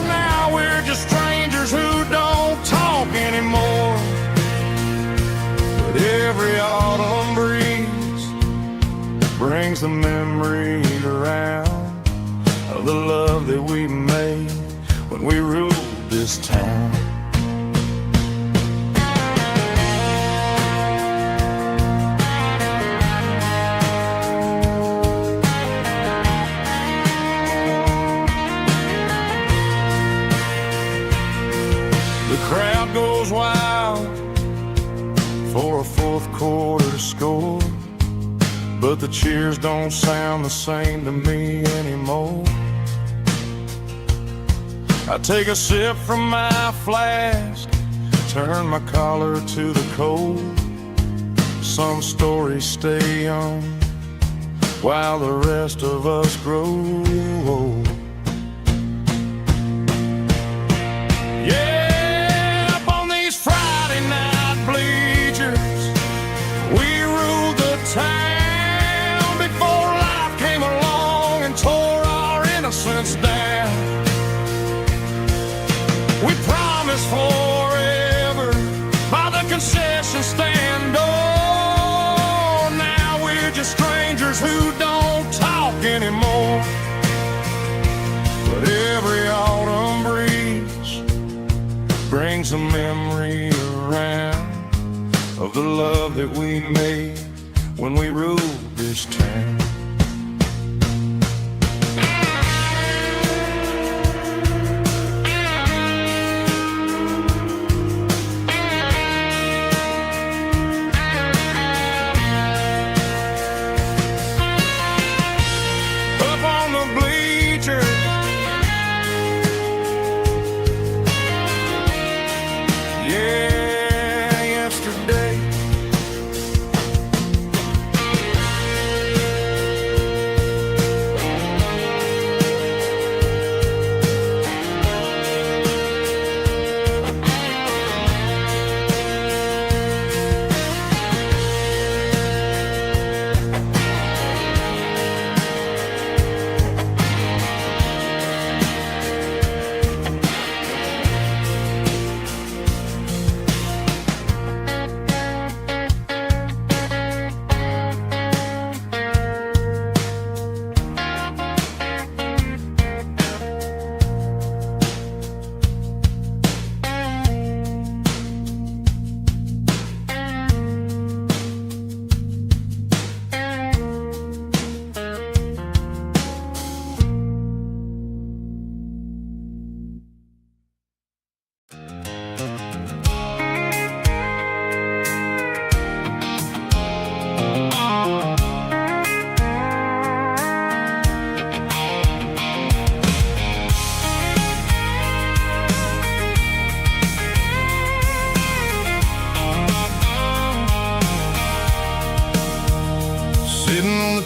Now we're just strangers who don't talk anymore. But every autumn breeze brings the memories around of the love that we made when we ruled this town. The crowd goes wild for a fourth quarter score, but the cheers don't sound the same to me anymore. I take a sip from my flask, turn my collar to the cold. Some stories stay young while the rest of us grow old. Yeah, up on these Friday night bleachers, we ruled the town before life came along and tore our innocence down. We promised forever by the concession stand door. Now we're just strangers who don't talk anymore. But every autumn breeze brings a memory around of the love that we made when we ruled this town.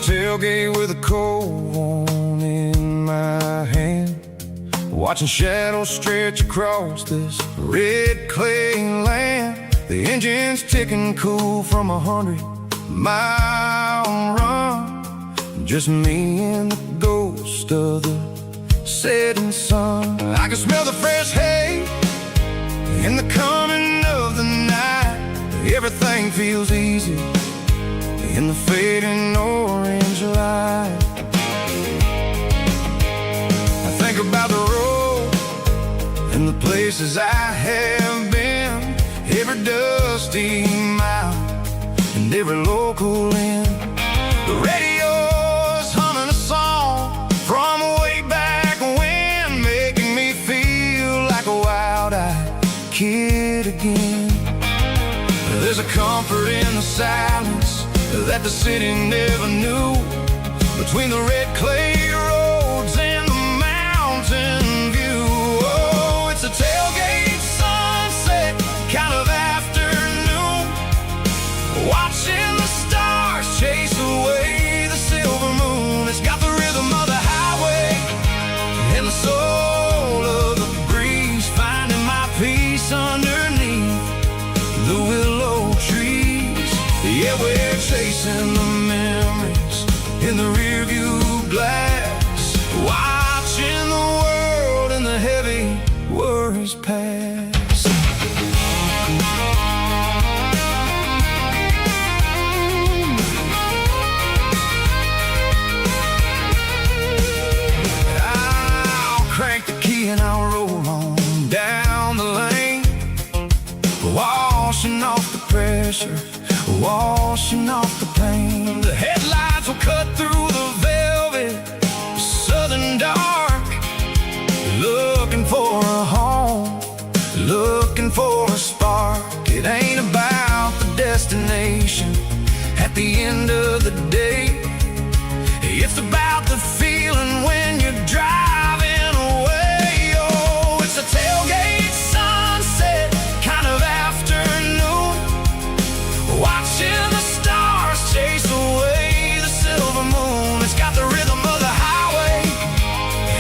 Tailgate with a cold one in my hand, watching shadows stretch across this red clay land. The engine's ticking cool from 100-mile run. Just me and the ghost of the setting sun. I can smell the fresh hay in the coming of the night. Everything feels easy in the fading orange light. I think about the road and the places I have been, every dusty mile and every local inn. The radio's humming a song from way back when, making me feel like a wild-eyed kid again. There's a comfort in the silence that the city never knew, between the red clay roads and the mountain view. Oh, it's a tailgate sunset kind of afternoon, watching the stars chase away the silver moon. It's got the rhythm of the highway and the soul of the breeze, finding my peace underneath the willow trees. Yeah, we're chasing the memories washing off the pain. The headlights will cut through the velvet southern dark, looking for a home, looking for a spark. It ain't about the destination at the end of the day. It's about the feeling when you're driving away. Oh, it's a tailgate sunset kind of afternoon, watching the stars chase away the silver moon. It's got the rhythm of the highway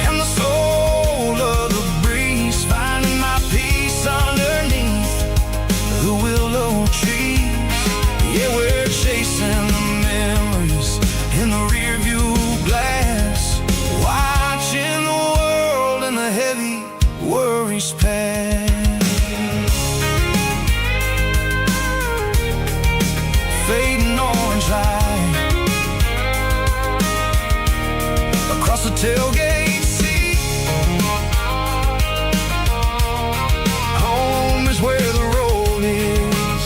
and the soul of the breeze, finding my peace underneath the willow trees. Yeah, we're chasing the memories in the rear view glass, watching the world and the heavy worries pass. Fading orange light across the tailgate seat. Home is where the road is.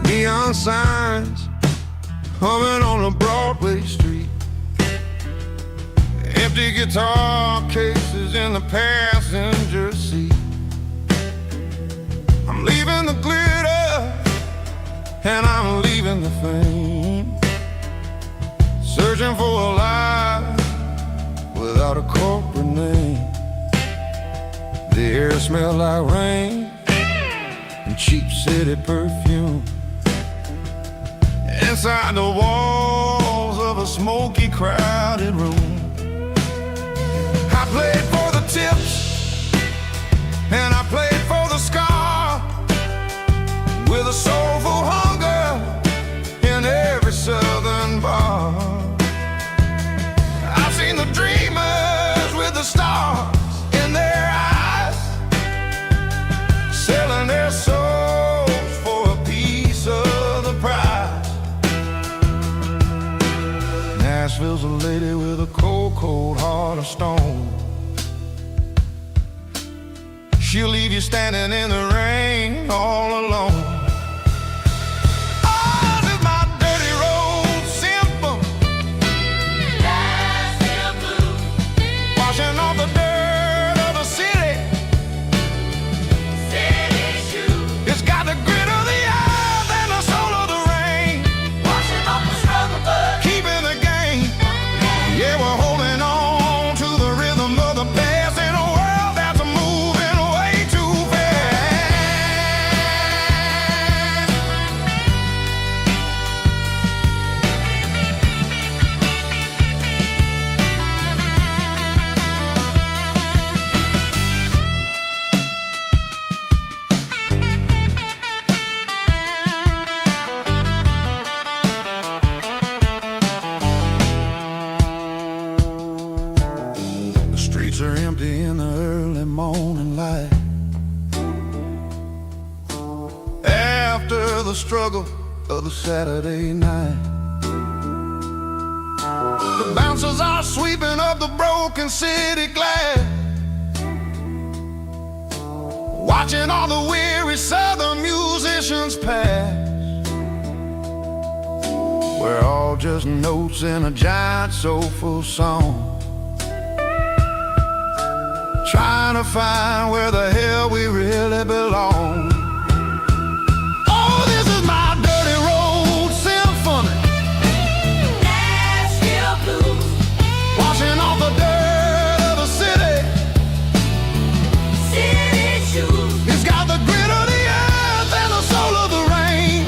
Neon signs humming on a Broadway street, empty guitar cases in the passenger seat. I'm leaving the glitter and I'm leaving the fame, searching for a life without a corporate name. The air smells like rain and cheap city perfume. Inside the walls of a smoky, crowded room, I played for the tips and I played for the scar, with a soulful hunger in every southern bar. I've seen the dreamers with the stars in their eyes, selling their souls for a piece of the prize. Nashville's a lady with a cold, cold heart of stone. She'll leave you standing in the rain all alone. Oh, this is my dirty road symphony, Nashville blues, washing off the dirt of the city, city shoes. It's got the grit of the earth and the soul of the rain, washing off the struggle, but keeping the game. Yeah, we're holding on to the rhythm of the past in a world that's moving way too The streets are empty in the early morning light, after the struggle of the Saturday night. The bouncers are sweeping up the broken city glass, watching all the weary southern musicians pass. We're all just notes in a giant soulful song, trying to find where the hell we really belong. Oh, this is my dirty road symphony, Nashville blues, washing off the dirt of the city, city shoes. It's got the grit of the earth and the soul of the rain,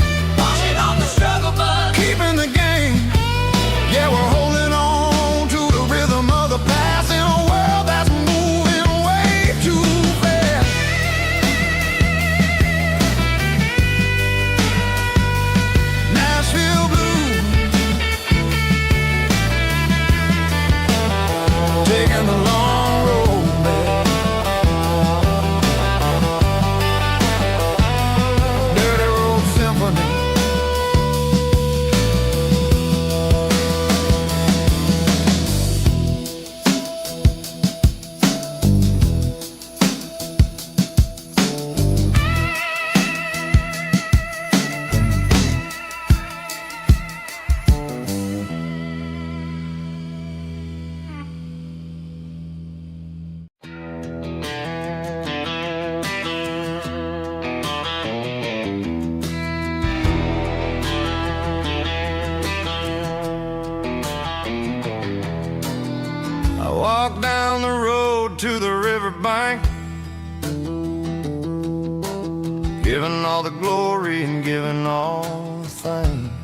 the glory and giving all the thanks.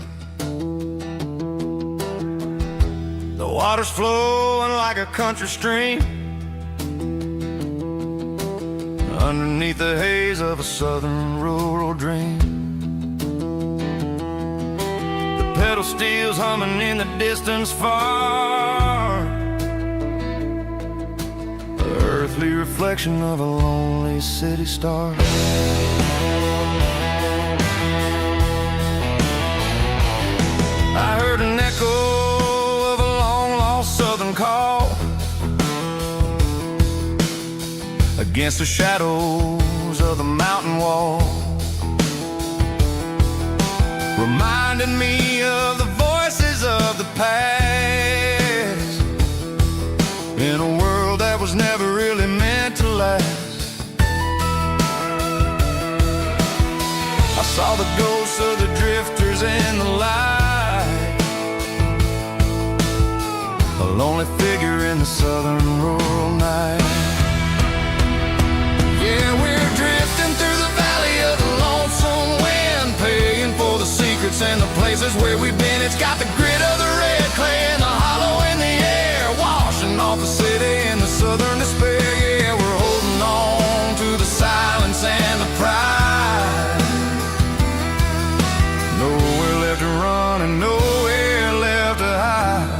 The water's flowing like a country stream underneath the haze of a southern rural dream. The pedal steel's humming in the distance far, the earthly reflection of a lonely city star. I heard an echo of a long-lost southern call against the shadows of the mountain wall, reminding me of the voices of the past in a world that was never really meant to last. I saw the ghosts of the drifters in the light, a lonely figure in the southern rural night. Yeah, we're drifting through the valley of the lonesome wind, paying for the secrets and the places where we've been. It's got the grit of the red clay and the hollow in the air, washing off the city and the southern despair. Yeah, we're holding on to the silence and the pride. Nowhere left to run and nowhere left to hide.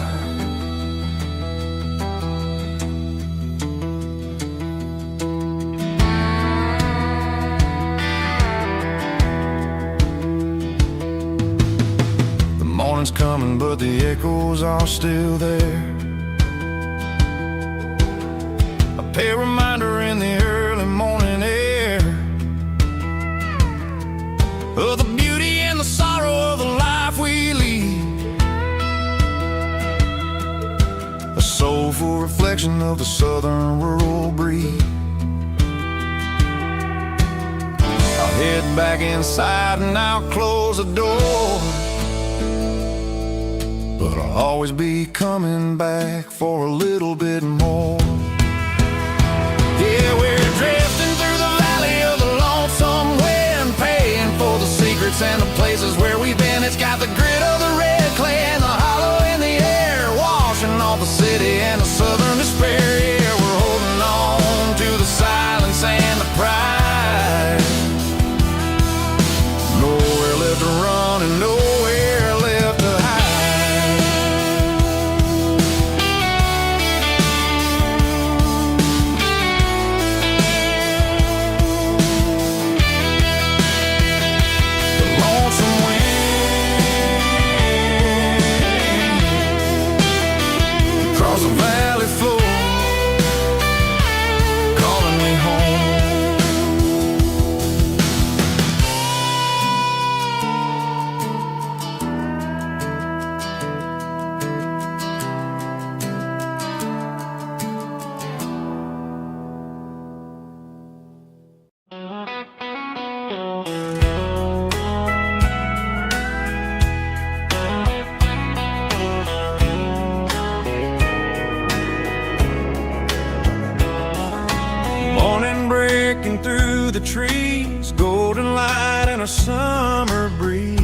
Morning's coming, but the echoes are still there. A pale reminder in the early morning air of the beauty and the sorrow of the life we lead, a soulful reflection of the southern rural breed. I'll head back inside and I'll close the door, but I'll always be coming back for a little bit more. Yeah, we're drifting through the valley of the lonesome wind, paying for the secrets and the places where we've been. It's got the grit of the red clay and the hollow in the air, washing off the city and the southern despair. Yeah, we're holding on to the silence and the pride. Nowhere left to run and nowhere left to hide. Through the trees, golden light and a summer breeze.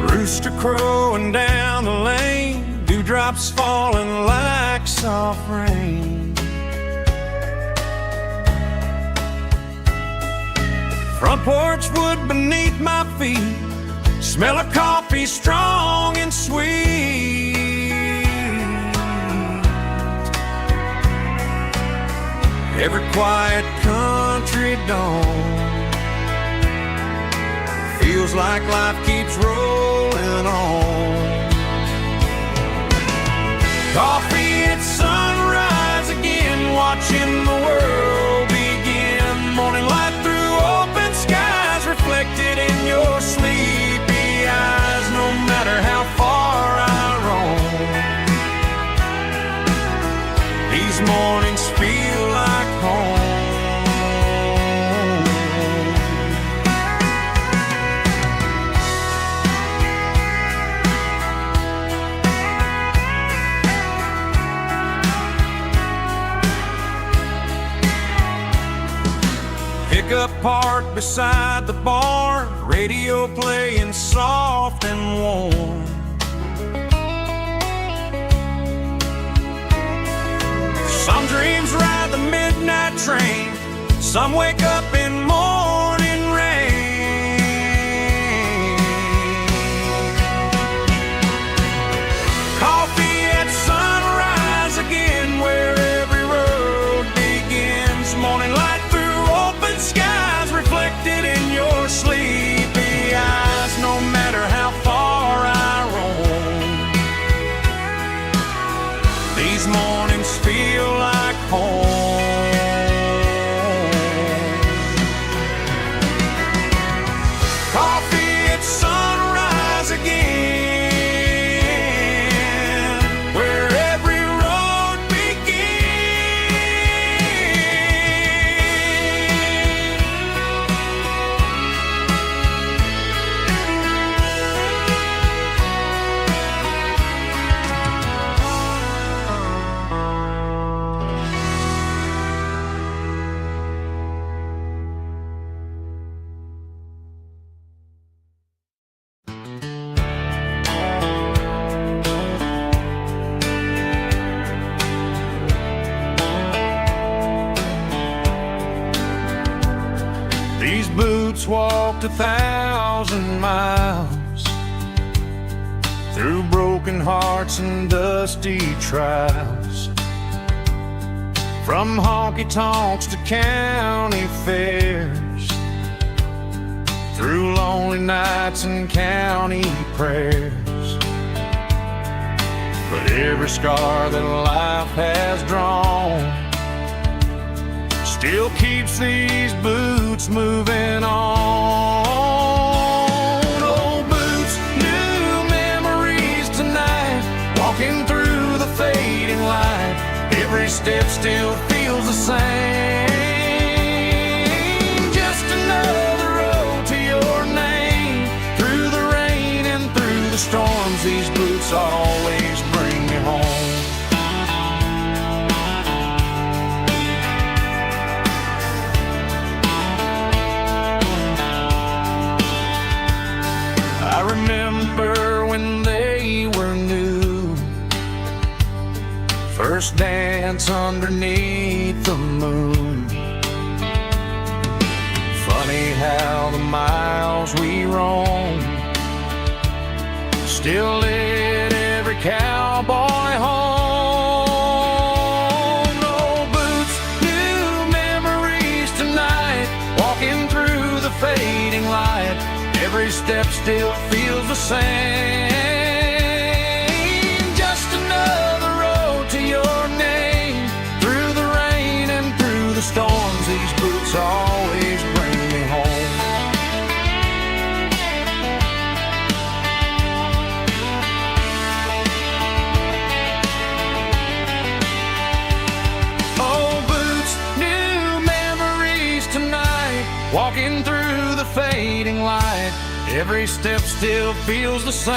Rooster crowing down the lane, dewdrops falling like soft rain. Front porch wood beneath my feet, smell of coffee strong and sweet. Every quiet country dawn feels like life keeps rolling on. Coffee at sunrise again, watching the world begin. Morning light through open skies, reflected in your sleepy eyes. No matter how far I roam, these mornings feel like home. Pickup parked beside the bar, radio playing soft and warm. Some dreams ride the midnight train, some wake up in morning rain. Coffee at sunrise again, where every road begins. Morning light through open skies, reflected in your sleepy eyes. No matter how far I roam, these mornings feel like home. Coffee at sunrise again, where every road These boots walked 1,000 miles through broken hearts and dusty trials, from honky-tonks to county fairs, through lonely nights and county prayers. But every scar that life has drawn still keeps these boots moving on. Old boots, new memories tonight, walking through the fading light. Every step still feels the same. Just another road to your name. Through the rain and through the storms, these boots always bring me home. I remember when they were new, first dance underneath the moon. Funny how the miles we roam still lit every cowboy home. Old boots, new memories tonight, walking through the fading light. Every step still feels the same. Just another road to your name. Through the rain and through the storms, these boots always bring me home. Old boots, new memories tonight, walking through the fading light. Every step still feels the same.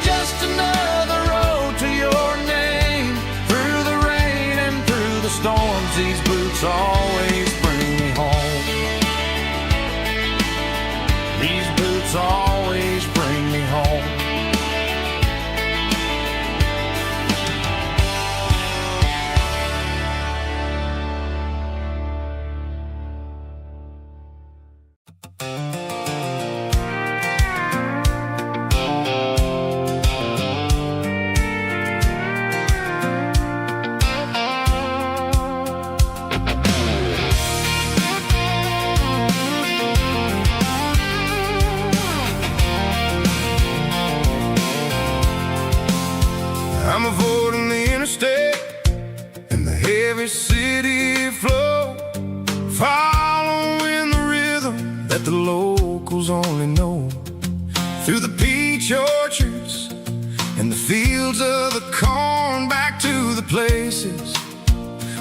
Just another road to your name. Through the rain and through the storms, these boots always bring me home. These boots always bring me home. I'm avoiding the interstate and the heavy city flow, following the rhythm that the locals only know. Through the peach orchards and the fields of the corn, back to the places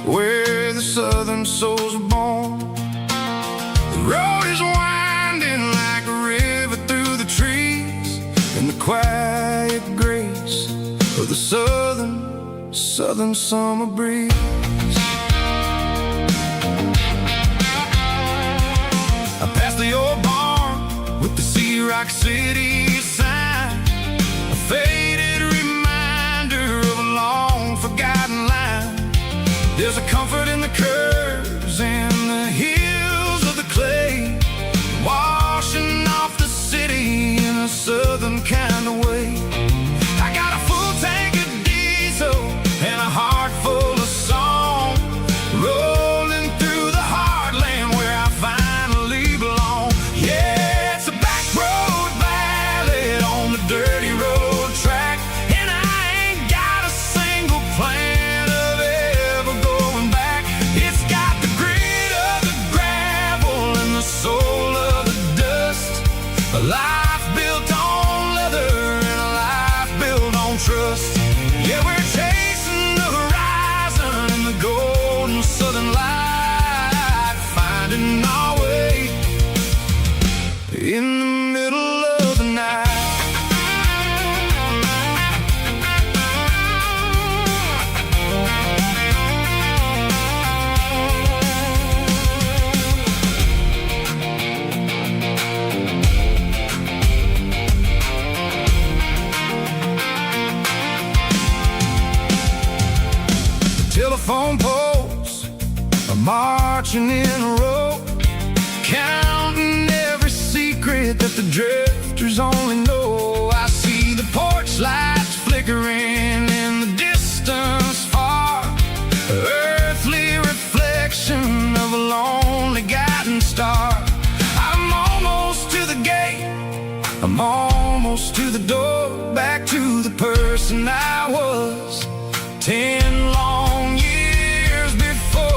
where the southern souls were born. The road is winding like a river through the trees, and the quiet grace of the southern summer breeze. York City sign, a faded reminder of a long forgotten line. There's a comfort in the curves and the hills of the clay, washing off the city in a southern kind of way. I got a full tank of diesel and a heart full of song, rolling through the heartland where I finally belong. Yeah, it's a back road ballad on the dirty road track, and I ain't got a single plan of ever going back. It's got the grit of the gravel and the soul of the dust, a life built on leather and a life built on trust. Yeah, we're chasing the horizon in the golden southern light, finding our way in the middle of the night. Telephone poles are marching in a row, counting every secret that the drifters only know. I see the porch lights flickering in the distance far, earthly reflection of a lonely guiding star. I'm almost to the gate, I'm almost to the door, back to the person I was 10 long years before.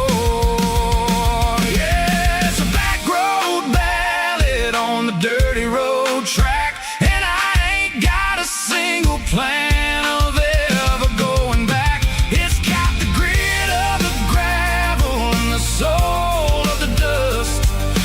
Yeah, it's a back road ballad on the dirty road track, and I ain't got a single plan of ever going back. It's got the grit of the gravel and the soul of the dust,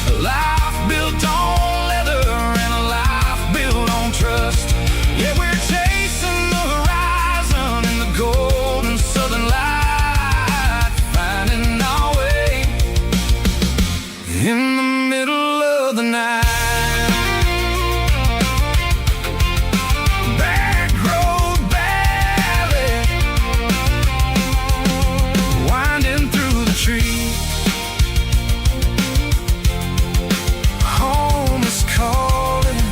a life built on leather and a life built on trust. Yeah, we're chasing the horizon in the golden southern light, finding our way in the middle of the night. Back road ballad, winding through the trees. Home is calling.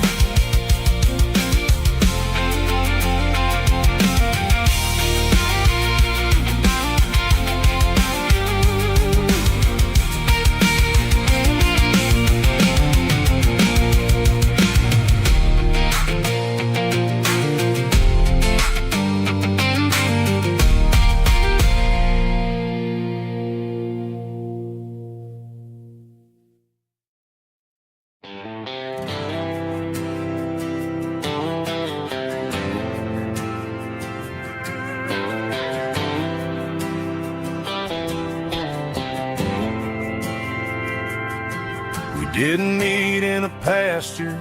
We didn't meet in a pasture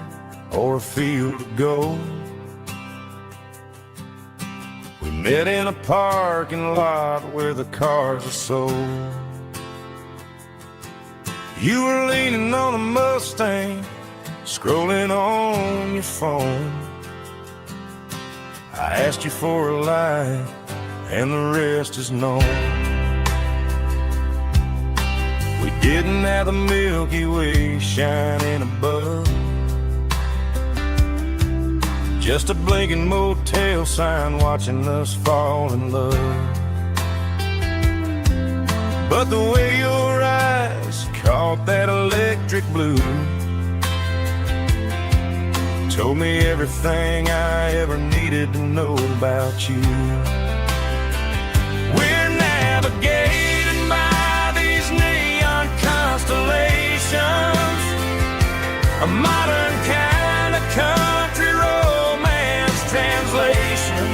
or a field of gold. We met in a parking lot where the cars are sold. You were leaning on a Mustang, scrolling on your phone. I asked you for a light, and the rest is known. We didn't have the Milky Way shining above, just a blinking motel sign watching us fall in love. But the way your eyes caught that electric blue told me everything I ever needed to know about you. We're navigated by these neon constellations, a modern kind of country romance translation.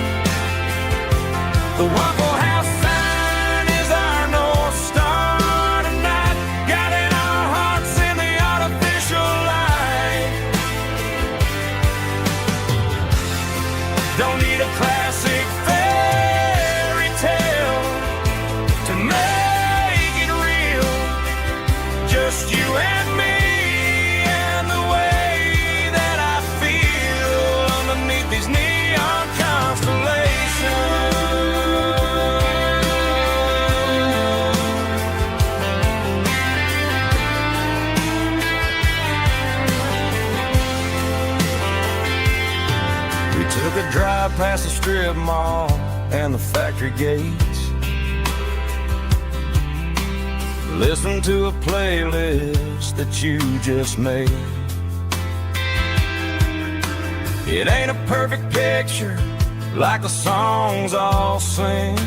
The Waffle House sign is our North Star tonight, guiding our hearts in the artificial light. Don't need a classic fairy tale to make it real, just you and me and the way that I feel. drive past the strip mall and the factory gates. Listen to a playlist that you just made. It ain't a perfect picture like the songs all sing,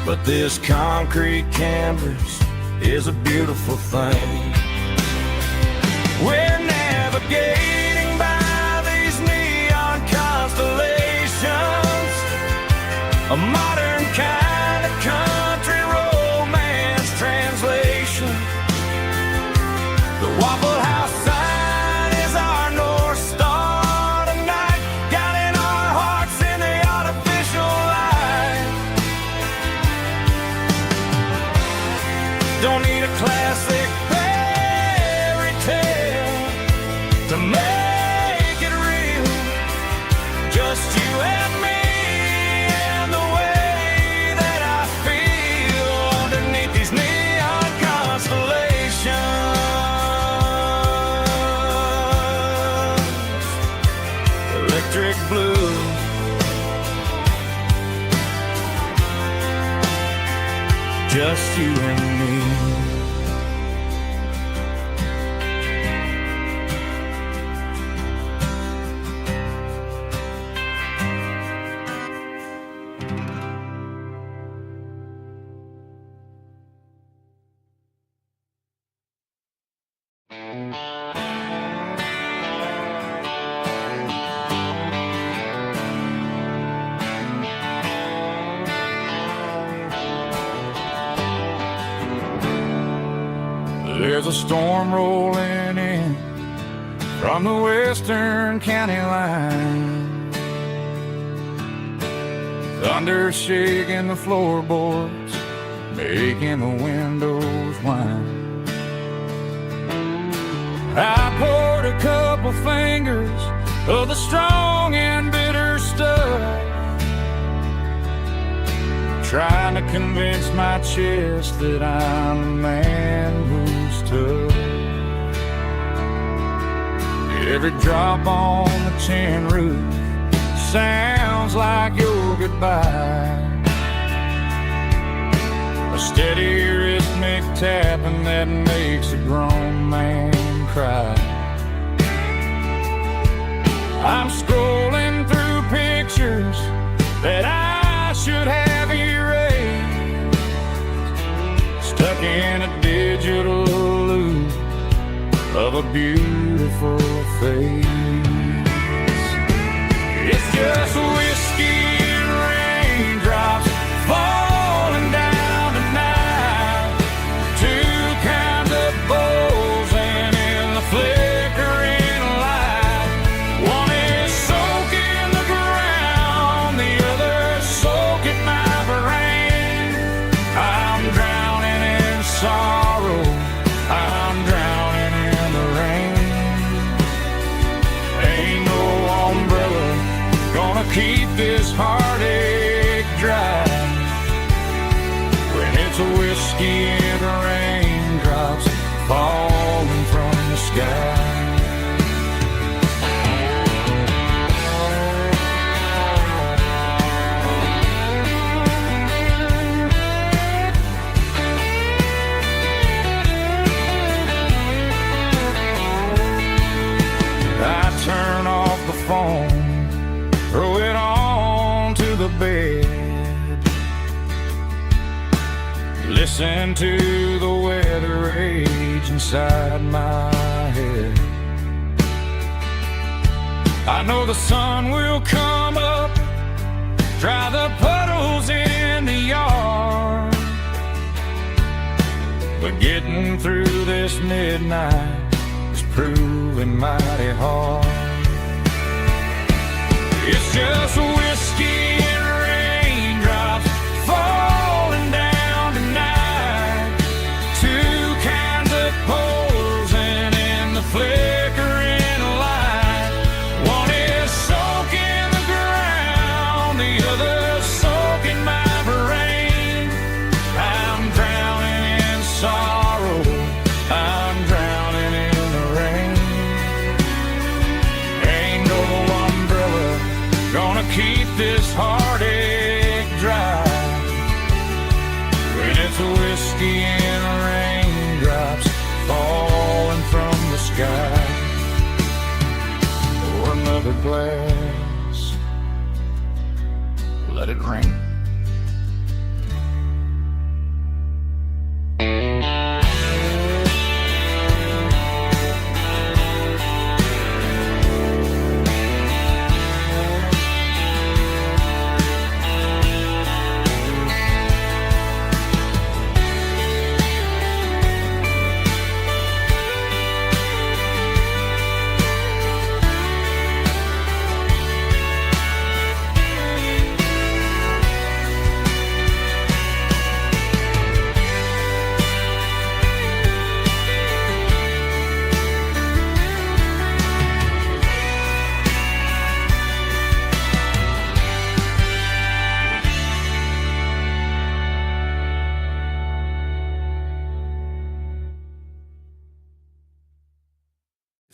but this concrete canvas is a beautiful thing. We're navigating by these neon constellations, a modern kind of country romance translation. The Waffle House sign is our North Star tonight, guiding our hearts in the artificial light. Don't need a classic fairy tale to make it real, just you and me and the way that I feel underneath these neon constellations. Electric blue, just you and me. There's a storm rolling in from the western county line. Thunder shaking the floorboards, making the windows whine. I poured a couple fingers of the strong and bitter stuff, trying to convince my chest that I'm a man who's tough. Every drop on the tin roof sounds like your goodbye, a steady rhythmic tapping that makes a grown man cry. I'm scrolling through pictures that I should have erased, stuck in a digital loop of a beautiful face. It's just whiskey and raindrops falling down tonight, two kinds of bowls and in the flickering light. One is soaking the ground, the other soaking my brain. I'm drowning in sorrow, I'm drowning in the rain. Ain't no umbrella gonna keep this heartache dry when it's a whiskey and raindrops falling from the sky. I turn off the phone, throw it on to the bed, listen to the weather rage inside my head. I know the sun will come up, dry the puddles in the yard, but getting through this midnight is proving mighty hard. It's just whiskey and raindrops falling down tonight, two kinds of poles and in the flickering light. One is soaking the ground, the other soaking my brain. I'm drowning in sorrow, I'm drowning in the rain. Ain't no umbrella glass. Let it rain.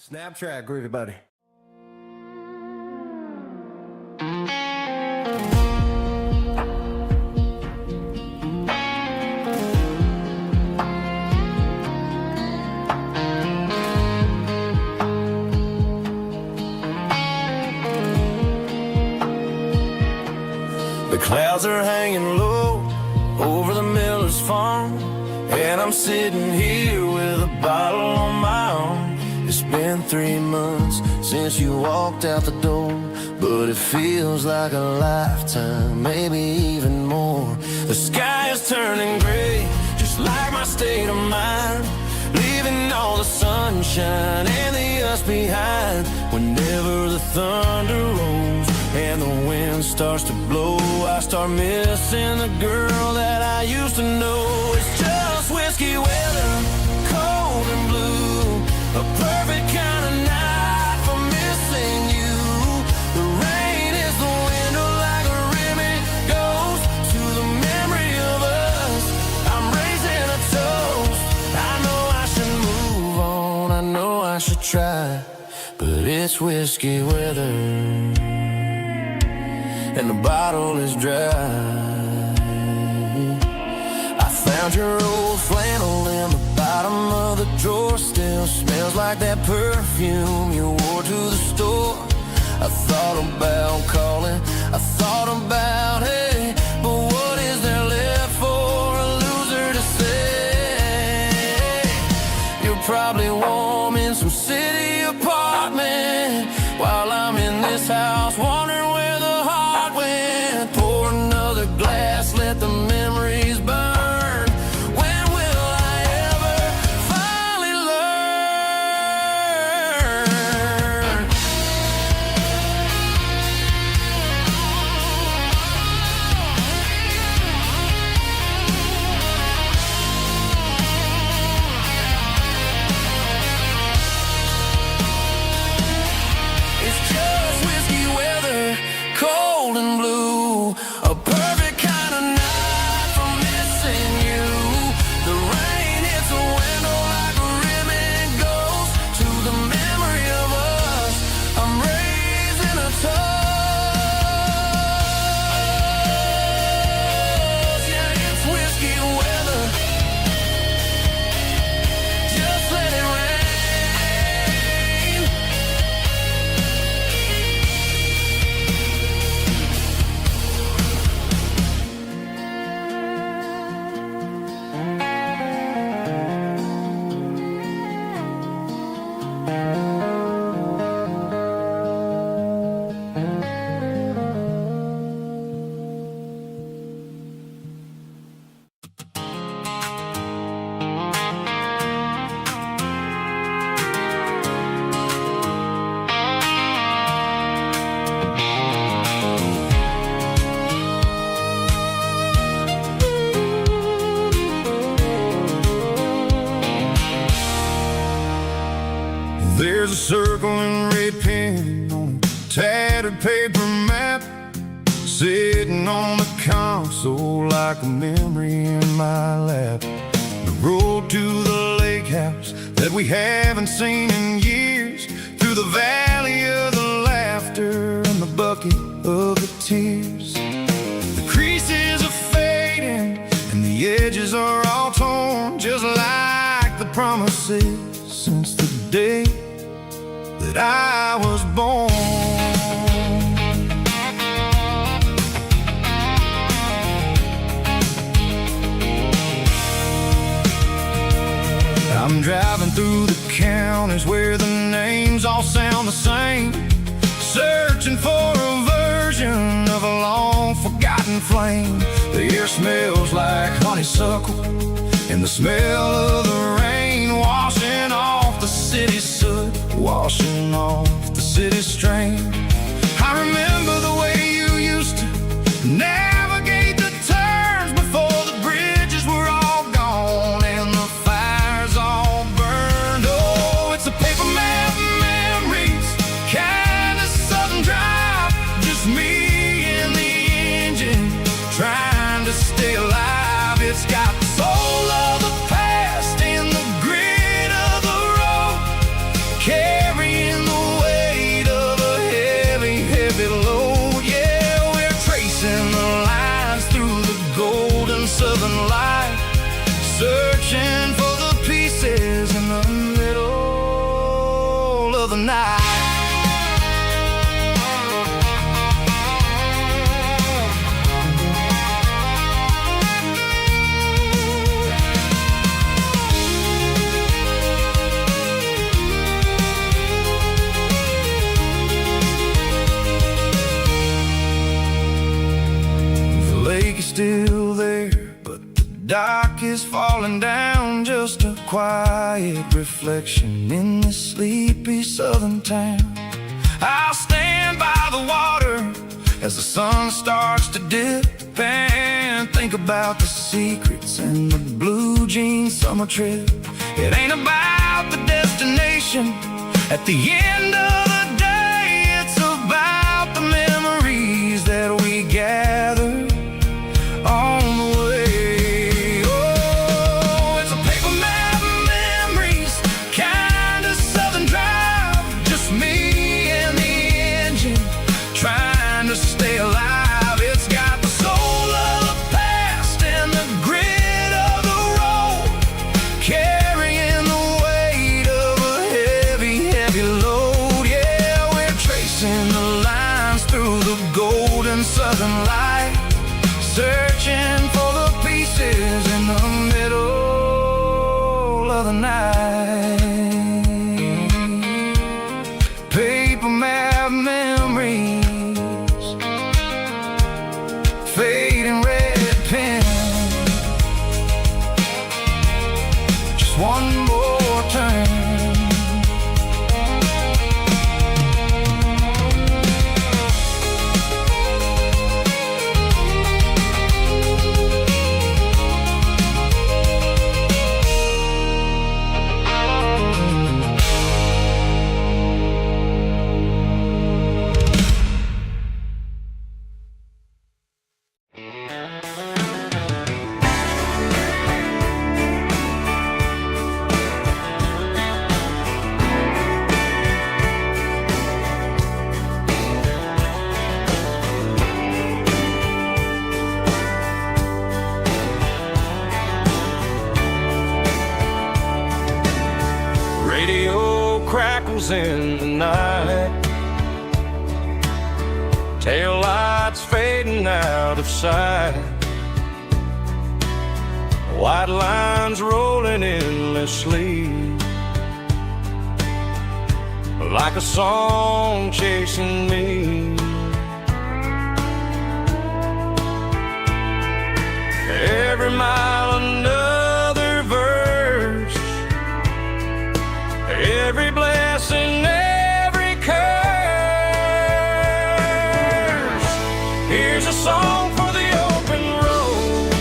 Snap track, groovy buddy. The clouds are hanging low over the miller's farm, and I'm sitting here with a bottle on my arm. It's been 3 months since you walked out the door, but it feels like a lifetime, maybe even more. The sky is turning gray, just like my state of mind, leaving all the sunshine and the us behind. Whenever the thunder rolls and the wind starts to blow, I start missing the girl that I used to know. It's just whiskey weather, cold and blue, a perfect kind of night for missing you. The rain is the window like a ribbon goes to the memory of us. I'm raising a toast. I know I should move on, I know I should try, but it's whiskey weather and the bottle is dry. I found your old flannel in the bottom of the drawer, still smells like that perfume you wore to the store. I thought about calling, I thought about, hey, but what is there left for a loser to say? You're probably warm in some city apartment, while I'm in this house wondering where the heart went. Pour another glass, let the memories burn. When will I ever finally learn? It's just whiskey weather, cold and blue, a perfect kind of night for missing you. The rain hits the window like a ribbon goes to the memory of us. I'm raising a toast. Yeah, it's whiskey weather. Just let it rain. There's a circle and red pen on a tattered paper map, sitting on the console like a memory in my lap. The road to the lake house that we haven't seen in years, through the valley of the laughter and the bucket of the tears. The creases are fading and the edges are all torn, just like the promises since the day that I was born. I'm driving through the counties where the names all sound the same, searching for a version of a long forgotten flame. The air smells like honeysuckle, and the smell of the rain washing off the city's soot, washing off the city's strain. I remember the way you used to navigate the turns before the bridges were all gone and the fires all burned. Oh, it's a paper map memories, kind of southern drive, just me and the engine trying to stay alive. It's got the soul of the past and the grit of the road, carrying the weight of a heavy, heavy load. Yeah, we're tracing the lines through the golden southern light, searching for the pieces in the middle of the night. Still there, but the dock is falling down, just a quiet reflection in this sleepy southern town. I'll stand by the water as the sun starts to dip and think about the secrets and the blue jean summer trip. It ain't about the destination at the end of the day, it's about the memories that we gather on the way. Oh, it's a paper map memories, kind of southern drive, just me and the engine trying to stay alive. It's got the soul of the past and the grit of the road, carrying the weight of a heavy, heavy load. Yeah, we're tracing the lines through the golden southern light, searching for the pieces in the middle of the night. Paper map memories, fading red pen, just one more turn. Crackles in the night, tail lights fading out of sight, white lines rolling endlessly, like a song chasing me. Every mile another verse, every blessing, every curse. Here's a song for the open road,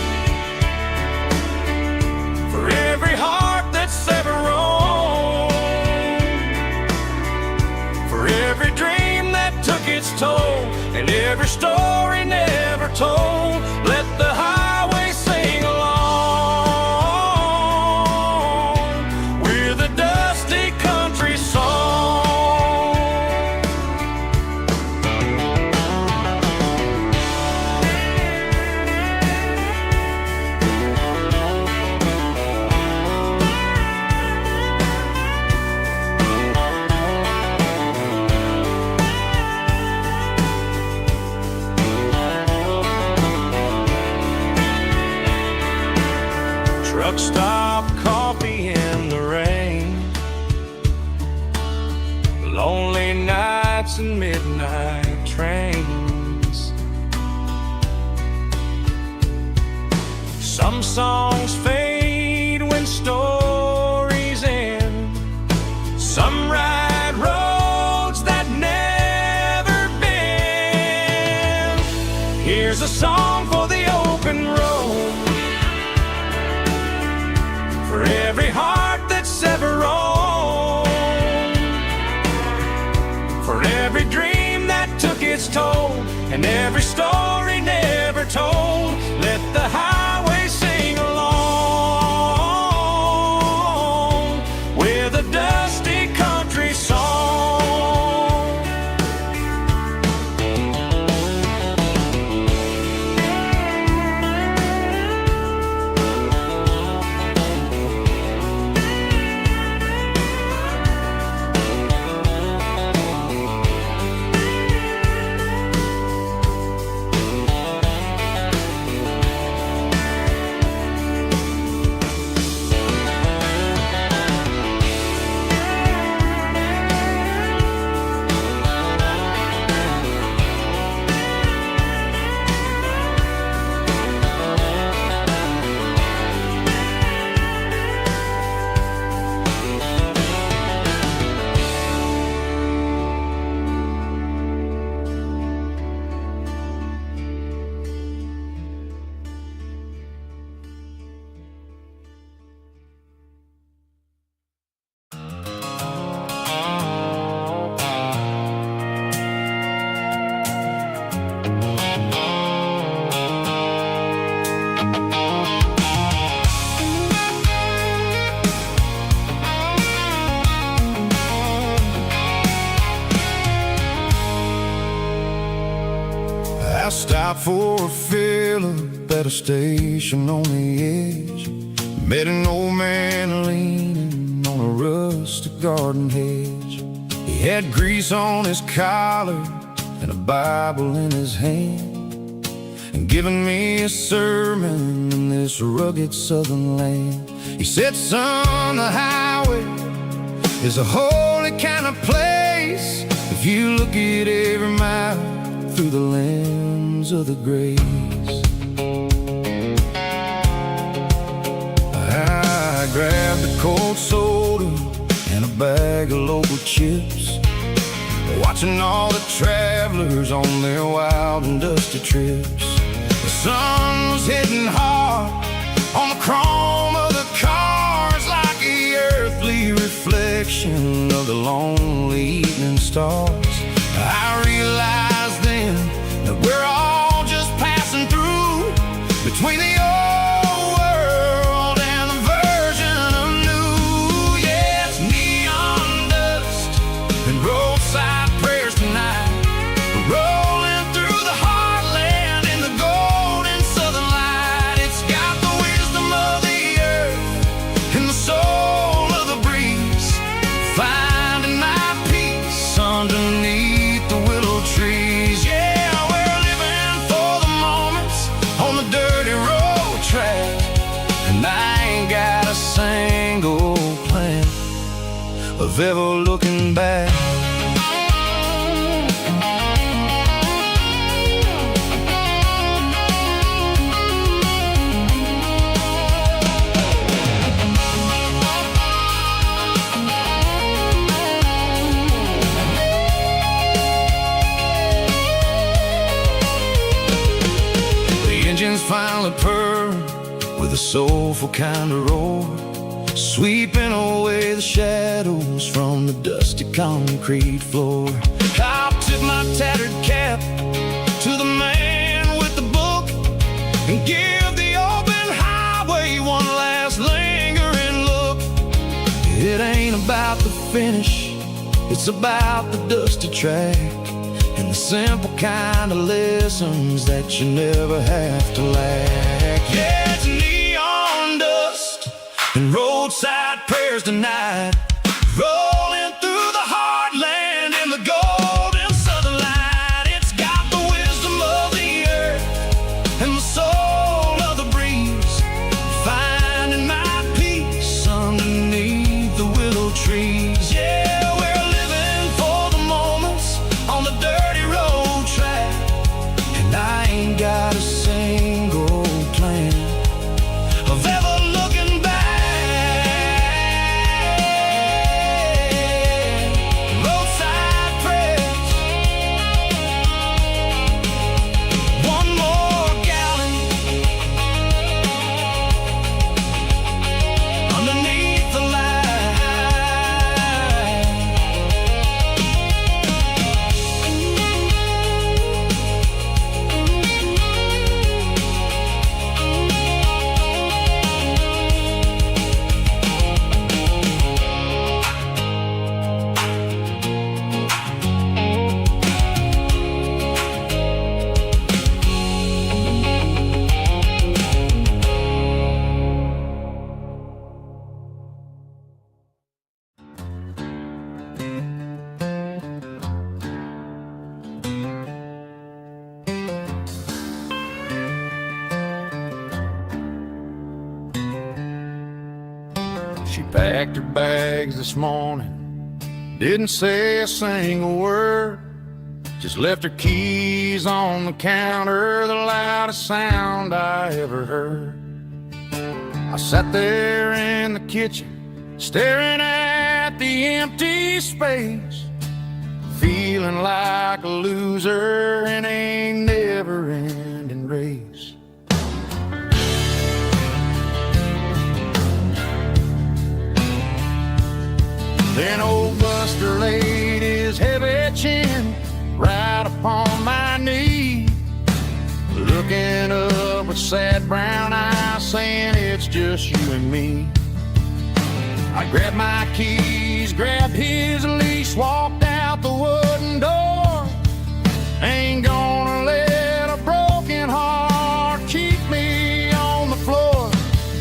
for every heart that's ever roamed, for every dream that took its toll, and every story never told. Let the highway sing along with a dusty country song. a song for the open road, for every heart that's ever roamed, for every dream that took its toll, and every story never told. Let the highway sing along with a dusty country song. I stopped for a fill-up at a station on the edge. Met an old man leaning on a rustic garden hedge. He had grease on his collar and a Bible in his hand, and giving me a sermon in this rugged southern land. He said, son, the highway is a holy kind of place if you look at every mile through the lens of the grace. I grabbed a cold soda and a bag of local chips, watching all the travelers on their wild and dusty trips. The sun was hitting hard on the chrome of the cars, like the earthly reflection of the lonely evening stars. I realized then that we're all just passing through between the old world and the version of new. Yeah, it's neon dust and roadside prayers tonight, rolling through the heartland in the golden southern light. It's got the wisdom of the earth and the soul of the breeze, finding my peace underneath the willow trees. Yeah, we're living for the moments on the dirty road track, and I ain't got a single plan of ever looking back. Engines finally purr with a soulful kind of roar, sweeping away the shadows from the dusty concrete floor. I'll tip my tattered cap to the man with the book and give the open highway one last lingering look. It ain't about the finish, it's about the dusty track and the simple kind of lessons that you never have to lack. Yeah, it's neon dust and roadside prayers tonight, rolling through the heartland in the golden southern light. It's got the wisdom of the earth and the soul of the breeze, finding my peace underneath the willow trees. Yeah, we're living for the moments on the dirty road track, and I ain't got a single plan of ever looking back. packed her bags this morning, didn't say a single word, just left her keys on the counter, the loudest sound I ever heard. I sat there in the kitchen, staring at the empty space, feeling like a loser in a never-ending race. Then old Buster laid his heavy chin right upon my knee, looking up with sad brown eyes, saying it's just you and me. I grabbed my keys, grabbed his leash, walked out the wooden door. Ain't gonna let a broken heart keep me on the floor.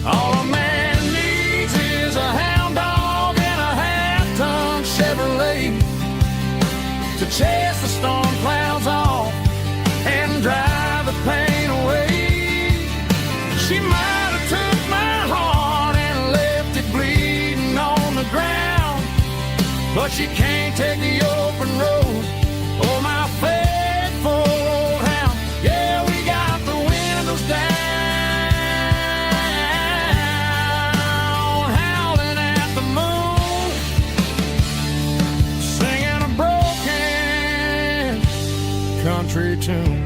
All a man needs is a hound dog and a half-ton Chevrolet to chase the storm clouds off and drive the pain away. She might have took my heart and left it bleeding on the ground, but she can't take the open road. Oh, my faithful old hound. Yeah, we got the windows down, howling at the moon, singing a broken country tune.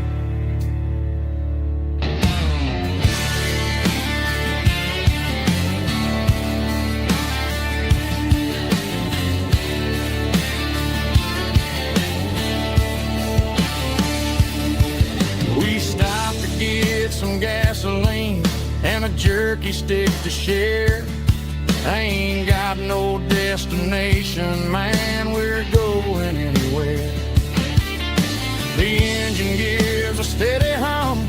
We stopped to get some gasoline and a jerky stick to share. I ain't got no destination, man, we're going anywhere. The engine gives a steady hum,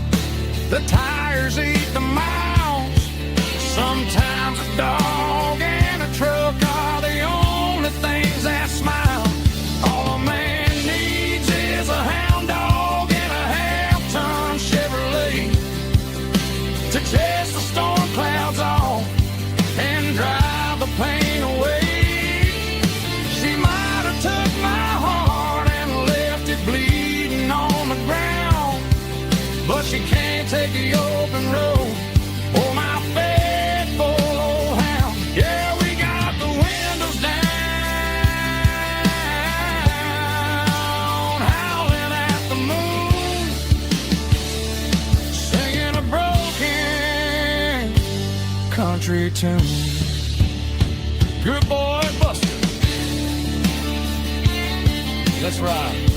the tires eat the miles. Sometimes a dog and a truck are the only things that smile. All a man needs is a hound dog and a half-ton Chevrolet to chase the storm clouds off and drive the pain away. She might have took my heart and left it bleeding on the ground, but she can't take the open road. Oh, my faithful old hound. Yeah, we got the windows down, howling at the moon, singing a broken country tune. Good boy, Buster. Let's ride.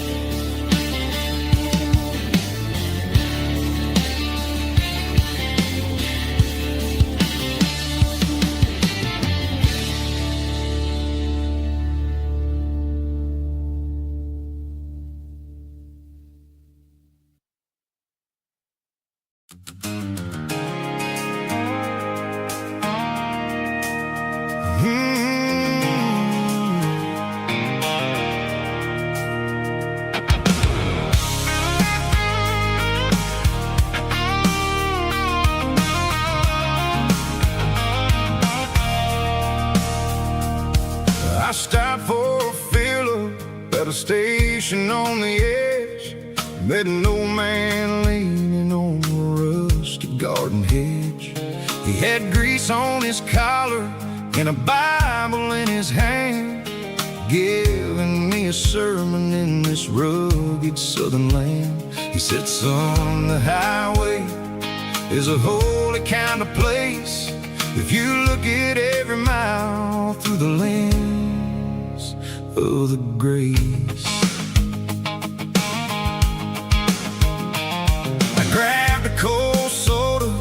I stopped for a fill-up at a station on the edge. Met an old man leaning on a rusty garden hedge. He had grease on his collar and a Bible in his hand, giving me a sermon in this rugged southern land. He said, son, the highway is a holy kind of place if you look at every mile through the lens of the grace. I grabbed a cold soda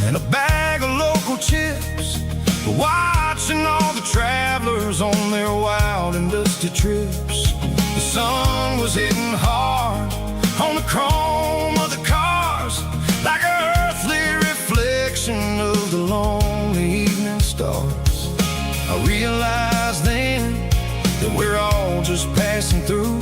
and a bag of local chips, watching all the travelers on their wild and dusty trips. The sun was hitting hard on the chrome of the cars, like an earthly reflection of the lonely evening stars. I realized then that we're all just passing through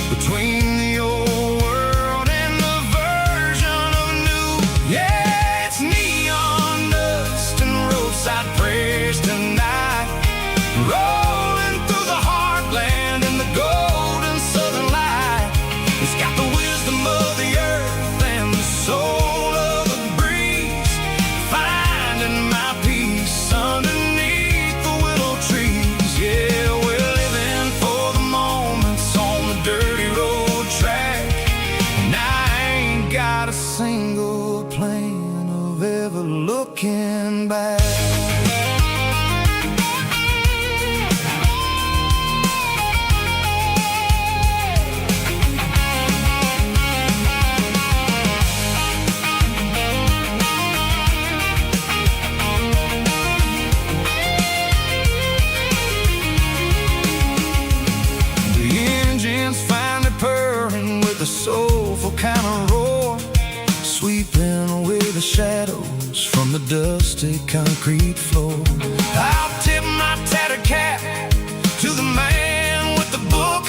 between the old world and the version of new. Yeah, it's neon dust and roadside prayers tonight. dusty concrete floor. I'll tip my tattered cap to the man with the book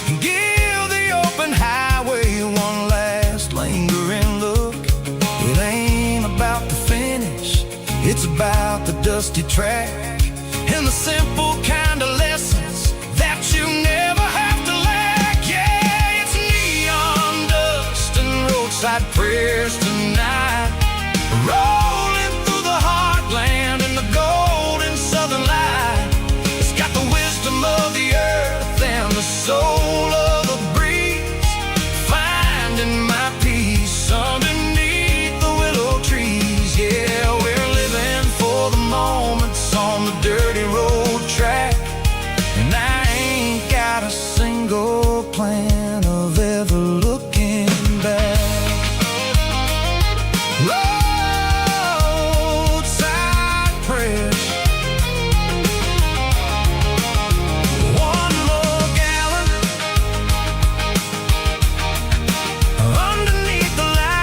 and give the open highway one last lingering look. It ain't about the finish, it's about the dusty track and the simple kind of lessons that you never have to lack. Yeah, it's neon dust and roadside prayers tonight, rolling through the heartland in the golden southern light. It's got the wisdom of the earth and the soul of the breeze, finding my peace underneath the willow trees. Yeah, we're living for the moments on the dirty road track, and I ain't got a single plan of ever looking back. Roadside prayers, one more gallon underneath the light.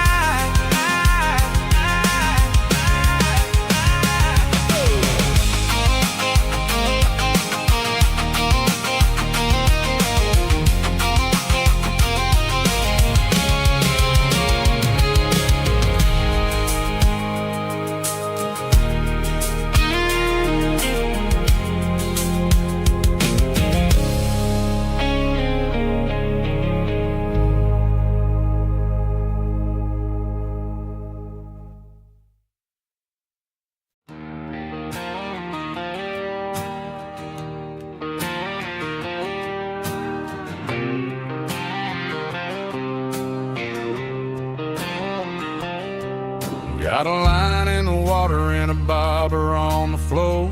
Got a line in the water and a bobber on the floor,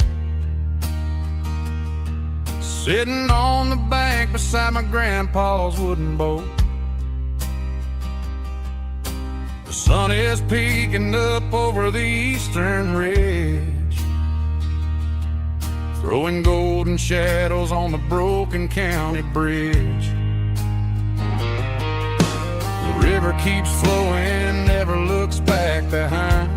sitting on the bank beside my grandpa's wooden boat. The sun is peeking up over the eastern ridge, throwing golden shadows on the broken county bridge. The river keeps flowing, never looks back behind,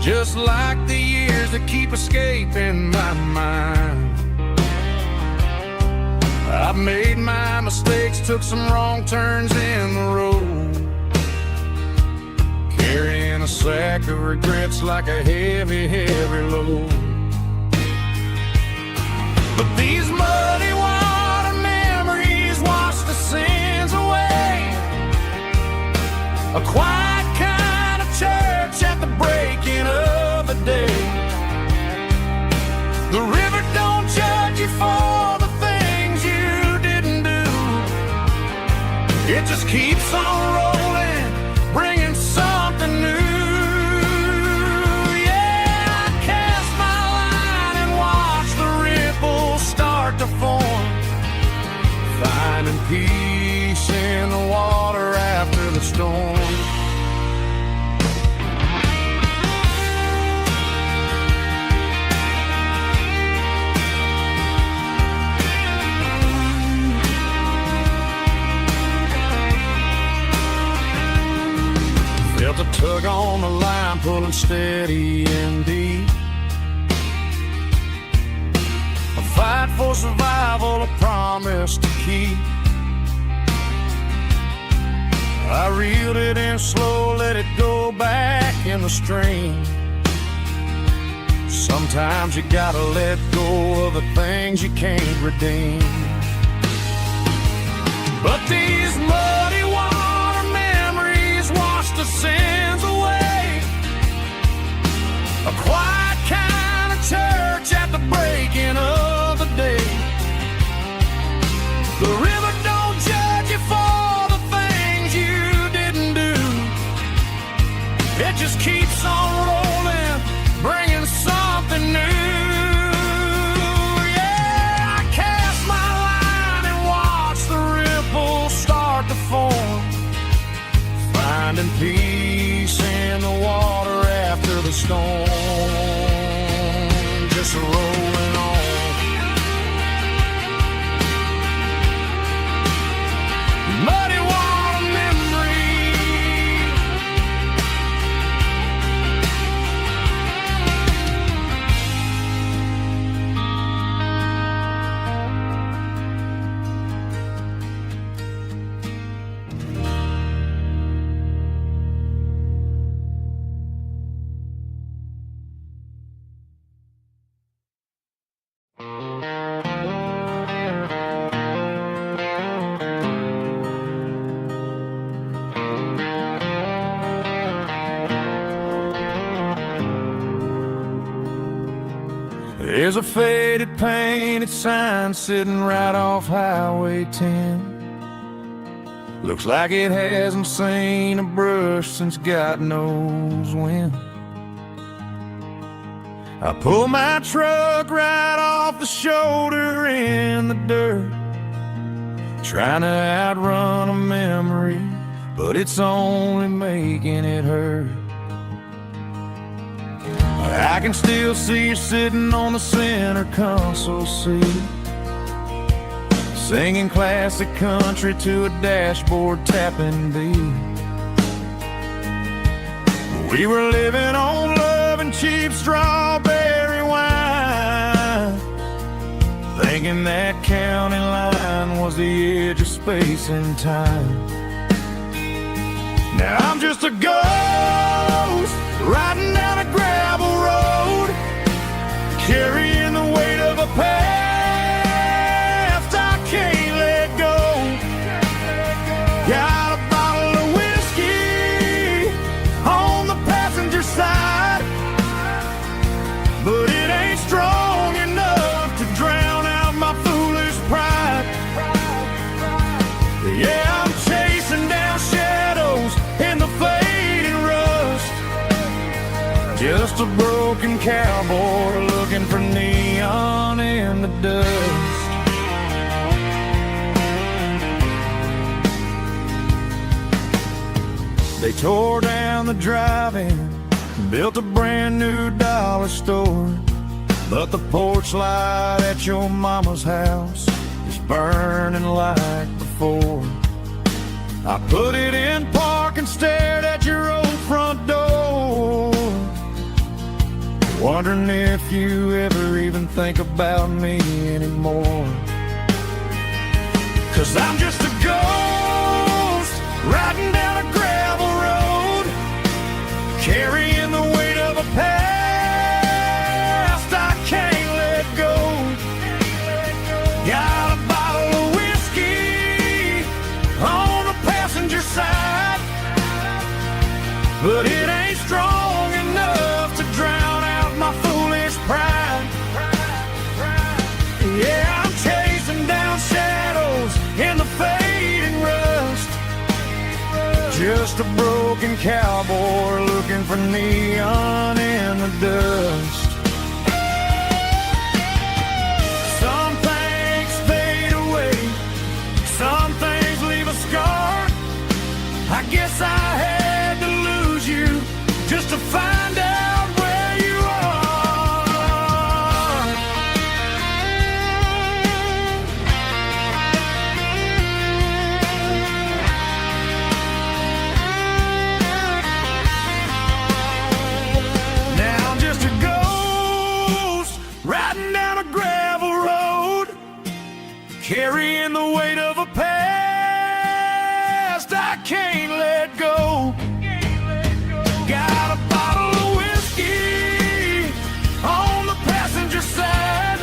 just like the years that keep escaping my mind. I've made my mistakes, took some wrong turns in the road, carrying a sack of regrets like a heavy, heavy load. But these muddy water memories wash the sins away, a quiet kind of church at the breaking of the day. The river don't judge you for the things you didn't do, it just keeps on rolling, bringing something new. Yeah, I cast my line and watch the ripples start to form, finding peace in the water after the storm. Felt a tug on the line, pulling steady and deep, a fight for survival, a promise to keep. I reeled it in slow, let it go back in the stream. Sometimes you gotta let go of the things you can't redeem. But these muddy water memories wash the sins away, a quiet kind of church at the breaking of the day. The river don't judge you for the things you didn't do, it just keeps on rolling, bringing something new. Yeah, I cast my line and watch the ripples start to form, finding peace in the water after the storm, just rolling on. Muddy water memory, There's a faded painted sign sitting right off Highway 10. Looks like it hasn't seen a brush since God knows when. I pull my truck right off the shoulder in the dirt, trying to outrun a memory, but it's only making it hurt. I can still see you sitting on the center console seat, singing classic country to a dashboard tapping beat. We were living on love and cheap strawberry wine, thinking that county line was the edge of space and time. Now I'm just a ghost riding down a gravel road, carrying the weight of a past I can't let go. Got a bottle of whiskey on the passenger side, but it ain't strong enough to drown out my foolish pride. Yeah, I'm chasing down shadows in the fading rust, just a broken cowboy looking for neon in the dust. They tore down the drive-in, built a brand new dollar store, but the porch light at your mama's house is burning like before. I put it in park and stared at your old front door, wondering if you ever even think about me anymore. 'Cause I'm just a ghost riding down a gravel road, carrying the weight of a past I can't let go. Got a bottle of whiskey on the passenger side, but it ain't strong enough to drown out my foolish pride. Yeah, I'm chasing down shadows in the fading rust, just a broken cowboy looking for neon in the dust. Some things fade away, some things leave a scar. I guess I had to lose you just to find out where you are. Now I'm just a ghost riding down a gravel road, carrying the weight of a past I can't let go. Got a bottle of whiskey on the passenger side,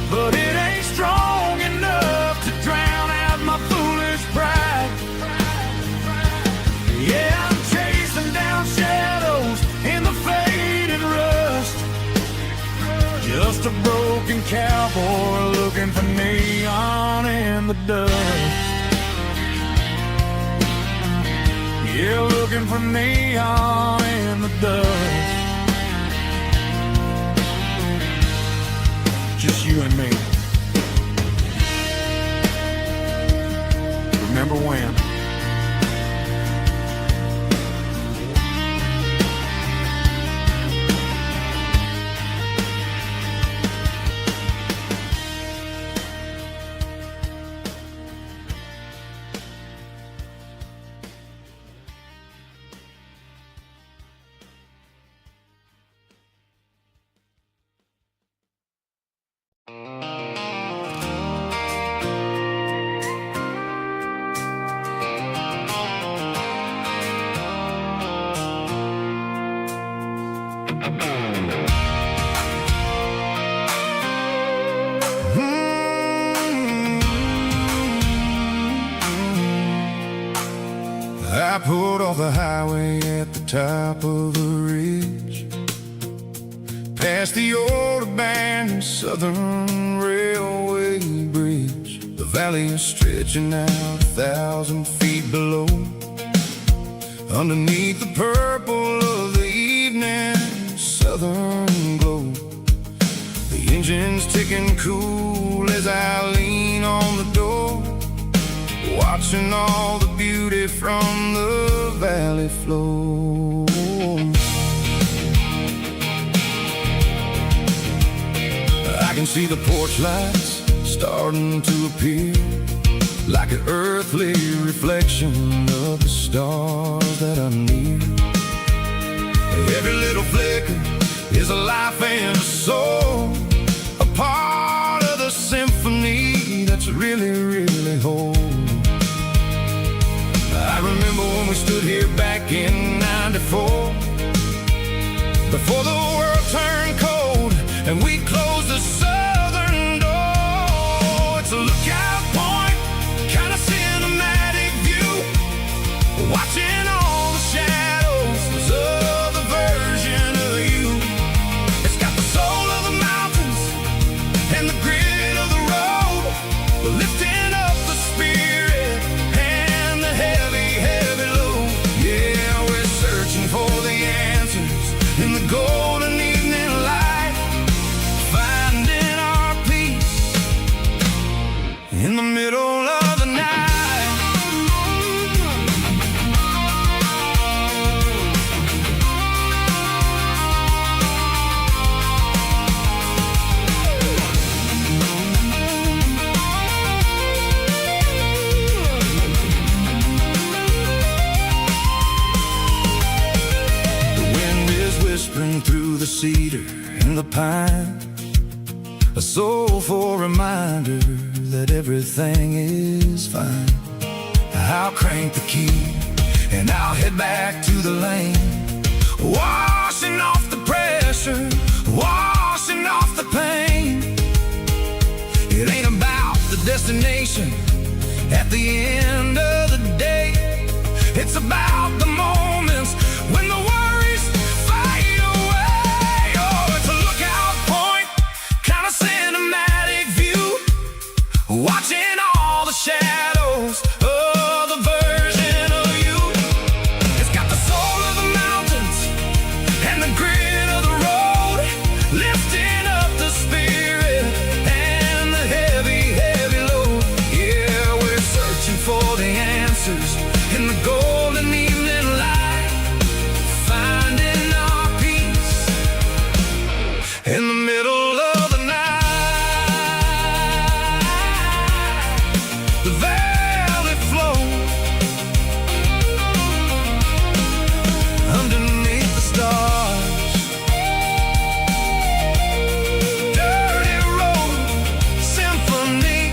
but it ain't strong enough to drown out my foolish pride. Yeah, I'm chasing down shadows in the faded rust, just a broken cowboy looking for neon in the dust. Yeah, looking for neon in the dust. Just you and me. Remember when? I pulled off the highway at the top of the ridge, past the old abandoned Southern Railway bridge. The valley is stretching out 1,000 feet below. Underneath the purple of the evening southern glow, the engine's ticking cool as I lean on the door, watching all the beauty from the valley flow. I can see the porch lights starting to appear, like an earthly reflection of the stars that are near. Every little flicker is a life and a soul, a part of the symphony that's really, really whole. I remember when we stood here back in '94, before the world turned cold and we closed the southern door. It's a lookout point, kind of cinematic view, watching all the shadows of the version of you. It's got the soul of the mountains and the grit of the road, lifting up the spirit and the heavy, heavy load. Yeah, we're searching for the answers in the golden evening light, finding our peace in the middle of the night. Whispering through the cedar and the pine, a soulful reminder that everything is fine. I'll crank the key and I'll head back to the lane, washing off the pressure, washing off the pain. It ain't about the destination at the end of the day, it's about the moments when the worries fade away. Oh, it's a lookout point, kind of cinematic view, watching all the shadows of the version of you. It's got the soul of the mountains and the grit of the road, lifting up the spirit and the heavy, heavy load. Yeah, we're searching for the answers in the golden evening light, finding our peace in the middle of the night. The valley flows underneath the stars. Dirty road symphony.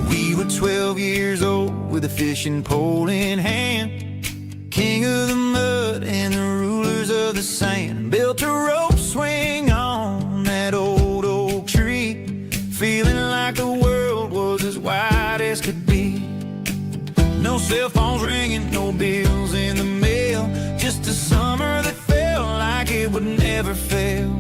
We were 12 years old with a fishing pole in hand, king of the mud and the rulers of the sand. Built a rope swing on that old oak tree, feeling like the world was as wide as could be. No cell phones ringing, no bills in the mail, just a summer that felt like it would never fail.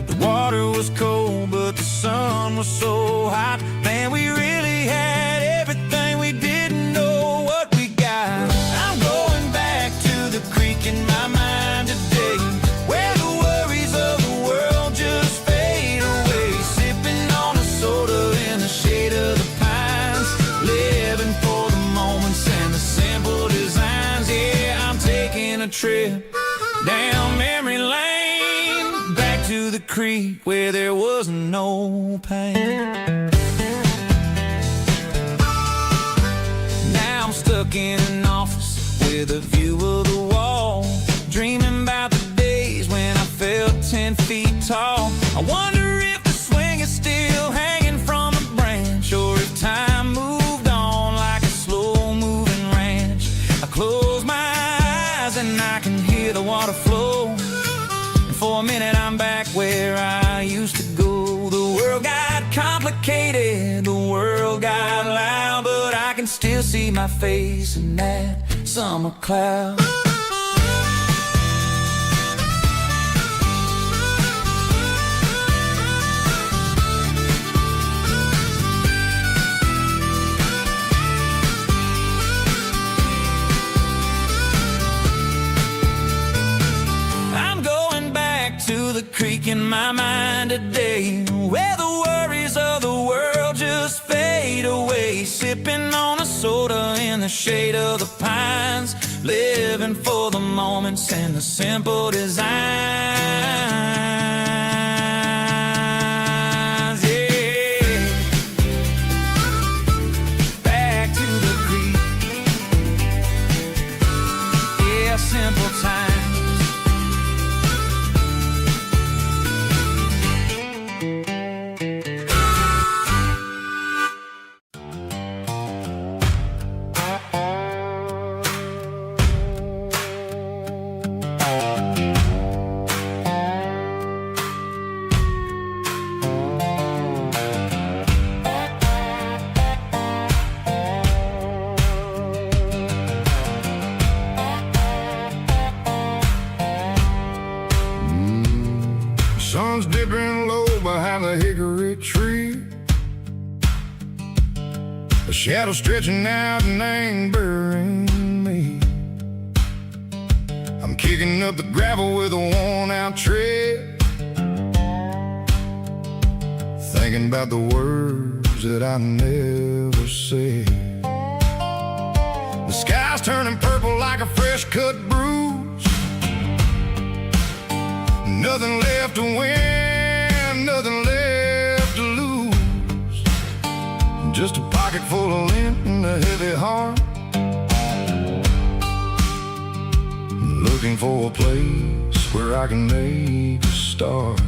The water was cold, but the sun was so hot. Man, we really had everything, we didn't know what we got. I'm going back to the creek in my mind today, where the worries of the world just fade away. Sipping on a soda in the shade of the pines, living for the moments and the simple designs. Yeah, I'm taking taking a trip down memory lane, back to the creek where there was no pain. Now I'm stuck in an office with a view of the wall, dreaming about the days when I felt 10 feet tall. I wonder if the swing is still hanging from a branch, or if time moved on like a slow-moving ranch. I close my eyes and I can hear the water flow, and for a minute I'm back where I used to go. The world got complicated, the world got loud, but I can still see my face in that summer cloud. To the creek in my mind today, where the worries of the world just fade away, sipping on a soda in the shade of the pines, living for the moments and the simple designs. Yeah, back to the creek. Yeah, simple times. Sun's dipping low behind the hickory tree, a shadow stretching out and angering me. I'm kicking up the gravel with a worn-out tread, thinking about the words that I never said. The sky's turning purple like a fresh-cut bruise, nothing left to win, nothing left to lose, just a pocket full of lint and a heavy heart, looking for a place where I can make a start.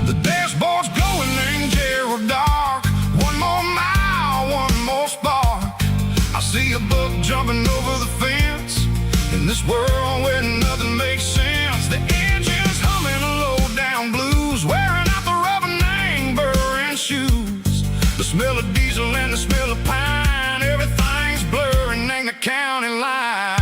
The dashboard's glowing in Gerald dark, one more mile, one more spark. I see a buck jumping over the fence, in this world where nothing makes sense. The engine's humming a low-down blues, wearing out the rubber name burring shoes. The smell of diesel and the smell of pine, everything's blurring in the county line.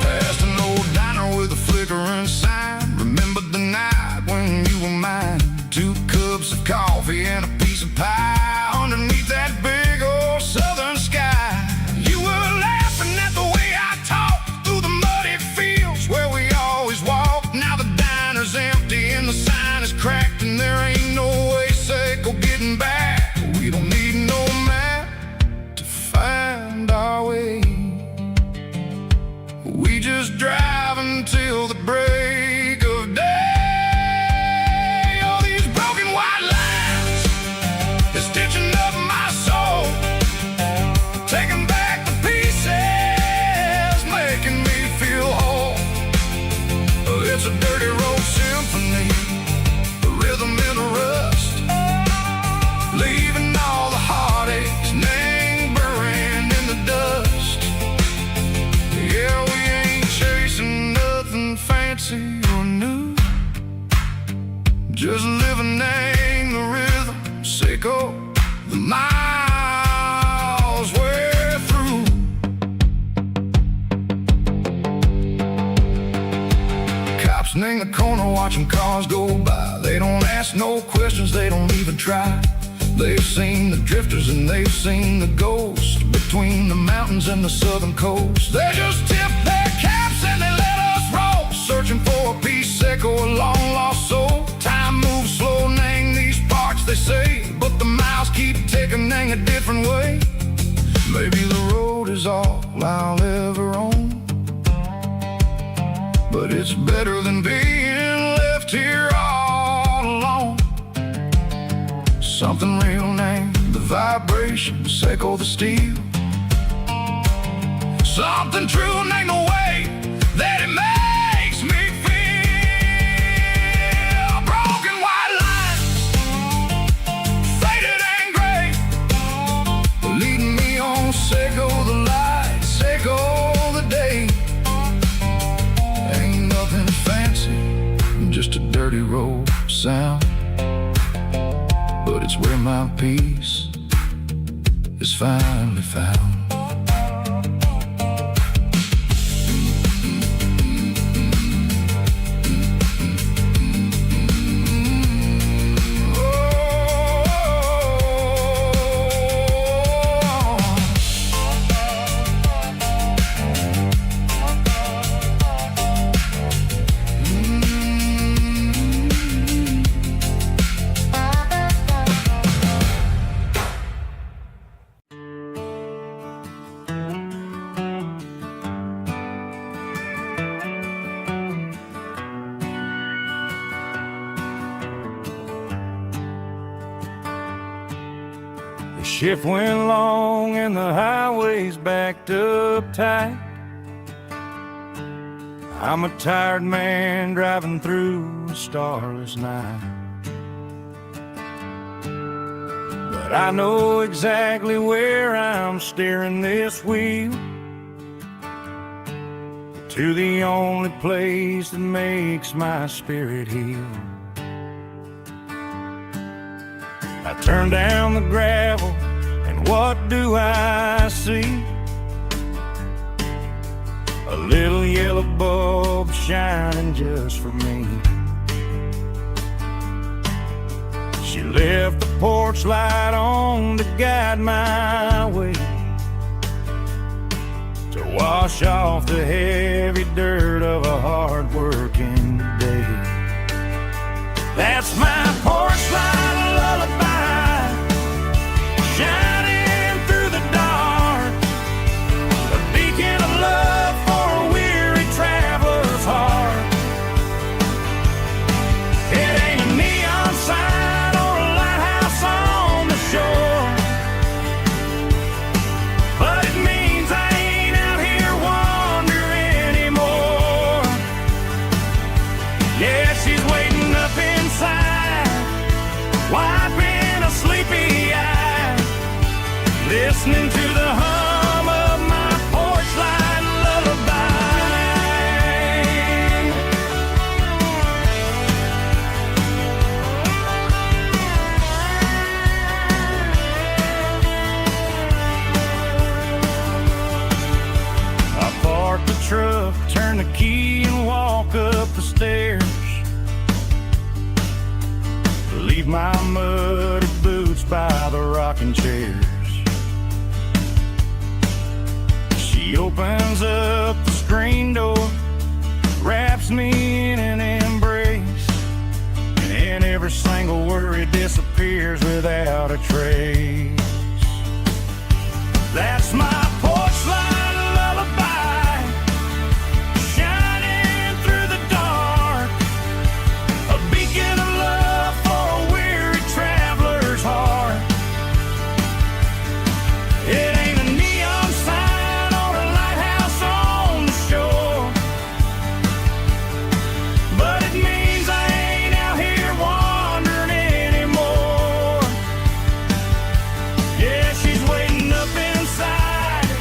Past an old diner with a flickering sign, remember the night when you were mine. 2 cups of coffee and a piece of pie underneath that big old southern sky. You were laughing at the way I talked through the muddy fields where we always walked. Now the diner's empty and the sign is cracked, and there ain't no way safe or getting back. We don't need no map to find our way, we just drive until the break of day. Stitching up my soul, taking back the pieces, making me feel whole. It's a dirty road symphony, a rhythm in a rust, leaving all the heartaches lingering in the dust. Yeah, we ain't chasing nothing fancy or new, just living in the rhythm, sicko. The miles we're through. Cops in the corner watching cars go by. They don't ask no questions, they don't even try. They've seen the drifters and they've seen the ghosts between the mountains and the southern coast. They just tip their caps and they let us roll. searching for a piece, echo a long lost soul. Time moves slow, nang these parts they say, but the miles keep ticking, nang a different way. Maybe the road is all I'll ever own, but it's better than being left here all alone. Something real, nang the vibrations echo the steel. Something true, nang the way that it makes me feel. Broken white lines, faded and gray, leading me on, echo the lights, echo the day. Ain't nothing fancy, just a dirty road sound, but it's where my peace is finally found. Shift went long and the highway's backed up tight. I'm a tired man driving through a starless night, but I know exactly where I'm steering this wheel, to the only place that makes my spirit heal. I turn down the gravel, and what do I see? A little yellow bulb shining just for me. She left the porch light on to guide my way, to wash off the heavy dirt of a hard-working day. That's my porch light lullaby, shining through the dark, a beacon of love for a weary traveler's heart. It ain't a neon sign or a lighthouse on the shore, but it means I ain't out here wandering anymore. Yeah, she's waiting up inside, wiping a sleepy eye, listening to the hum of my porch light lullaby. I park the truck, turn the key and walk up the stairs, leave my muddy boots by the rocking chairs. She opens up the screen door, wraps me in an embrace, and every single worry disappears without a trace. That's my porch light lullaby, shining through the dark, a beacon of love for a weary traveler's heart. It ain't a neon sign or a lighthouse on the shore, but it means I ain't out here wandering anymore. Yeah, she's waiting up inside,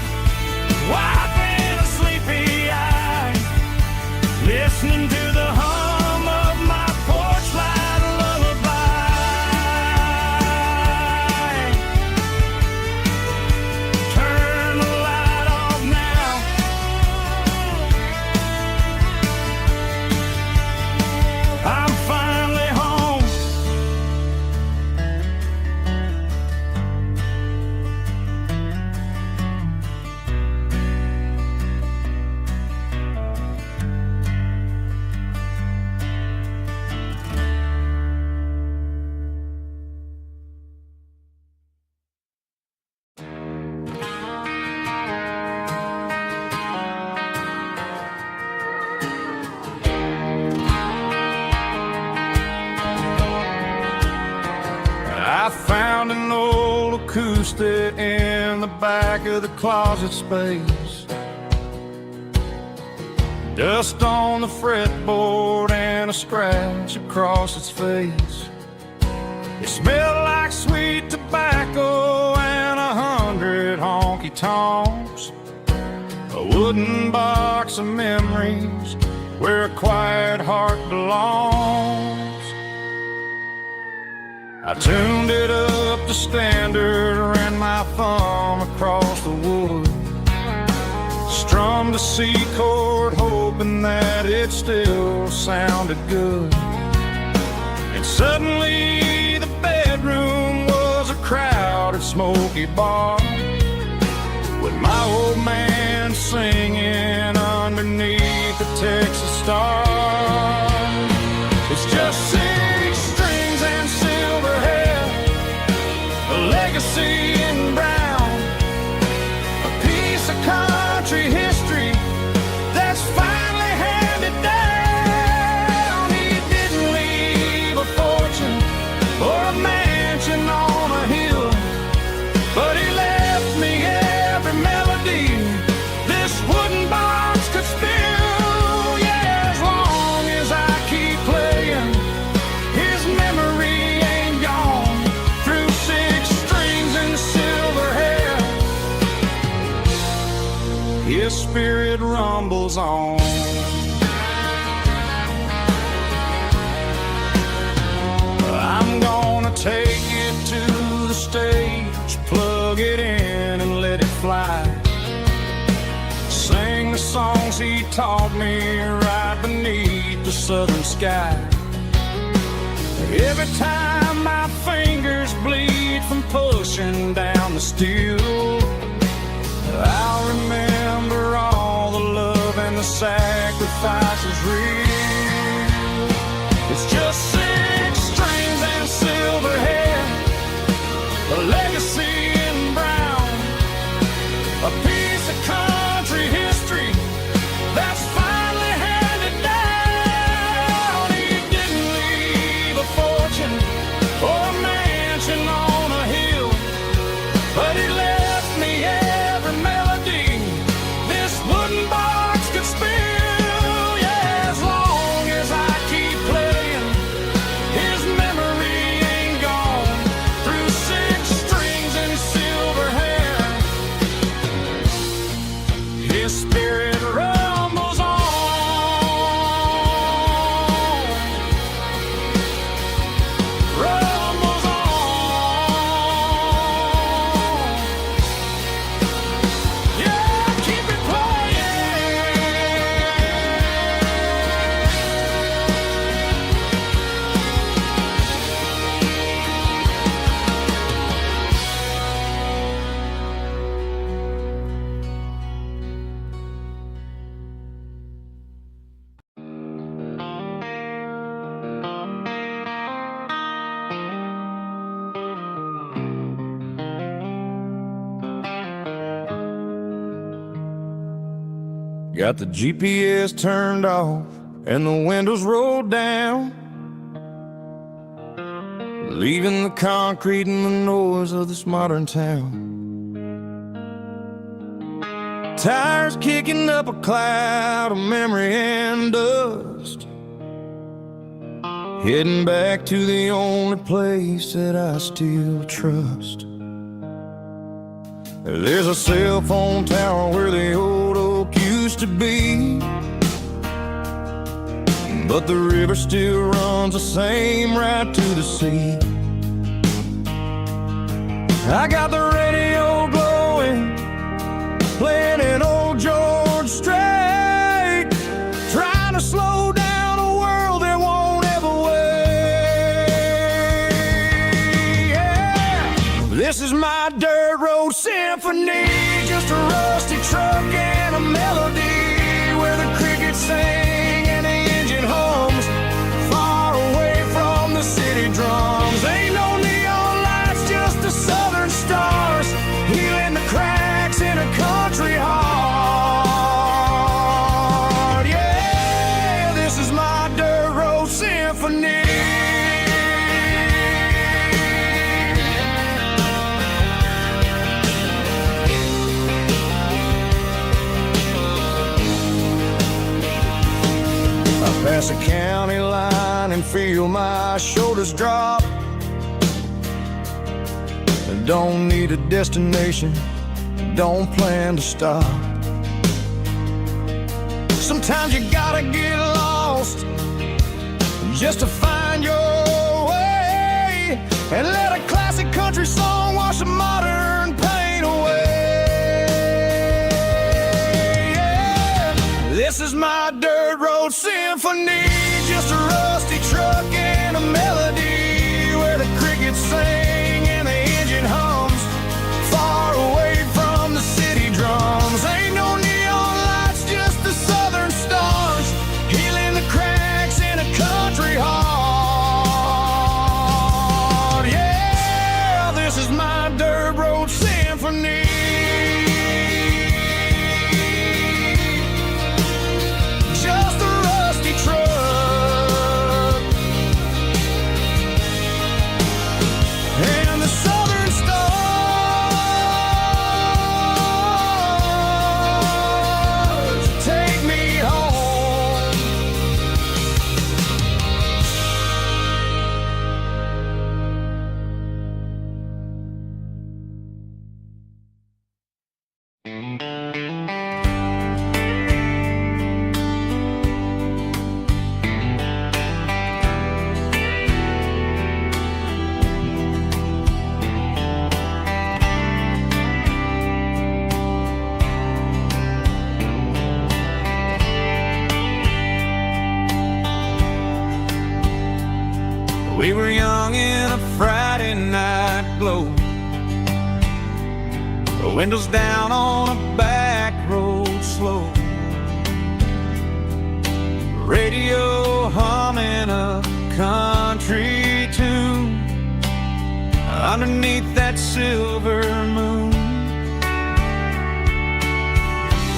used it in the back of the closet space. Dust on the fretboard and a scratch across its face. It smelled like sweet tobacco and 100 honky-tonks. A wooden box of memories where a quiet heart belongs. I tuned it up to standard, ran my thumb across the wood, strummed a C chord hoping that it still sounded good. And suddenly the bedroom was a crowded smoky bar, with my old man singing underneath the Texas stars. It's just 6 strings and silver hair, a legacy in brown, a piece of country history that's finally handed down. He didn't leave a fortune or a mansion on a hill, but he left me every melody this wooden box could spill. Yeah, as long as I keep playing, his memory ain't gone. Through 6 strings and silver hair, his spirit rumbles on. I'm gonna take it to the stage, plug it in and let it fly. Sing the songs he taught me right beneath the southern sky. Every time my fingers bleed from pushing down the steel, I'll remember all the love and the sacrifices real. It's just 6 strings and silver hair, a legacy in brown, a piece of country history that's finally handed down. He didn't leave a fortune or a mansion on a hill, but he left me every melody this wooden box could spill. Yeah, as long as I keep playing, his memory ain't gone. Through 6 strings and silver hair, his spirit rumbles on. Rumbles on. Yeah, keep it Got the GPS turned off and the windows rolled down, leaving the concrete and the noise of this modern town. Tires kicking up a cloud of memory and dust, heading back to the only place that I still trust. There's a cell phone tower where the old oak used to be, but the river still runs the same right to the sea. I got the radio glowing, playing an old George Strait, trying to slow down a world that won't ever wait. Yeah. This is my dirt road symphony, just a rusty truck and a melody where the crickets sing and the engine hums, far away from the city drums. Ain't no neon lights, just the southern stars, healing the cracks in a country heart. Yeah, this is my dirt road symphony. across the county line and feel my shoulders drop. Don't need a destination, don't plan to stop. Sometimes you gotta get lost just to find your way, and let a classic country song wash a modern pain away. Yeah. This is my dirt road symphony, just a rusty truck and a melody where the crickets sing and the engine hums, far away from the city drums. Ain't no neon lights, just the southern stars, healing the cracks in a country heart. Yeah, this is my dirt road symphony. Just a rusty truck and the southern stars take me home. We were young in a Friday night glow, the windows down on a back road slow, radio humming a country tune underneath that silver moon.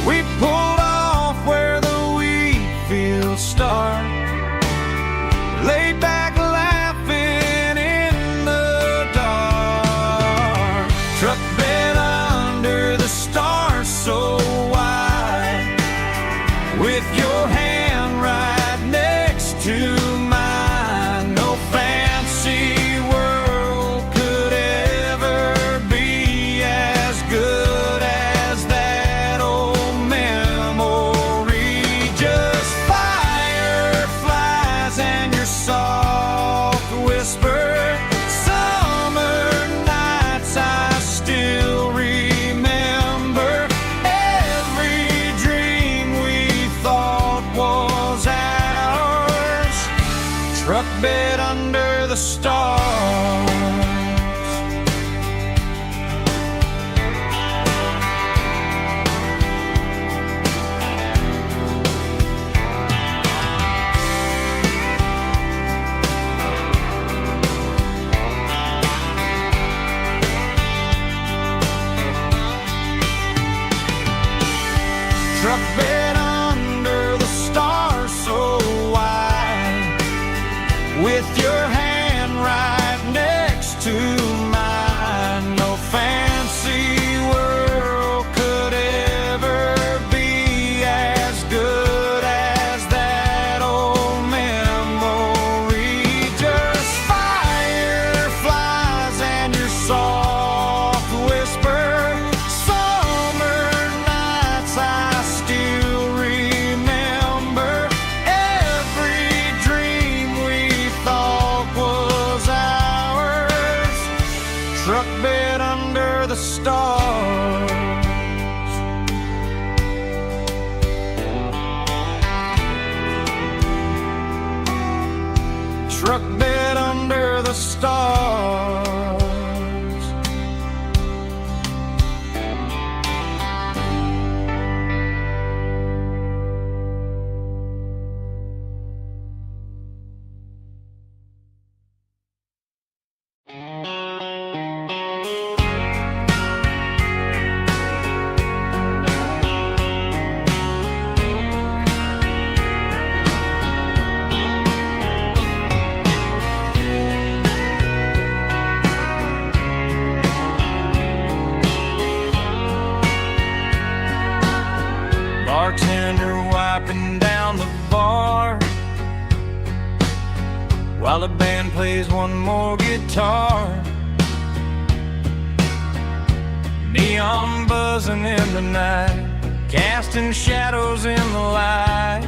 We pulled off where the wheat fields start, laid back laughing in the dark, truck bed under the stars so wide, with your hand right next to mine. No fancy world could ever be as good as that old memory. Just fireflies and your soft whisper, summer nights I still remember. Every dream we thought was ours, truck bed under the stars. Truck bed under the stars so wide, with your hand right next to mine. No fancy world could ever be as good as that old memory. Just fireflies and your soft whisper, summer nights I still remember. Every dream we thought was ours, truck bed under the stars. Truck bed under the stars. plays one more guitar. Neon buzzing in the night, casting shadows in the light.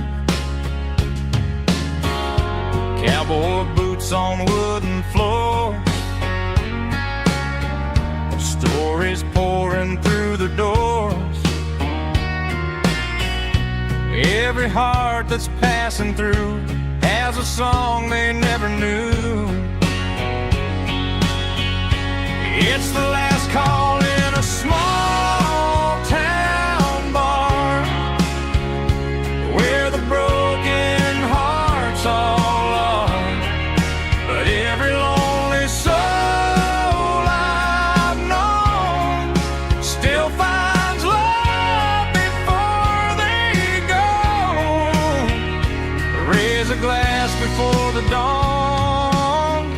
Cowboy boots on wooden floors, stories pouring through the doors. Every heart that's passing through has a song they never knew. It's the last call in a small town bar, where the broken hearts all are. But every lonely soul I've known still finds love before they go. Raise a glass before the dawn,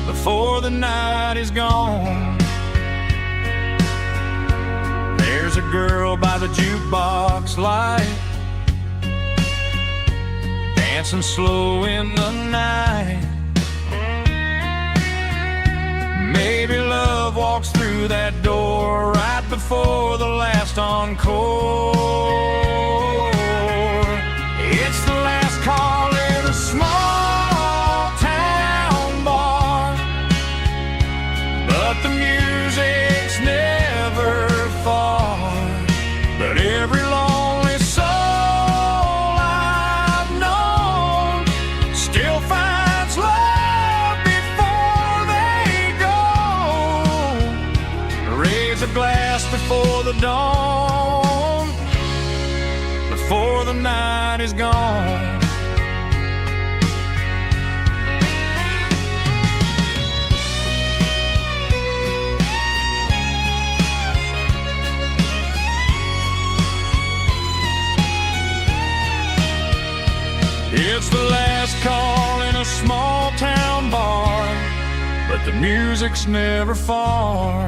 before the night is gone. There's a girl by the jukebox light, dancing slow in the night. Maybe love walks through that door right before the last encore. It's the last call in a small town bar, but the music's never far. But every lonely soul I've known still finds love before they go. Raise a glass before the dawn, before the night is gone. It's the last call in a small town bar, but the music's never far.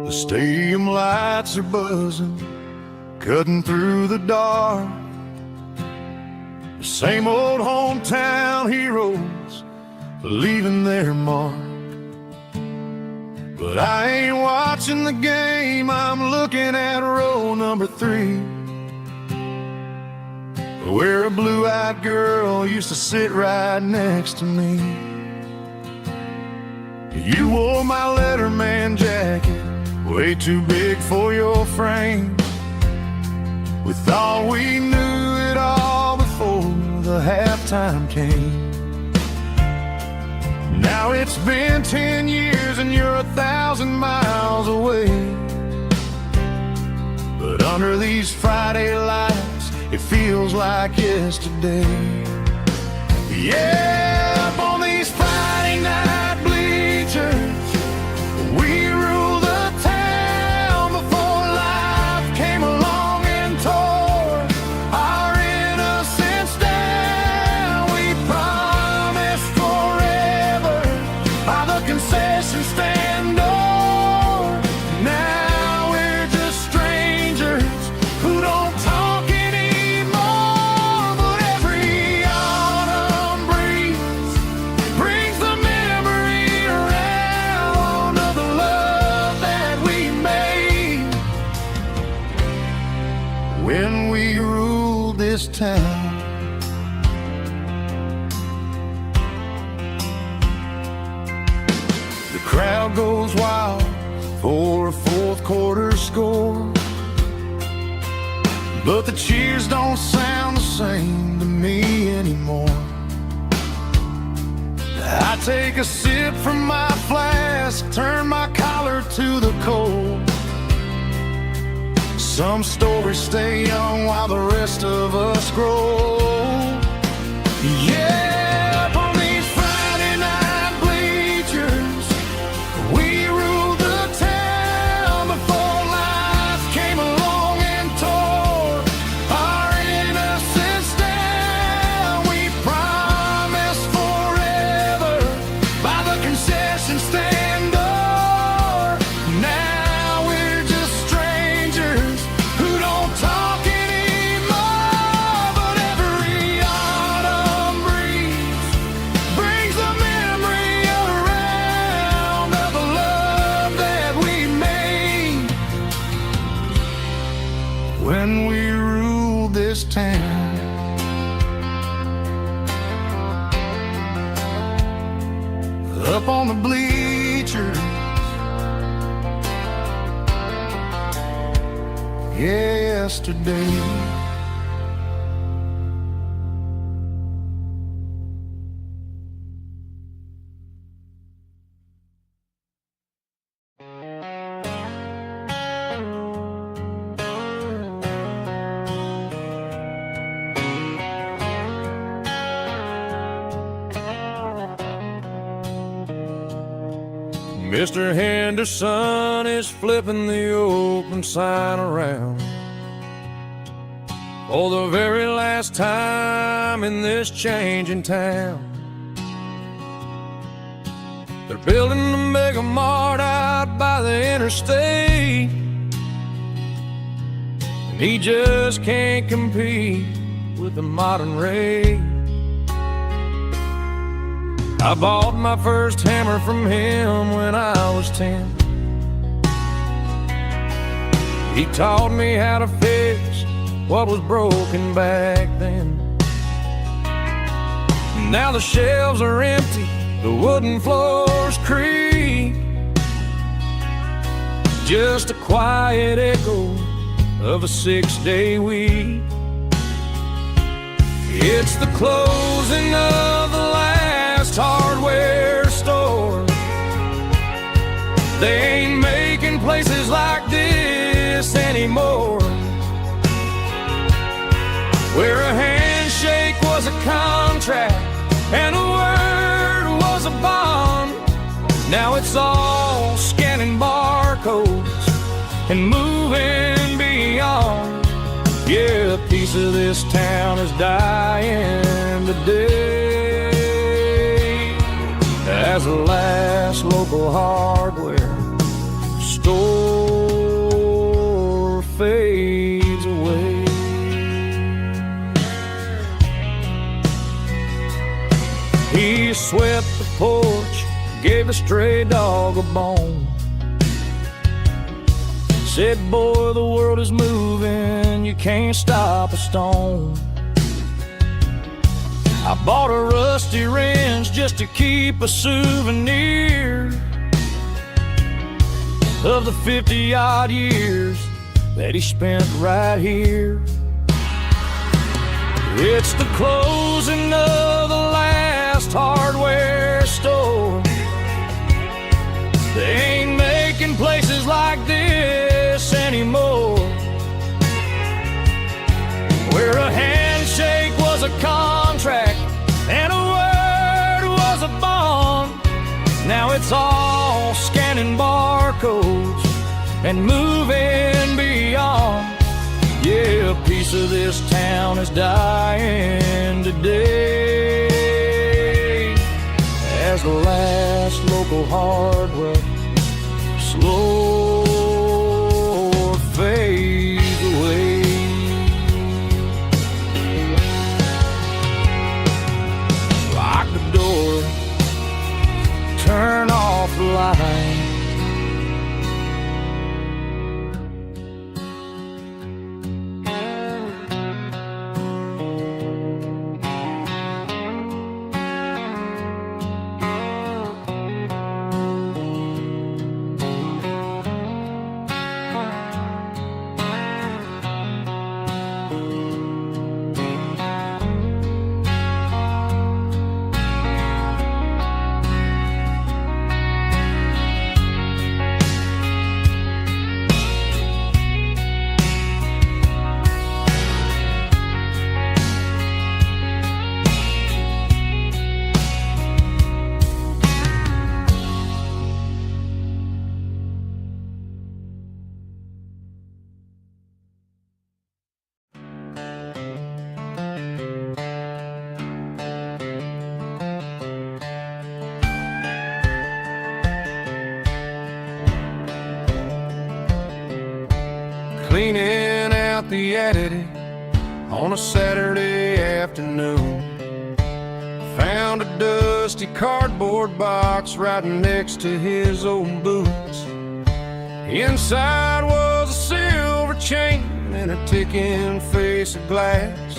The stadium lights are buzzing, cutting through the dark. The same old hometown heroes leaving their mark. But I ain't watching the game, I'm looking at row number 3, where a blue-eyed girl used to sit right next to me. You wore my Letterman jacket, way too big for your frame. We thought we knew it all before the halftime came. Now it's been 10 years and you're 1,000 miles away. But under these Friday lights, it feels like yesterday. Yeah, up on these Friday night bleachers, we rule the town before life came along and tore our innocence down. We promised forever by the concession stand door. Now we're just strangers who don't talk anymore. But every autumn breeze brings the memory around of the love that we made when we ruled this town. The crowd goes wild for a fourth quarter score, but the cheers don't sound the same to me anymore. I take a sip from my flask, turn my collar to the cold. Some stories stay young while the rest of us grow. Yeah, up on these Friday night bleachers, we ruled the town before life came along and tore our innocence down. We promised forever by the concession stand door. Now we're just strangers who don't talk anymore. But every autumn breeze brings the memory around of the love that we made when we ruled this town. Up on the bleachers, yesterday. Mr. Henderson is flipping the open sign around for the very last time in this changing town. They're building the mega mart out by the interstate, and he just can't compete with the modern rate. I bought my first hammer from him when I was 10. He taught me how to fix what was broken back then. Now the shelves are empty, the wooden floors creak, just a quiet echo of a 6-day week. It's the closing of the last hardware store. They ain't making places like this anymore, where a handshake was a contract and a word was a bond. Now it's all scanning barcodes and moving beyond. Yeah, a piece of this town is dying today as the last local hardware store fades away. He swept the porch, gave a stray dog a bone, said, boy, the world is moving, you can't stop a stone. I bought a rusty wrench just to keep a souvenir of the 50-odd years that he spent right here. It's the closing of the last hardware store. They ain't making places like this anymore, where a handshake was a contract and a word was a bond. Now it's all scanning barcodes and moving beyond. Yeah, a piece of this town is dying today as the last local hardware slow fades away. Lock the door, turn off the light. cleaning out the attic on a Saturday afternoon. Found a dusty cardboard box right next to his old boots. Inside was a silver chain and a ticking face of glass,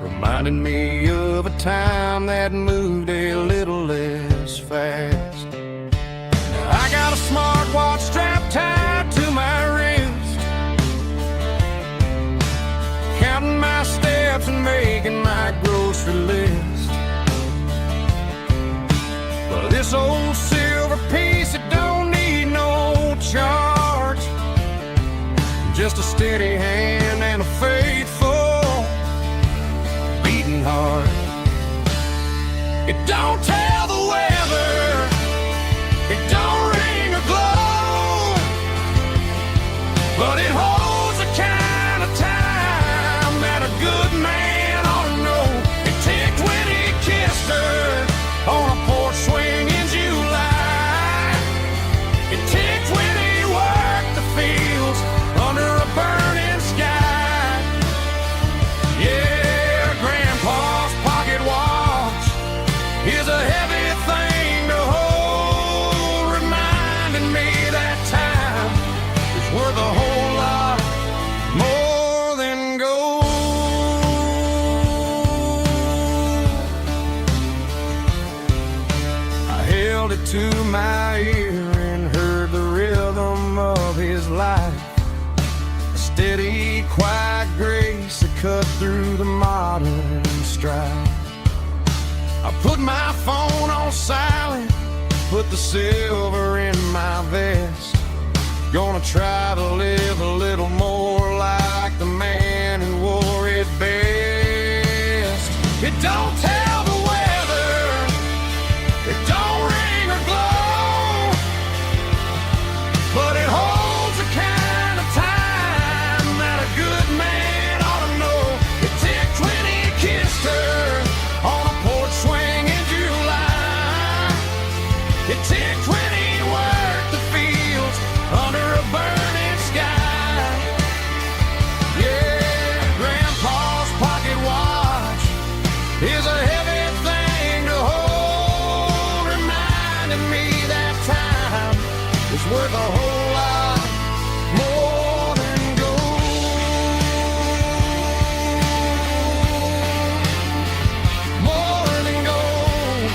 reminding me of a time that moved a little less fast. Now I got a smartwatch strapped tied to my wrist, counting my steps and making my grocery list. But this old silver piece, it don't need no charge, just a steady hand and a faithful beating heart. It don't tell the weather, it don't ring or glow, but it holds the kind of time that a good man ought to know. It ticked when he kissed her on a porch swing in July. It ticked when he worked the fields under a burning sky. Yeah, Grandpa's pocket watch is a heavy thing to hold, reminding me that time is worth a whole lot more than gold. I held it to my ear and heard the rhythm of his life, a steady, quiet grace that cut through the modern strife. I put my phone on silent, put the silver in my vest. Gonna try to live a little more like the man who wore it best. It don't tell the weather, it don't ring or glow, but it holds the kind of time that a good man ought to know. It ticked when he kissed her on a porch swing in July. It ticked when he worked the fields under a burning sky. Yeah, Grandpa's pocket watch is a heavy thing to hold, reminding me that time is worth a whole lot more than gold. More than gold.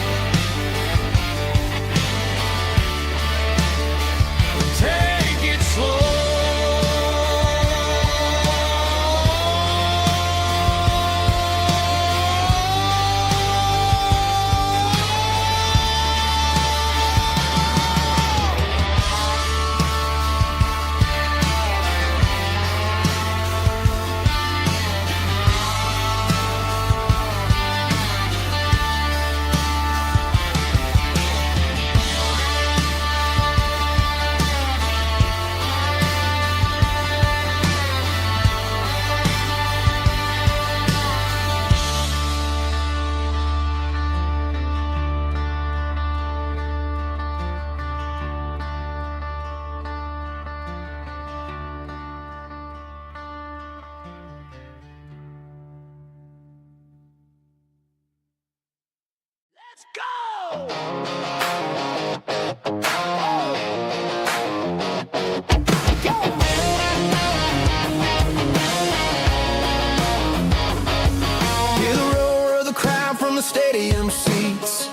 Take it slow. Let's go! Hear the roar of the crowd from the stadium seats.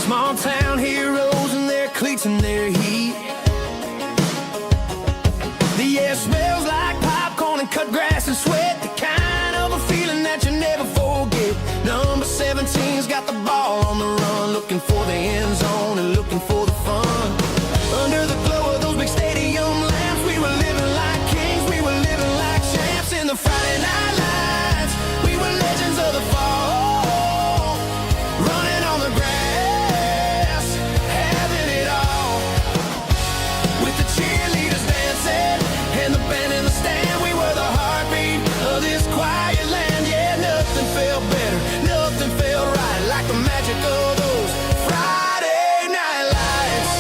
Small town heroes in their cleats and their heat. The air smells like popcorn and cut grass and sweat, the kind of a feeling that you never forget. Number 17's got the ball on the run, looking for the end zone and looking for the fun. Under the glow of those big stadium lamps, we were living like kings, we were living like champs in the Friday night lights. We were legends of the fall, running on the grass, having it all. With the cheerleaders dancing and the band in the stand, we were the heartbeat of this quiet land. Yeah, nothing felt better, nothing felt right like the magic of those Friday night lights.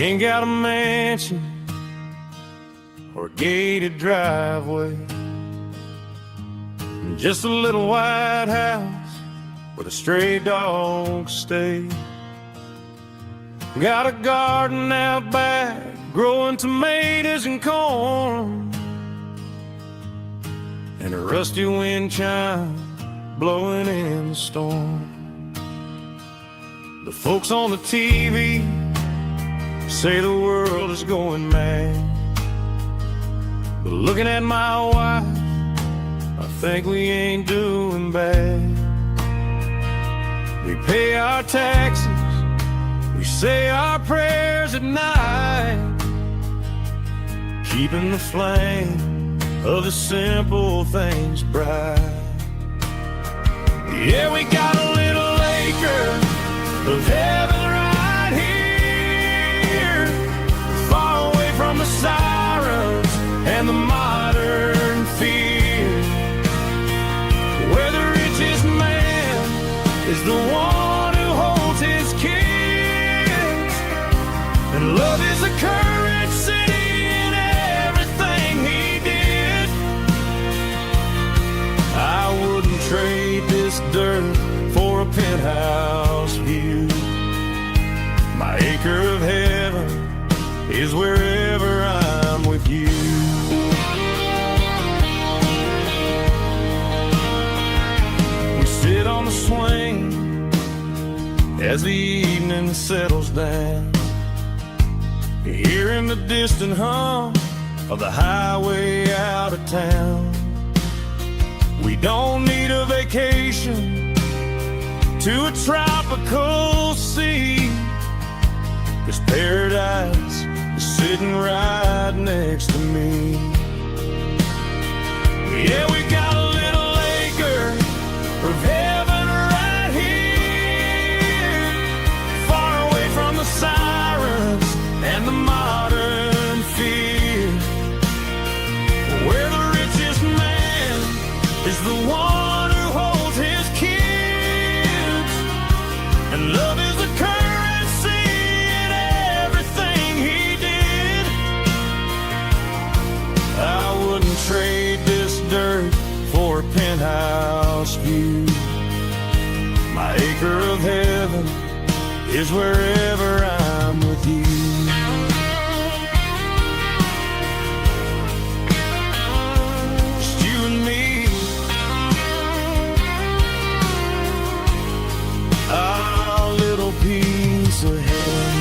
Ain't got a mansion or a gated driveway, just a little white house where the stray dogs stay. Got a garden out back, growing tomatoes and corn, and a rusty wind chime blowing in the storm. The folks on the TV say the world is going mad, but looking at my wife, I think we ain't doing bad. We pay our taxes, we say our prayers at night, keeping the flame of the simple things bright. Yeah, we got a little acre of heaven right here, far away from the sirens and the modern fear, where the richest man is the one who holds his kids, and love is the currency in everything he did. I wouldn't trade this dirt for a penthouse view. My acre of heaven is wherever I'm with you. We sit on the swing as the evening settles down, hearing the distant hum of the highway out of town. We don't need a vacation to a tropical sea, 'cause paradise is sitting right next to me. Yeah, we got a little acre of heaven right here, far away from the sirens and the modern fear, where the richest man is the one who holds his kids, and love is the currency in everything he did. I wouldn't trade this dirt for a penthouse view. My acre of heaven is wherever I'm with you. Just you and me, our little piece of heaven.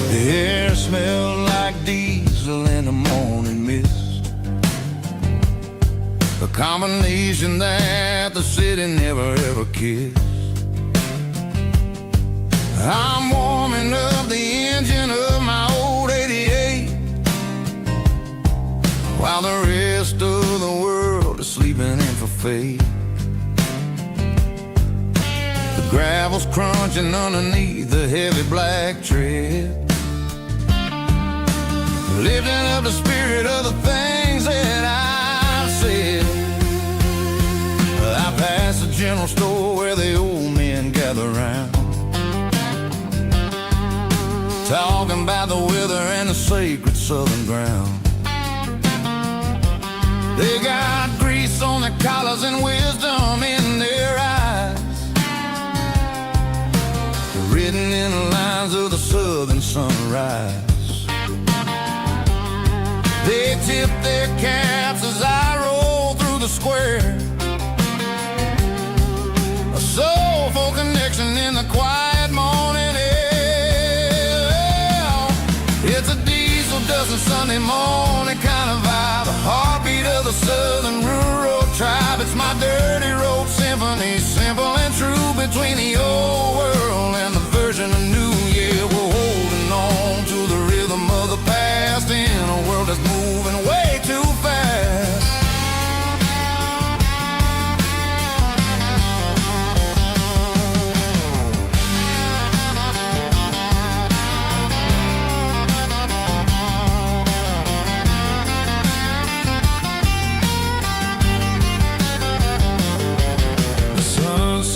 The air smelled like diesel in the morning mist, a combination that the city never ever kissed. I'm warming up the engine of my old 88, while the rest of the world is sleeping in for fate. The gravel's crunching underneath the heavy black tread, lifting up the spirit of the things that I've said. I passed the general store where the old men gather round, talking about the weather and the sacred southern ground. They got grease on their collars and wisdom in their eyes, written in the lines of the southern sunrise. They tip their caps as I roll through the square, a soulful connection in the quiet morning air. dozen Sunday morning kind of vibe, the heartbeat of the southern rural tribe. It's my dirty road symphony, simple and true, between the old world and the version of new. Yeah, we're holding on to the rhythm of the past in a world that's moving way too fast.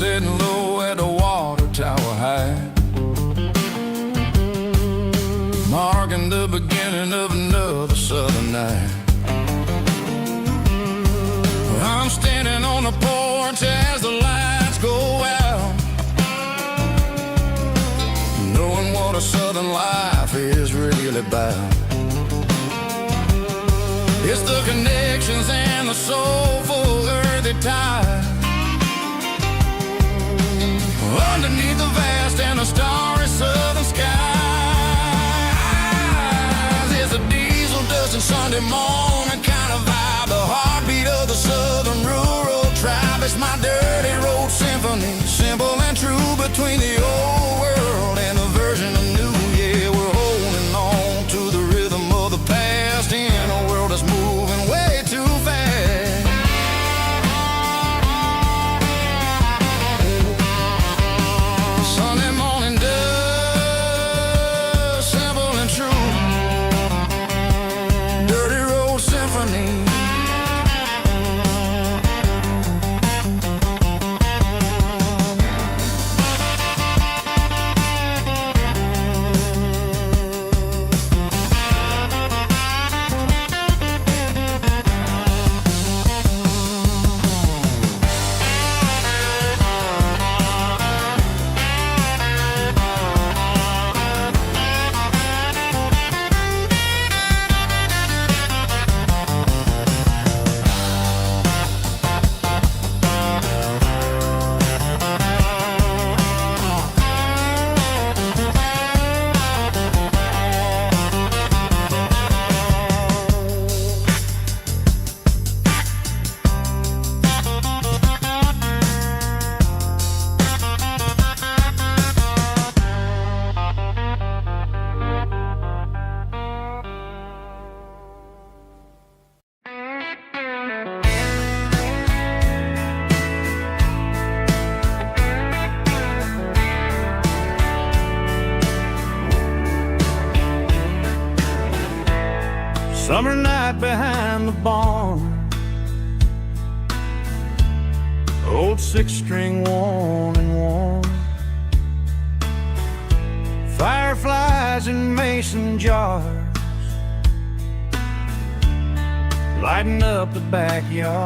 Sitting low at the water tower high, marking the beginning of another southern night. I'm standing on the porch as the lights go out, knowing what a southern life is really about. It's the connections and the soulful earthy ties underneath the vast and the starry southern skies. It's a diesel dusting Sunday morning kind of vibe, the heartbeat of the southern rural tribe. It's my dirty road symphony, simple and true, between the old world and the version of new. Yeah, we're holding on to the rhythm of the past in a world that's moving way too fast. Sunday morning dust, simple and true, dirty road symphony. Summer night behind the barn, old six-string worn and worn, fireflies in mason jars lighting up the backyard.